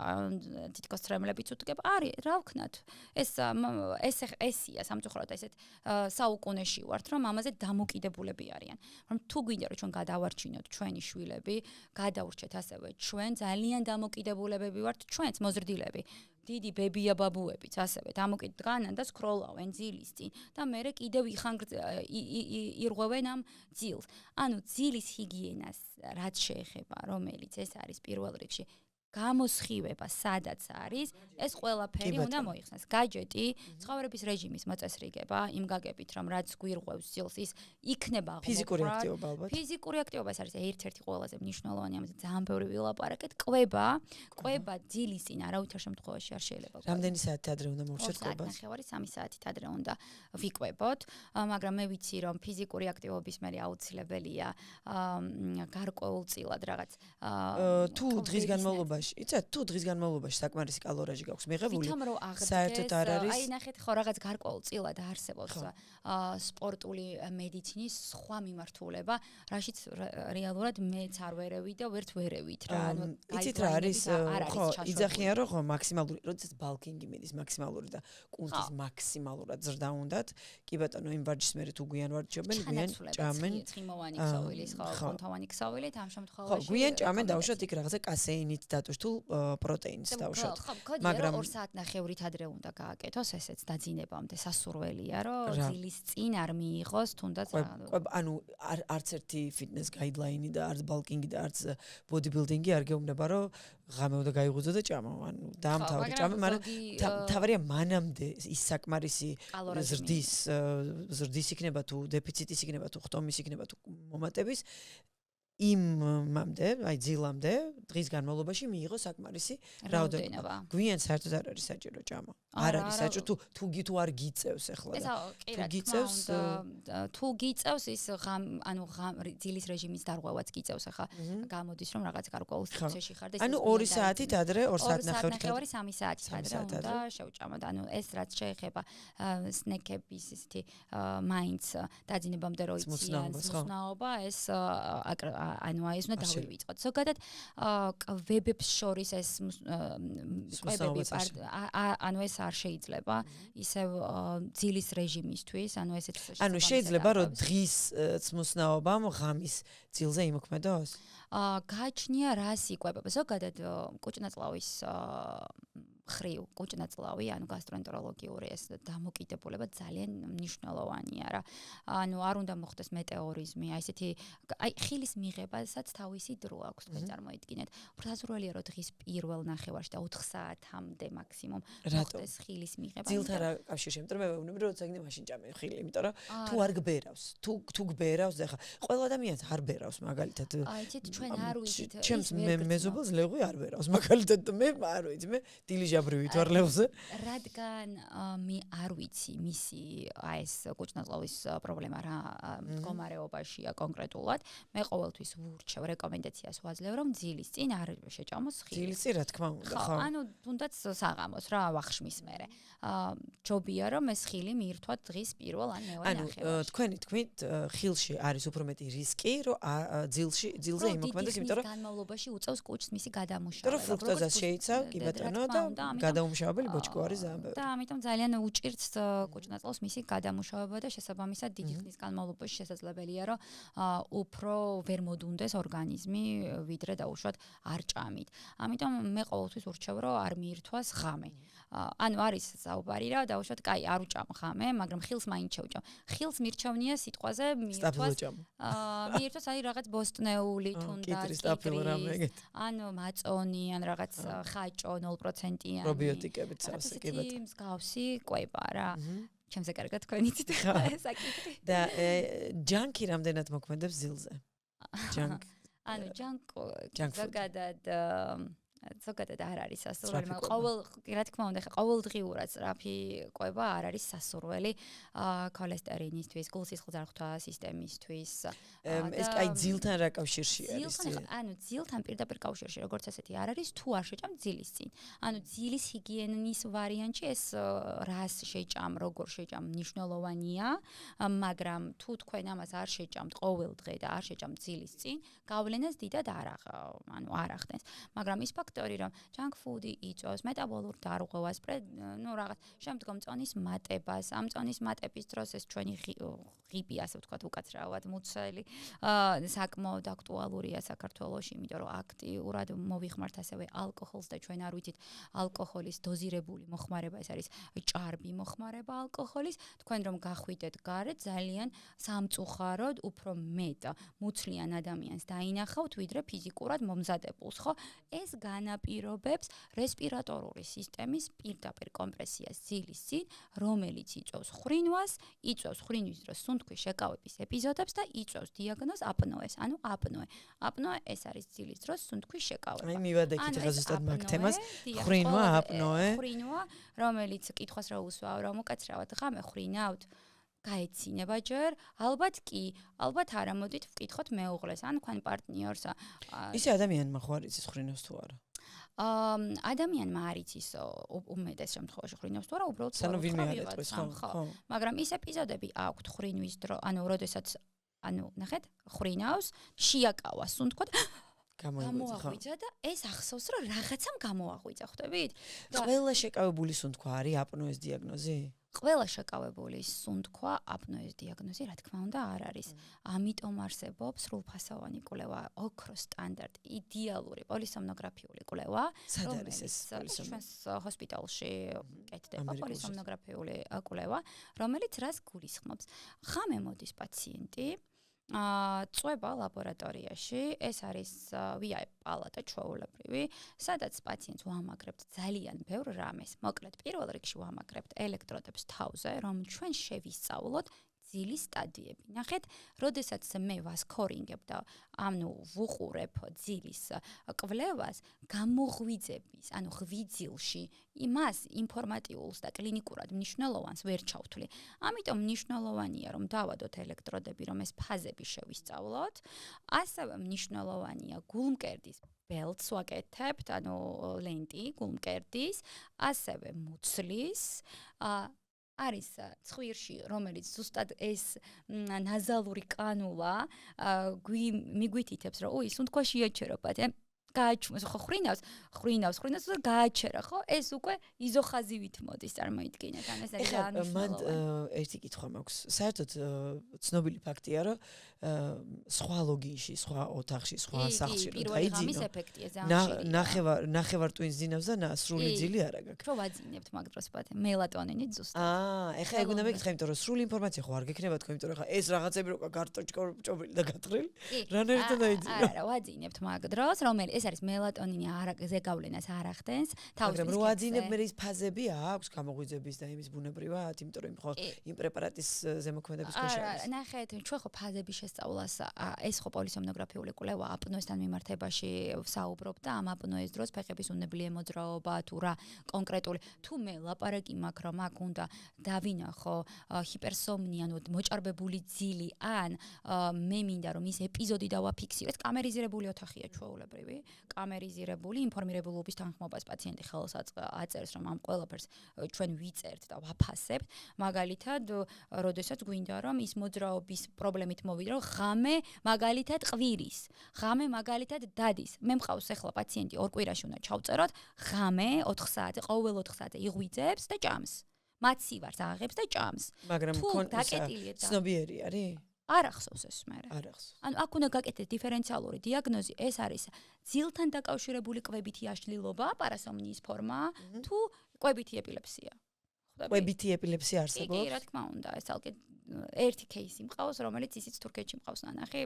თითქოს ტრემლებიც უტკებ. არის, რა ვქნათ? ესია სამწუხაროდ ესეთ საუკუნეში ვართ, რომ ამაზე დამოკიდებულები არიან. რომ თუ გვინდა რომ ჩვენ გადავარჩინოთ ჩვენი შვილები, გადავრჩეთ ასევე ჩვენ ძალიან დამოკიდებულებები ვართ ჩვენც მოზრდილები. დიდი ბებია ბაბუებიც ასევე დამოკიდებულან და სკროლავენ ძილის წინ და მერე კიდევ ირღვევენ ამ ძილს. ანუ ძილის ჰიგიენას რაც შეეხება, რომელიც ეს არის პირველ რიგში გამოსხივება სადაც არის, ეს ყველაფერი უნდა მოიხსნას. გაჯეტი, ცხოვრების რეჟიმის მოწესრიგება, იმ გაგებით რომ რაც გვირღვევს ძილს ის იქნება ფიზიკური აქტივობა ალბათ. ფიზიკური აქტივობა ეს არის ერთ-ერთი ყველაზე მნიშვნელოვანი, ამაზე ძალიან ბევრი ვილაპარაკეთ. კვება ძილის წინ არავითარ შემთხვევაში არ შეიძლება. რამდენი საათი ადრე უნდა მოვშოთ კვებას? 3 საათით ადრე უნდა ვიკვებოთ, მაგრამ მე ვიცი რომ ფიზიკური აქტივობის მერე აუცილებელია გარკვეულწილად რაღაც თუ დღის განმავლობაში იცით, თუ დღის განმავლობაში საკმარისი კალორიაჟი გაქვს მიღებული, საერთოდ არ არის. აი ნახეთ, ხო რაღაც გარკვეულწილად არსებობს სპორტული მედიცინის სხვა მიმართულება, რაშიც რეალურად მეც არ ვერევი და ვერც ვერევით რა. ანუ იცით რა არის, ხო, იძახიან რომ ხო მაქსიმალური, როდესაც ბალკინგი მიდის მაქსიმალური და კუნთის მაქსიმალურად ზრდა უნდათ, კი ბატონო, იმ ვარჯიშს მერე თუ გვიან ვარჯიშობენ, გვიან ჭამენ. ცხიმოვანი ქსოვილის, ხო, კონთოვანი ქსოვილით ამ შემთხვევაში. ხო, გვიან ჭამენ დავუშვათ იქ რაღაცა კასეინით თუ პროტეინს დავუშვათ. მაგრამ 2 საათნახევრით ადრე უნდა გააკეთოს, ესეც დაძინებამდე სასურველია, რომ ძილის წინ არ მიიღოს თუნდაც ანუ არც ერთი ფიტნეს გაიდლაინი და არც ბალკინგი და არც ბოდიბილდინგი არ გეუბნება, რომ ღამეო და გაიღუძო და ჭამო. ანუ დაამთავრე ჭამე, მაგრამ თავარია მანამდე ის საკმარისი ზრდის იქნება თუ დეფიციტის იქნება თუ ხტომის იქნება თუ მომატების იმამდე, აი ძილამდე, დღის განმავლობაში მიიღო საკმარისი რაოდენობა. გვიან საერთოდ არ არის საჭირო ჭამა. არ არის საჭირო თუ არ გიწევს ახლა და თუ გიწევს თუ გიწევს ის ანუ ძილის რეჟიმის დარღვევაც გიწევს ახლა გამოდის რომ რაღაც გარკვეულ სტრესში ხარ და ანუ 2 საათით ადრე 2 საათნახევრით 3 საათით ადრე უნდა შევჭამოთ. ანუ ეს რაც შეეხება სნეკების ისეთი მაინც დაძინებამდე რო იციან მსნაობა ეს ანუ ეს უნდა დავივიწყოთ. ზოგადად კვებებს შორის ეს კვებები ანუ ეს არ შეიძლება ისევ ძილის რეჟიმისთვის, ანუ ესეც ანუ შეიძლება რომ დღის მსნაობამ ღამის ძილზე იმოქმედოს? გააჩნია რას იკვებება. ზოგადად კუჭნაწლავის ხრივ კუჭნაწლავი, ანუ გასტროენტეროლოგიური ეს დამოკიდებულება ძალიან მნიშვნელოვანია რა. ანუ არ უნდა მოხდეს მეტეორიზმი, აი ესეთი აი ხილის მიღებასაც თავისი დრო აქვს, თქვენ წარმოიდგინეთ. უბრალოდ რომ დღის პირველ ნახევარში და 4 საათამდე მაქსიმუმ მოხდეს ხილის მიღება. ძილთან რა კავშირი, იმიტომ რომ მე ვეუბნები რომ ზეგნე მაშინ ჭამე ხილი, იმიტომ რომ თუ არ გბერავს, თუ გბერავს, ეხლა ყველა ადამიანს არ ბერავს მაგალითად. აი ცით ჩვენ არ ვიცით. ჩემს მეზობელს ლეღვი არ ბერავს მაგალითად მე არ ვიცი, მე დილიჟაბრივით ვარ ლევზე. რადგან მე არ ვიცი მისი აი ეს კუჭნაწლავის პრობლემა რა მდგომარეობაშია კონკრეტულად, მე ყოველთვის ვურჩევ რეკომენდაციას ვაძლევ რომ ძილის წინ არ შეჭამოს ხილი. ძილის წინ რა თქმა უნდა, ხო. ანუ თუნდაც საღამოს რა ვახშმის მერე. ჯობია რომ ეს ხილი მიირთვათ დღის პირველ ან მეორე ნახევარში. ანუ თქვენი თქმით ხილში არის უფრო მეტი რისკი რომ ძილზე იმოქმედოს, იმიტომ რომ განმავლობაში უწევს კუჭს მისი გადამუშავება. რომ ფრუქტოზას შეიცავ, კი ბატონო და გადაუმუშავებელი ბოჭკო არის ძალიან ბევრი. და ამიტომ ძალიან უჭირს კუჭნაწლავს მისი გადამუშავება და შესაბამისად დიდი ხნის განმავლობაში შესაძლებელია რომ უფრო ვერ მოდუნდეს ორგანიზმი ვიდრე დაუშვათ არ ჭამით. ამიტომ მე ყოველთვის ურჩევ რომ არ მიირთვას ღამე. ანუ არის საუბარი რა დაუშვათ კაი არ უჭამ ღამე, მაგრამ ხილს მაინც შევჭამ. ხილს მირჩევნია სიტყვაზე მიირთვას აი რაღაც ბოსტნეული თუნდაც კიტრის, ანუ მაწონი ან რაღაც ხაჭო 0%-იანი პრობიოტიკებით სასიკებად. მსგავსი ყვება რა. ჩემზე კარგად თქვენ იცით ხა საკითხი. და ჯანკი რამდენად მოქმედებს ძილზე? ჯანკ. ანუ ზოგადად არ არის სასურველი, მაგრამ რა თქმა უნდა, ყოველდღიურად სწრაფი ყვება არ არის სასურველი ქოლესტერინისთვის, გულსისხლძარღვთა სისტემისთვის. ეს კაი ძილთან რა კავშირში არის? ანუ ძილთან პირდაპირ კავშირში, როგორც ასეთი არ არის, თუ არ შეჭამ ძილის წინ. ანუ ძილის ჰიგიენის ვარიანტში ეს რას შეჭამ, როგორ შეჭამ მნიშვნელოვანია, მაგრამ თუ თქვენ ამას არ შეჭამთ ყოველ დღე და არ შეჭამთ ძილის წინ, გავლენას დიდად არ ახდენს. მაგრამ ის ფაქტორი რომ junk food-ი იწვევს მეტაბოლურ დარღვევას, რაღაც შემდგომ წონის მატებას, ამ წონის მატების დროს ეს ჩვენი ღიბი, ასე ვთქვათ, უკაცრავად მუცელი, საკმაოდ აქტუალურია საქართველოში, იმიტომ რომ აქტიურად მოვიხმართ ასევე ალკოჰოლს და ჩვენ არ ვიცით ალკოჰოლის დოზირებული მოხმარება, ეს არის ჭარბი მოხმარება ალკოჰოლის, თქვენ რომ გახვიდეთ გარეთ, ძალიან სამწუხაროდ უფრო მეტ მუცლიან ადამიანს დაინახავთ, ვიდრე ფიზიკურად მომზადებულს, ხო? ეს განაპირობებს რესპირატორული სისტემის პირდაპირ კომპრესიას ძილის წინ, რომელიც იწვევს ხრინვას, იწვევს ხრინვის დროს სუნთქვის შეკავების ეპიზოდებს და იწვევს დიაგნოზ აპნოეს, ანუ აპნოე. აპნოე ეს არის ძილის დროს სუნთქვის შეკავება. აი მივადექით ახლა ზუსტად მაგ თემას, ხრინვა, აპნოე. ხრინვა, რომელიც კითხვას რა უსვავ, რომ უკაცრავად ღამე ხრინავთ. გაეცინება ჯერ, ალბათ კი, ალბათ არა, მოდით ვკითხოთ მეუღლეს ან თქვენ პარტნიორს. ისე ადამიანმა ხო არ იცის ხრინავს თუ არა? ადამიანმა არ იცის უმეტეს შემთხვევაში ხრინავს თუ არა, უბრალოდ სანამ ვინმე არ ეტყვის, ხო. მაგრამ ის ეპიზოდები აქვთ ხრინვის დრო, ანუ როდესაც ნახეთ, ხრინავს, შეაკავა სუნთქვა გამოაღვიძა და ეს ახსოვს რომ რაღაცამ გამოაღვიძა, ხვდებით? ყველა შეკავებული სუნთქვა არის აპნოეს დიაგნოზი? ყველა შეკავებული სუნთქვა აპნოეს დიაგნოზი, რა თქმა უნდა, არ არის. ამიტომ არსებობს სრულფასოვანი კვლევა, ოქროს სტანდარტი, იდეალური პოლისომნოგრაფიული კვლევა, რომელიც ჩვენს ჰოსპიტალში კეთდება პოლისომნოგრაფიული კვლევა, რომელიც რას გულისხმობს? ღამე მოდის პაციენტი წვება ლაბორატორიაში, ეს არის VIP პალატა ჩვეულებრივი, სადაც პაციენტს ვამაგრებთ ძალიან ბევრ რამეს. მოკლედ, პირველ რიგში ვამაგრებთ ელექტროდებს თავზე, რომ ჩვენ შევისწავლოთ ძილის სტადიები. ნახეთ, როდესაც მე ვასქორინგებ და ვუყურებ ძილის კვლევას, გამოღვიძების, ანუ ღვიძილში იმას ინფორმატიულს და კლინიკურად მნიშვნელოვანს ვერ ჩავთვლი. ამიტომ მნიშვნელოვანია, რომ დავადოთ ელექტროდები, რომ ეს ფაზები შევისწავლოთ. ასევე მნიშვნელოვანია გულმკერდის ბელტს ვაკეთებთ, ანუ ლენტი გულმკერდის, ასევე მუცლის, არის ცხვირში, რომელიც ზუსტად ეს ნაზალური კანულა მიგვითითებს, რომ სუნთქვა შეაჩერებათ, გააჩვენოს, ხო ხრინავს და გააჩერა, ხო? ეს უკვე იზოხაზივით მოდის, წარმოიდგინეთ, ან ეს არის ძალიან მნიშვნელოვანი. მან ერთი კითხვა მაქვს. საერთოდ ცნობილი ფაქტია, რომ სხვა ლოგინში, სხვა ოთახში, სხვა სახლში რომ დაიძინო. ნახევარ ტვინს ძინავს და სრული ძილი არა გაქვს. რო ვაძინებთ მაგ დროს პატე მელატონინით ზუსტად. ეხლა ეგ უნდა მეკითხა, იმიტომ რომ სრული ინფორმაცია ხო არ გექნება თქვენ, იმიტომ რომ ხა ეს რაღაცები რო გარტოჭკობილი და გატრილი. რანაირად დაიძინო? არა, ვაძინებთ მაგ დროს, რომელიც ეს არის მელატონინი ზეგავლენას არ ახდენს, თავის მაგრამ რო აძინებ მე ის ფაზები აქვს გამოღვიძების და იმის ბუნებრივად, იმიტომ რომ ხო იმ პრეპარატის ზემოქმედების ქვეშ არის. ნახეთ, ჩვენ ხო ფაზების შესწავლას ეს ხო პოლისომნოგრაფიული კვლევა აპნოესთან მიმართებაში ვსაუბრობ და ამ აპნოეს დროს ფეხების უნებლი მოძრაობა თუ რა კონკრეტული თუ მე ლაპარაკი მაქვს რომ აქ უნდა დავინახო ჰიპერსომნია, ანუ მოჭარბებული ძილი ან მე მინდა რომ ის ეპიზოდი დავაფიქსირეთ, კამერიზირებული ოთახია ჩვეულებრივი. კამერიზირებული ინფორმირებულობის თანხმობას პაციენტი ხელს აწერს, რომ ამ ყველაფერს ჩვენ ვიწერთ და ვაფასებთ. მაგალითად, როდესაც გვინდა რომ ის მოძრაობის პრობლემით მოვიდე, რომ ღამე მაგალითად ყვირის, ღამე მაგალითად დადის. მე მყავს ახლა პაციენტი 2 კვირაში უნდა ჩავწეროთ, ღამე 4 საათზე, ყოველ 4 საათზე იღვიძებს და ჭამს. მაცივარს აღებს და ჭამს. მაგრამ ცნობიერი არის? არ ახსოვს ეს მე. არ ახსოვს. ანუ აქ უნდა გაკეთდეს დიფერენციალური დიაგნოზი, ეს არის ძილთან დაკავშირებული კვებითი აშლილობა, პარასომნიის ფორმა, თუ კვებითი ეპილეფსია. კვებითი ეპილეფსია არსებობს? კი, რა თქმა უნდა, ეს თალკე ერთი кейსი მყავს, რომელიც ისიც თურქეთში მყავს ნანახი,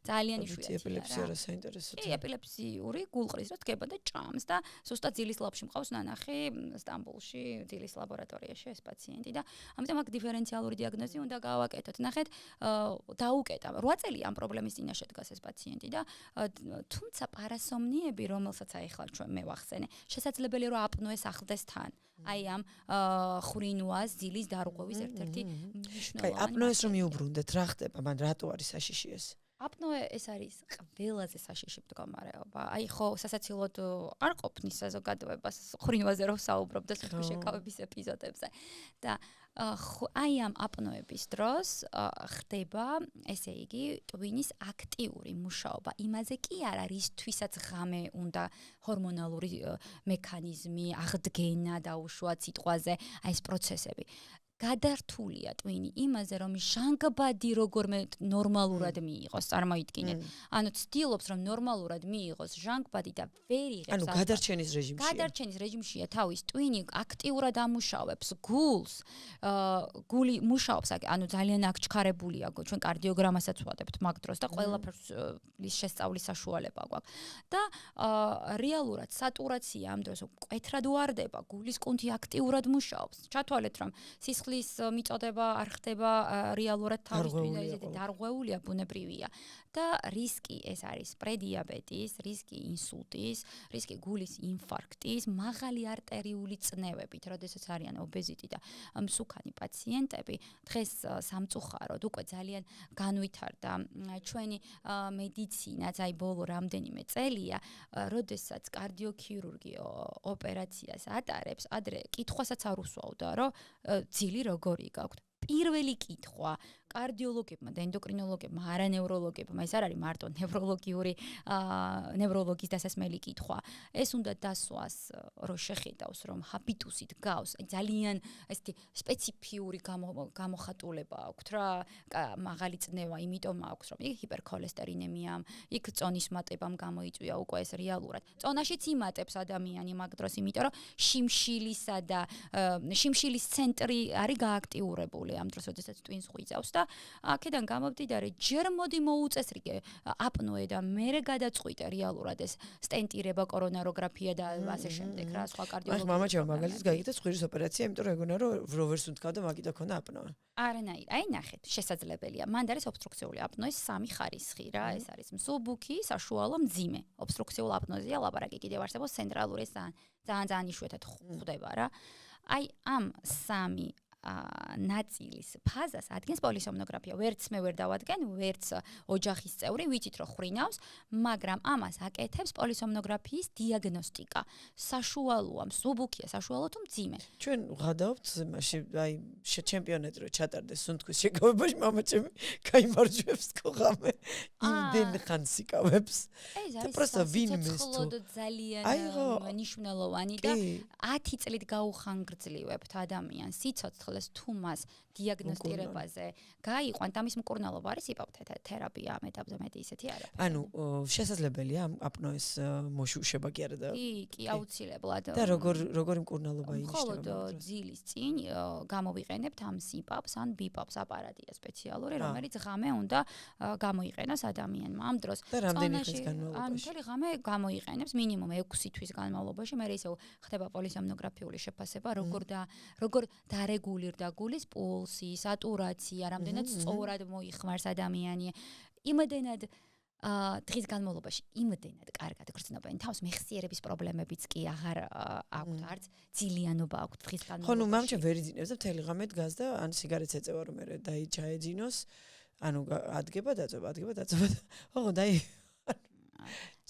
ძალიან იშვიათია. ეპილეფსია რა საინტერესოა. კი, ეპილეფსიური გულყრის რა დგება და ჭამს და ზუსტად ძილის ლაბში მყავს ნანახი, სტამბოლში, ძილის ლაბორატორიაში ეს პაციენტი და ამიტომ აქ დიფერენციალური დიაგნოზი უნდა გავაკეთოთ. ნახეთ, დაუკეტა 8 წელი ამ პრობლემის წინაშე დგას ეს პაციენტი და თუმცა პარასომნიები, რომელსაც აი ახლა ჩვენ მე ვახსენე, შესაძლებელია რომ აპნოეს ახლდეს თან. აი ამ ხრინვას ძილის დარღვევის ერთ-ერთი მნიშვნელოვანი. აპნოეს რომ მიუბრუნდეთ, რა ხდება? მან რატო არის საშიში ეს? აპნოე ეს არის ყველაზე საშიში მდგომარეობა. აი ხო სასაცილოდ არ ყოფნის საზოგადოებას ხრინვაზე რომ საუბრობ და შეკავების ეპიზოდებზე. და აი ამ აპნოების დროს ხდება, ესე იგი, ტვინის აქტიური მუშაობა. იმაზე კი არ არის, რისთვისაც ღამე უნდა ჰორმონალური მექანიზმი, აღდგენა დაუშვათ სიტყვაზე, აი ეს პროცესები. გადართულია ტვინი იმაზე, რომ ჟანგბადი როგორმე ნორმალურად მიიღოს, წარმოიდგინეთ. ანუ ცდილობს, რომ ნორმალურად მიიღოს ჟანგბადი და ვერ იღებს. ანუ გადარჩენის რეჟიმშია. გადარჩენის რეჟიმშია თავის ტვინი აქტიურად ამუშავებს გულს. გული მუშაობს, ანუ ძალიან აქ ჩქარებულია, ჩვენ კარდიოგრამასაც ვუყურებთ მაგ დროს და ყველაფერს შესწავლის საშუალება გვაქვს. და რეალურად სატურაცია ამ დროს მკვეთრად უარდება, გულის კუნთი აქტიურად მუშაობს. ჩათვალეთ, რომ სისხლის მიწოდება არ ხდება რეალურად თავისთვის, ისეთი დარღვეულია, ბუნებრივია. და რისკი ეს არის პრედიაბეტის, რისკი ინსულტის, რისკი გულის ინფარქტის, მაღალი არტერიული წნევებით, როდესაც არიან ობეზიტი და მსუქანი პაციენტები, დღეს სამწუხაროდ უკვე ძალიან განვითარდა ჩვენი მედიცინაც, აი ბოლო რამდენიმე წელია, როდესაც კარდიოქირურგი ოპერაციას ატარებს, ადრე კითხვასაც არ უსვავდა, რომ ძილი როგორი გაქვთ. პირველი კითხვა კარდიოლოგებმა და ენდოკრინოლოგებმა, არა ნევროლოგებმა, ეს არ არის მარტო ნევროლოგის დასასმელი კითხვა. ეს უნდა დასვას, რომ შეხედავს, რომ ჰაბიტუსით გავს, ძალიან ესეთი სპეციფიური გამოხატულება აქვს რა, მაღალი წნევა, იმიტომ აქვს, რომ იქ ჰიპერქოლესტერინემიამ, იქ წონის მატებამ გამოიწვია უკვე ეს რეალურად. წონაშიც იმატებს ადამიანი მაგ დროს, იმიტომ რომ შიმშილისა და შიმშილის ცენტრი არის გააქტიურებული ამ დროს, როდესაც ტვინს ღვიძავს და აქედან გამომდინარე, ჯერ მოდი მოუწესრიგე აპნოე და მერე გადაწყვიტე რეალურად ეს სტენტირება, კორონაროგრაფია და ასე შემდეგ რა, სხვა კარდიოლოგია. მამაჩემ მაგალითად გაიგეთ ხვირის ოპერაცია, იმიტომ რომ ეგონა რომ როვერს უნდა და მაგით აქონდა აპნოე. არანაირ, აი ნახეთ, შესაძლებელია. მანდ არის ობსტრუქციული აპნოეს 3 ხარისხი რა, ეს არის მსუბუქი, საშუალო, მძიმე. ობსტრუქციულ აპნოეზია ლაპარაკი კიდევ არსებობს ცენტრალური, ეს ძალიან იშვიათად ხდება რა. აი ამ 3 ნაწილის ფაზას ადგენს პოლისომნოგრაფია. ვერც მე ვერ დავადგენ, ვერც ოჯახის წევრი, ვიცით რომ ხრინავს, მაგრამ ამას აკეთებს პოლისომნოგრაფიის დიაგნოსტიკა. საშუალოა, მსუბუქია, საშუალო თუ მძიმე. ჩვენ ვღადაობთ მაშინ, აი, ჩემპიონატი რო ჩატარდეს სუნთქვის შეკავებაში, მამაჩემი გაიმარჯვებს ხოღამე. იმდენ ხანს იკავებს. ეს არის სიცოცხლოდ ძალიან მნიშვნელოვანი და 10 წლით გაუხანგრძლივებთ ადამიანს სიცოცხლე თუ მას დიაგნოსტირებაზე გაიყვანთ, ამის მკურნალობა არის იპოპთერაპია, მეტაბზომეტი ისეთი არა. ანუ შესაძლებელია აპნოეს მოშუშება კი არა და კი, აუცილებლად. და როგორი მკურნალობა ინიშნება? მხოლოდ ძილის წინ გამოვიყენებთ ამ სიპაპს ან ბიპაპს, აპარატია სპეციალური, რომელიც ღამე უნდა გამოიყენოს ადამიანმა. ამ დროს წონაში მთელი ღამე გამოიყენებს მინიმუმ 6 თვის განმავლობაში, მე ისევ ხდება პოლისომნოგრაფიული შეფასება, როგორ დარეგულირდა გულის პულსი, სატურაცია, რამდენად სწორად მოიხმარს ადამიანი. იმდენად დღის განმავლობაში იმდენად კარგად გრძნობენ თავს, მეხსიერების პრობლემებიც კი აღარ აქვთ, არც ძილიანობა აქვთ დღის განმავლობაში. ხო, ნუ მამჩა ვერ იძინებს და მთელი ღამე დგას და ან სიგარეტს ეწევა რომ მე ჩაეძინოს, ანუ ადგება დაწובה. ხო,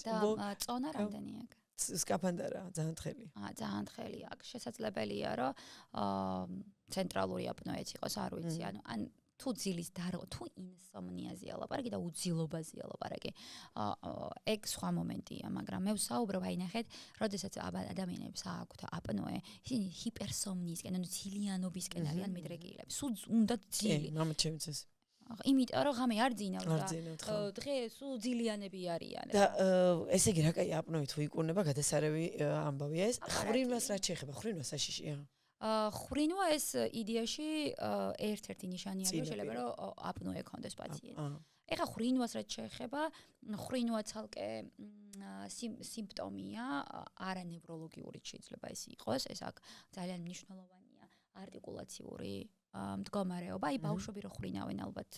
და წონა რამდენი აქვს? სკაფანდარა ძალიან თხელი. ძალიან თხელი აქვს. შესაძლებელია, რომ ცენტრალური აპნოეც იყოს, არ ვიცი. ან თუ ძილის დარღვა, თუ ინსომნიაზია ლაპარაკი და უძილობაზია ლაპარაკი. ეგ სხვა მომენტია, მაგრამ მე ვსაუბრობ, აი ნახეთ, როდესაც ადამიანებს აქვთ აპნოე, ისინი ჰიპერსომნიისკენ, ანუ ძილიანობისკენ არიან მიდრეკილები. სულ უნდა ძილი. კი, მამაც ჩემიც ეს. იმიტომ რომ ღამე არ ძინავს და დღეს სულ ძილიანები არიან. და ესე იგი რა კაი აპნოე თუ იკურნება, გადასარევი ამბავია ეს. ხრინვას რა შეეხება? ხრინვა საშიშია. ხრინვა ეს იდეაში ერთ-ერთი ნიშანია, რომ შეიძლება რომ აპნოე ქონდეს პაციენტს. ეხლა ხრინვას რაც შეეხება, ხრინვა ცალკე სიმპტომია, არანევროლოგიური შეიძლება ეს იყოს, ეს აქ ძალიან მნიშვნელოვანია არტიკულაციური მდგომარეობა, აი ბავშვები რო ხრინავენ ალბათ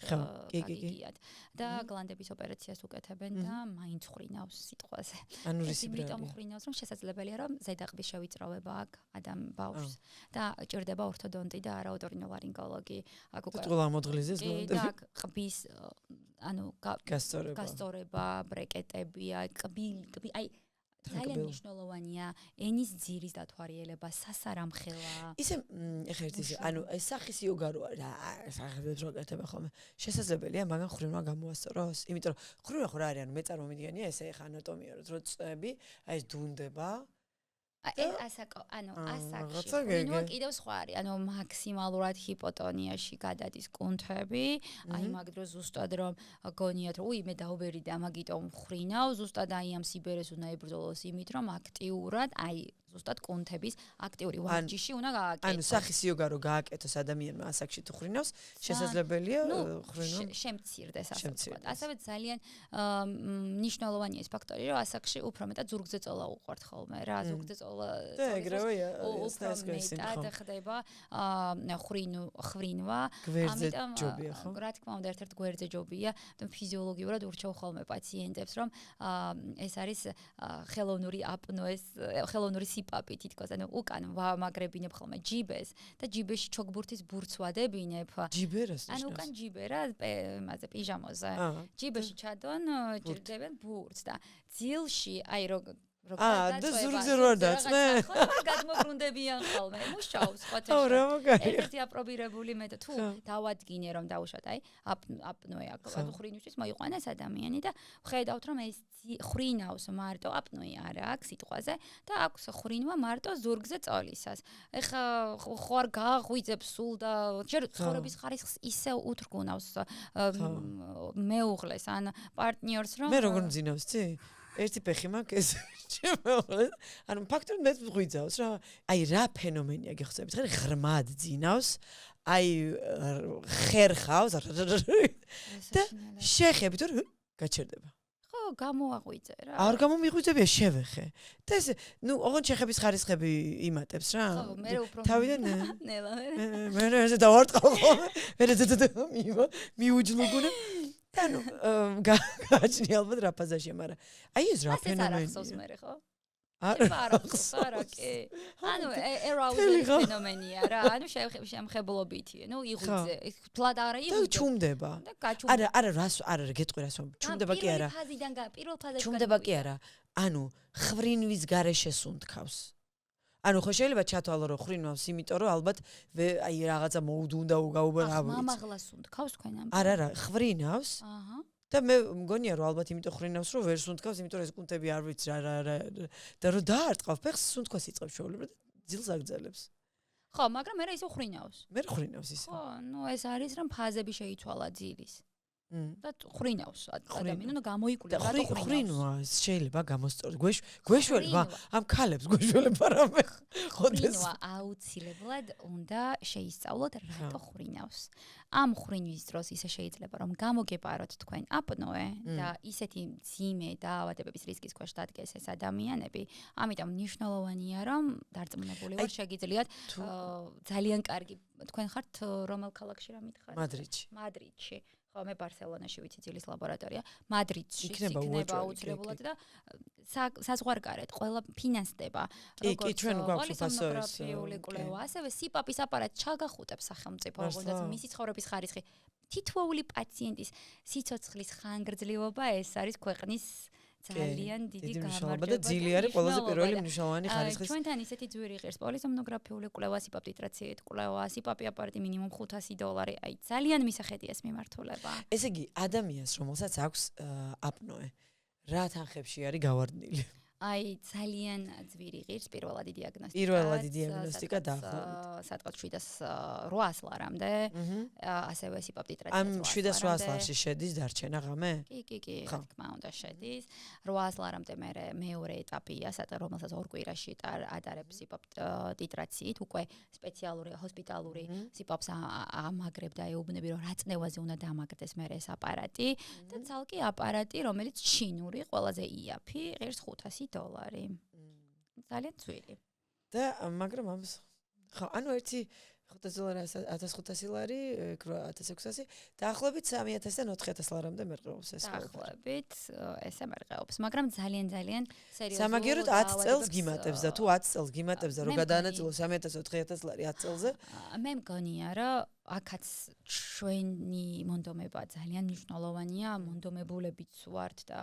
გიგიათ და გლანდების ოპერაციას უკეთებენ და მაინც ხრინავს სიტყვაზე. ანუ რისი იმიტომ ხრინავს, რომ შესაძლებელია რომ ზედაყბის შევიწროვება აქვს ბავშვს და ჭირდება ორთოდონტი და არა ოტორინოლარინგოლოგი. აქ უკვე ტყუილ ამოძღლიზეს და ყბის ანუ გასწორება, ბრეკეტები, ყბი, აი ძალიან მნიშვნელოვანია ენის ძირის დათვალიერება, სასარამხელა. ისე ეხლა ერთის, ანუ ეს სახის იოგაროა რა, სახებს რო გაკეთება ხოლმე. შესაძლებელია, მაგრამ ხრინვა გამოასწოროს, იმიტომ რომ ხრინვა ხო რა არის, ანუ მეწარმომიდიანია ესე ეხა ანატომია, რო წები, აი ეს დუნდება. ასაკში ხრინვა კიდევ სხვა არის, ანუ მაქსიმალურად ჰიპოტონიაში გადადის კუნთები, აი მაგ დროს ზუსტად რომ გონიათ რომ უი მე დაუბერიდე ამაგიტომ ხრინავ, ზუსტად აი ამ სიბერეს უნდა ებრძოლოს იმით რომ აქტიურად აი ზუსტად კუნთების აქტიური ვარჯიში უნდა გააკეთოს. ანუ სახის იოგარო გააკეთოს ადამიანმა ასაკში თუ ხრინავს, შესაძლებელია ხრინვა შემცირდეს ასე ვთქვათ. ასევე ძალიან მნიშვნელოვანია ეს ფაქტორი, რომ ასაკში უფრო მეტად ზურგზე წოლა უყვართ ხოლმე რა, ზურგზე წოლა და ეგრევე უფრო მეტად ხდება ხრინვა, ამიტომ რა თქმა უნდა ერთ-ერთ გვერდზე ჯობია და ფიზიოლოგიურად ურჩევ ხოლმე პაციენტებს, რომ ეს არის ხელოვნური აპნოეს, ხელოვნური სიპაპი თითქოს, ანუ უკან ვამაგრებინებ ხოლმე ჯიბეს და ჯიბეში ჩოგბურთის ბურთს ვადებინებ. ჯიბერას ნიშნავს. ანუ უკან ჯიბერა, იმაზე პიჟამოზე. ჯიბეში ჩადონ, ჭირდებენ ბურთს და ძილში, აი და ზურგზე რო არ დაწნე? გადმობრუნდებიან ხოლმე. მუშაობს ხოთეში. ერთ-ერთი აპრობირებული მეთოდი თუ დავადგინე რომ დავუშვათ, აი აპნოე აქვს, ანუ ხრინვისთვის მოიყვანეს ადამიანი და ვხედავთ რომ ეს ხრინავს მარტო აპნოე არ აქვს სიტყვაზე და აქვს ხრინვა მარტო ზურგზე წოლისას. ეხა ხო არ გააღვიძებს სულ და ჯერ ცხოვრების ხარისხს ისე უთრგუნავს მეუღლეს ან პარტნიორს რომ მე როგორ მძინავს ცი? ერთი ფეხი მაქვს ჩემოღლეს. ანუ ფაქტობრივად მე ვღვიძავს რა. აი რა ფენომენია გიხსენებთ? ხარ ღრმად ძინავს. აი ხერხავს და შეხებით რომ გაჩერდება. ხო, გამოაღვიძე რა. არ გამომიღვიძებია შევეხე. და ეს ნუ ოღონდ შეხების ხარისხები იმატებს რა. ხო, მე უფრო თავიდან ნელა მე ესე დავარტყავ ხოლმე. მე მიუჯლუგუნე. ანუ გააჩნია ალბათ რა ფაზაშია, მაგრამ აი ეს რა ფენომენია. ასე არ ახსოვს მე ხო? არ ახსოვს არა კი. ანუ ერაუზელი ფენომენია რა. ანუ შემხებლობითია. ნუ იღვიძე. თლად არა იღვიძე. და ჩუმდება. არა, გეტყვი რას ჩუმდება კი არა. პირველ ფაზაში ჩუმდება კი არა. ანუ ხრინვის გარეშე სუნთქავს. ანუ ხო შეიძლება ჩათვალო რომ ხრინავს, იმიტომ რომ ალბათ აი რაღაცა მოუდუნდა უგაუბერა. მამაღლას სუნთქავს თქვენ ამ. არა, ხრინავს. აჰა. და მე მგონია რომ ალბათ იმიტომ ხრინავს რომ ვერ სუნთქავს, იმიტომ რომ ეს კუნთები არ ვიცი რა და რომ დაარტყავ ფეხს სუნთქვას იწყებს შეულებრივად ძილს აგძელებს. ხო, მაგრამ მე ისე ხრინავს. მე ხრინავს ისე. ხო, ნუ ეს არის რომ ფაზები შეიცვალა ძილის. და ხრინავს ადამიანი, ნუ გამოიკვლია რა ხრინვა შეიძლება გამოსწორდეს. გვეშველება ამ ქალებს გვეშველება რამე ხოდეს. ხრინვა აუცილებლად უნდა შეისწავლოთ რატო ხრინავს. ამ ხრინვის დროს ისე შეიძლება რომ გამოგეპაროთ თქვენ აპნოე და ისეთი მძიმე დაავადებების რისკის ქვეშ დადგეს ეს ადამიანები. ამიტომ მნიშვნელოვანია რომ დარწმუნებული ვარ შეგიძლიათ ძალიან კარგი თქვენ ხართ რომელ ქალაქში რა მითხარით? მადრიდში. ხო, მე ბარსელონაში ვიცი ძილის ლაბორატორია. მადრიდში იქნება აუცილებლად და საზღვარგარეთ ყველა ფინანსდება. კი, ჩვენ გვაქვს ფასოები კვლევა, ასევე სიპაპის აპარატ ჩაგახუტებს სახელმწიფო, როგორც მისი ცხოვრების ხარისხი. თითოეული პაციენტის სიცოცხლის ხანგრძლივობა ეს არის ქვეყნის ძალიან დიდი მნიშვნელობა და გამარჯვება. ძილი არის ყველაზე პირველი მნიშვნელოვანი ხარისხის. ჩვენთან ისეთი ძვირი ღირს პოლისომნოგრაფიული კვლევა, სიპაპ ტიტრაციით კვლევა, სიპაპი აპარატი მინიმუმ $500. აი ძალიან მისახედია ეს მიმართულება. ესე იგი ადამიანს რომელსაც აქვს აპნოე რა თანხებში არის გავარდნილი? აი ძალიან ძვირი ღირს პირველადი დიაგნოსტიკა. პირველადი დიაგნოსტიკა დაახლოებით. სადღაც 700-800 ლარამდე. ასევე სიპაპ ტიტრაცია. ამ 700-800 ლარში შედის დარჩენა ღამე? კი, რა თქმა უნდა შედის. 800 ლარამდე მეორე ეტაპია, რომელსაც ორ კვირაში ატარებს სიპაპ ტიტრაციით, უკვე სპეციალური ჰოსპიტალური სიპაპს ამაგრებ და ეუბნები, რომ რა წნევაზე უნდა დამაგრდეს მე ეს აპარატი და ცალკე აპარატი, რომელიც ჩინური, ყველაზე იაფი, ღირს $500. ძალიან ძვირი. და მაგრამ ამს ხო, ანუ ერთი $500 1500 ლარი, 1600 დაახლოებით 3000-დან 4000 ლარამდე მერყეობს ეს. დაახლოებით ესე მერყეობს, მაგრამ ძალიან სერიოზულად სამაგიეროდ 10 წელს გიმატებს და თუ 10 წელს გიმატებს და რო გადაანაწილო 3000-4000 ლარი 10 წელზე, მე მგონია რომ აქაც ჩვენი მონდომება ძალიან მნიშვნელოვანია, მონდომებულებიც ვართ და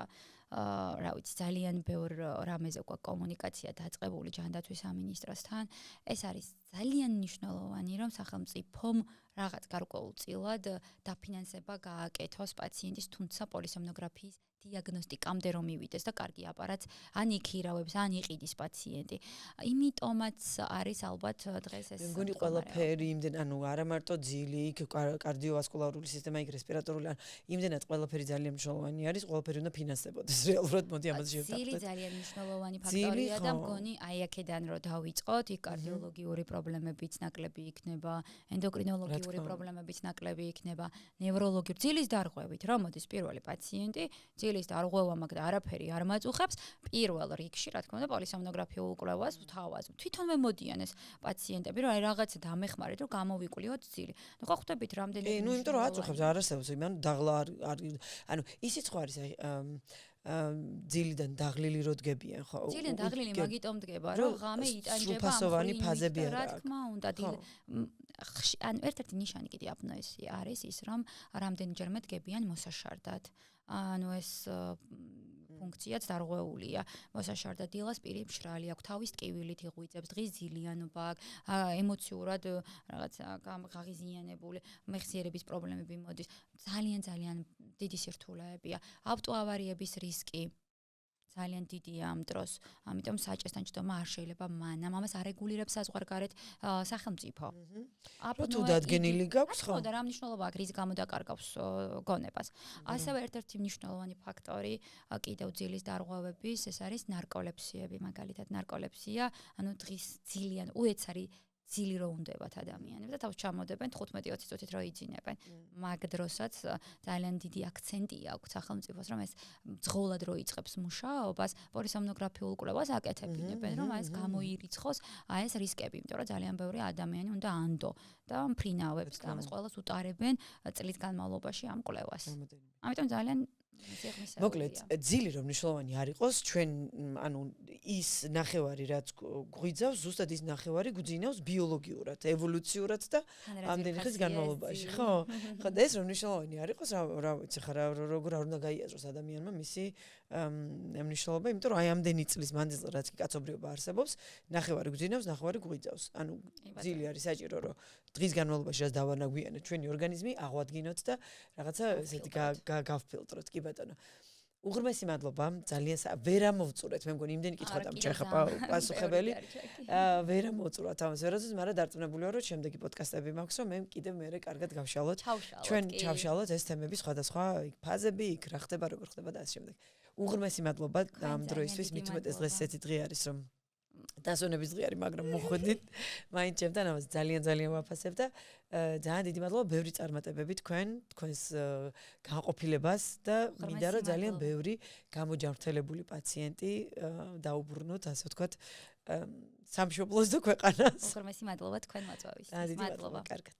რა ვიცი ძალიან ბევრ რამეზე გვაქვს კომუნიკაცია დაწყებული ჯანდაცვის სამინისტროსთან. ეს არის ძალიან მნიშვნელოვანი რომ სახელმწიფომ რაღაც გარკვეულწილად დაფინანსება გააკეთოს პაციენტის თუნდაც პოლისომნოგრაფიის დიაგნოსტიკამდე რომ მივიდეს და კარგი აპარატს ან იქირავებს ან იყიდის პაციენტი. იმიტომაც არის ალბათ დღეს ეს. მე მგონი ყველაფერი იმდენ ანუ არა მარტო ძილი, იქ კარდიოვასკულარული სისტემა, იქ რესპირატორული, იმდენად ყველაფერი ძალიან მნიშვნელოვანი არის, ყველაფერი უნდა ფინანსდებოდეს რეალურად, მოდი ამაზე შევთანხმდეთ. ძილი ძალიან მნიშვნელოვანი ფაქტორია და მგონი აი აქედან რომ დავიწყოთ, იქ კარდიოლოგიური პრობლემებიც ნაკლები იქნება, ენდოკრინოლოგიური პრობლემებიც ნაკლები იქნება, ნევროლოგიური ძილის დარღვევით, რომ მოდის პირველი პაციენტი ძილის დარღვევა მაგ და არაფერი არ მაწუხებს, პირველ რიგში, რა თქმა უნდა, პოლისომნოგრაფიულ კვლევას ვთავაზობ. თვითონვე მოდიან ეს პაციენტები, რომ აი რაღაცა დამეხმარეთ, რომ გამოვიკვლიოთ ძილი. ნუ ხო ხვდებით რამდენი ნუ იმიტომ რომ აწუხებს არ არსებობს, ანუ დაღლა ანუ ისიც ხო არის აი ძილიდან დაღლილი რო დგებიან ხო? ძილიდან დაღლილი მაგიტომ დგება, რომ ღამე იტანჯება სრულფასოვანი ფაზები რა თქმა უნდა, ან ერთ-ერთი ნიშანი კიდე აპნოეს არის ის, რომ რამდენჯერმე დგებიან მოსაშარდად. ანუ ეს ფუნქციაც დარღვეულია. მოსაშარდად დილას პირი მშრალი აქვს, თავის ტკივილით იღვიძებს, დღის ძილიანობა აქვს, ემოციურად რაღაცა გაღიზიანებული, მეხსიერების პრობლემები მოდის. ძალიან დიდი სირთულეებია. ავტოავარიების რისკი ძალიან დიდია ამ დროს. ამიტომ საჭესთან ჯდომა არ შეიძლება მანამ ამას არეგულირებს საზღვარგარეთ სახელმწიფო. თუ დადგენილი გაქვს ხო? და რა მნიშვნელობა აქვს რის გამო დაკარგავს გონებას. ასევე ერთ-ერთი მნიშვნელოვანი ფაქტორი კიდევ ძილის დარღვევების ეს არის ნარკოლეპსიები, მაგალითად ნარკოლეპსია, ანუ დღის ძილიან უეცარი ძილი რო უნდებათ ადამიანებს და თავს ჩამოდებენ 15-20 წუთით რო იძინებენ. მაგ დროსაც ძალიან დიდი აქცენტი აქვს სახელმწიფოს, რომ ეს ძღოლად რო იწყებს მუშაობას, პოლისომნოგრაფიულ კვლევას აკეთებინებენ, რომ ეს გამოირიცხოს ეს რისკები, იმიტომ რომ ძალიან ბევრი ადამიანი უნდა ანდო და მფრინავებს და ამას ყველას უტარებენ წლის განმავლობაში ამ კვლევას. ამიტომ ძალიან მოკლედ ძილი რომ მნიშვნელოვანი არ იყოს ჩვენ ანუ ის ნახევარი რაც გვიძავს ზუსტად ის ნახევარი გვძინავს ბიოლოგიურად ევოლუციურად და ამდენი ხნის განმავლობაში ხო ხო და ეს რომ მნიშვნელოვანი არ იყოს რა ვიცი ხარ როგორ არ უნდა გაიაზროს ადამიანმა მისი მნიშვნელობა იმიტომ რომ აი ამდენი წლის მანძილზე რაც კი კაცობრიობა არსებობს ნახევარი გვძინავს ნახევარი გვიძავს ანუ ძილი არის საჭირო რომ დღის განმავლობაში რაც დავანაგვიანეთ ჩვენი ორგანიზმი აღვადგინოთ და რაღაცა ესეთი გავფილტროთ კი ბატონო უღრმესი მადლობა ძალიან ვერ ამოვწურეთ მე მგონი იმდენი კითხვა დამჭერხა პასუხებელი ვერ ამოვწურათ ამას ვერასდროს მაგრამ დარწმუნებულია რომ შემდეგი პოდკასტები მაქვს რომ მე კიდევ მე კარგად გავშალოთ ჩვენ ჩავშალოთ ეს თემები სხვადასხვა ფაზები იქ რა ხდება როგორ ხდება და ასე შემდეგ უღრმესი მადლობა ამ დროისთვის მით უმეტეს დღეს ესეთი დღე არის რომ დასვენების დღე არის მაგრამ მოხვედით მაინც ჩემთან ამას ძალიან ვაფასებ და ძალიან დიდი მადლობა ბევრი წარმატებები თქვენს განყოფილებას და მინდა რომ ძალიან ბევრი გამოჯანმრთელებული პაციენტი დაუბრუნოთ ასე ვთქვათ სამშობლოს და ქვეყანას უღრმესი მადლობა თქვენ მოწვევისთვის მადლობა კარგად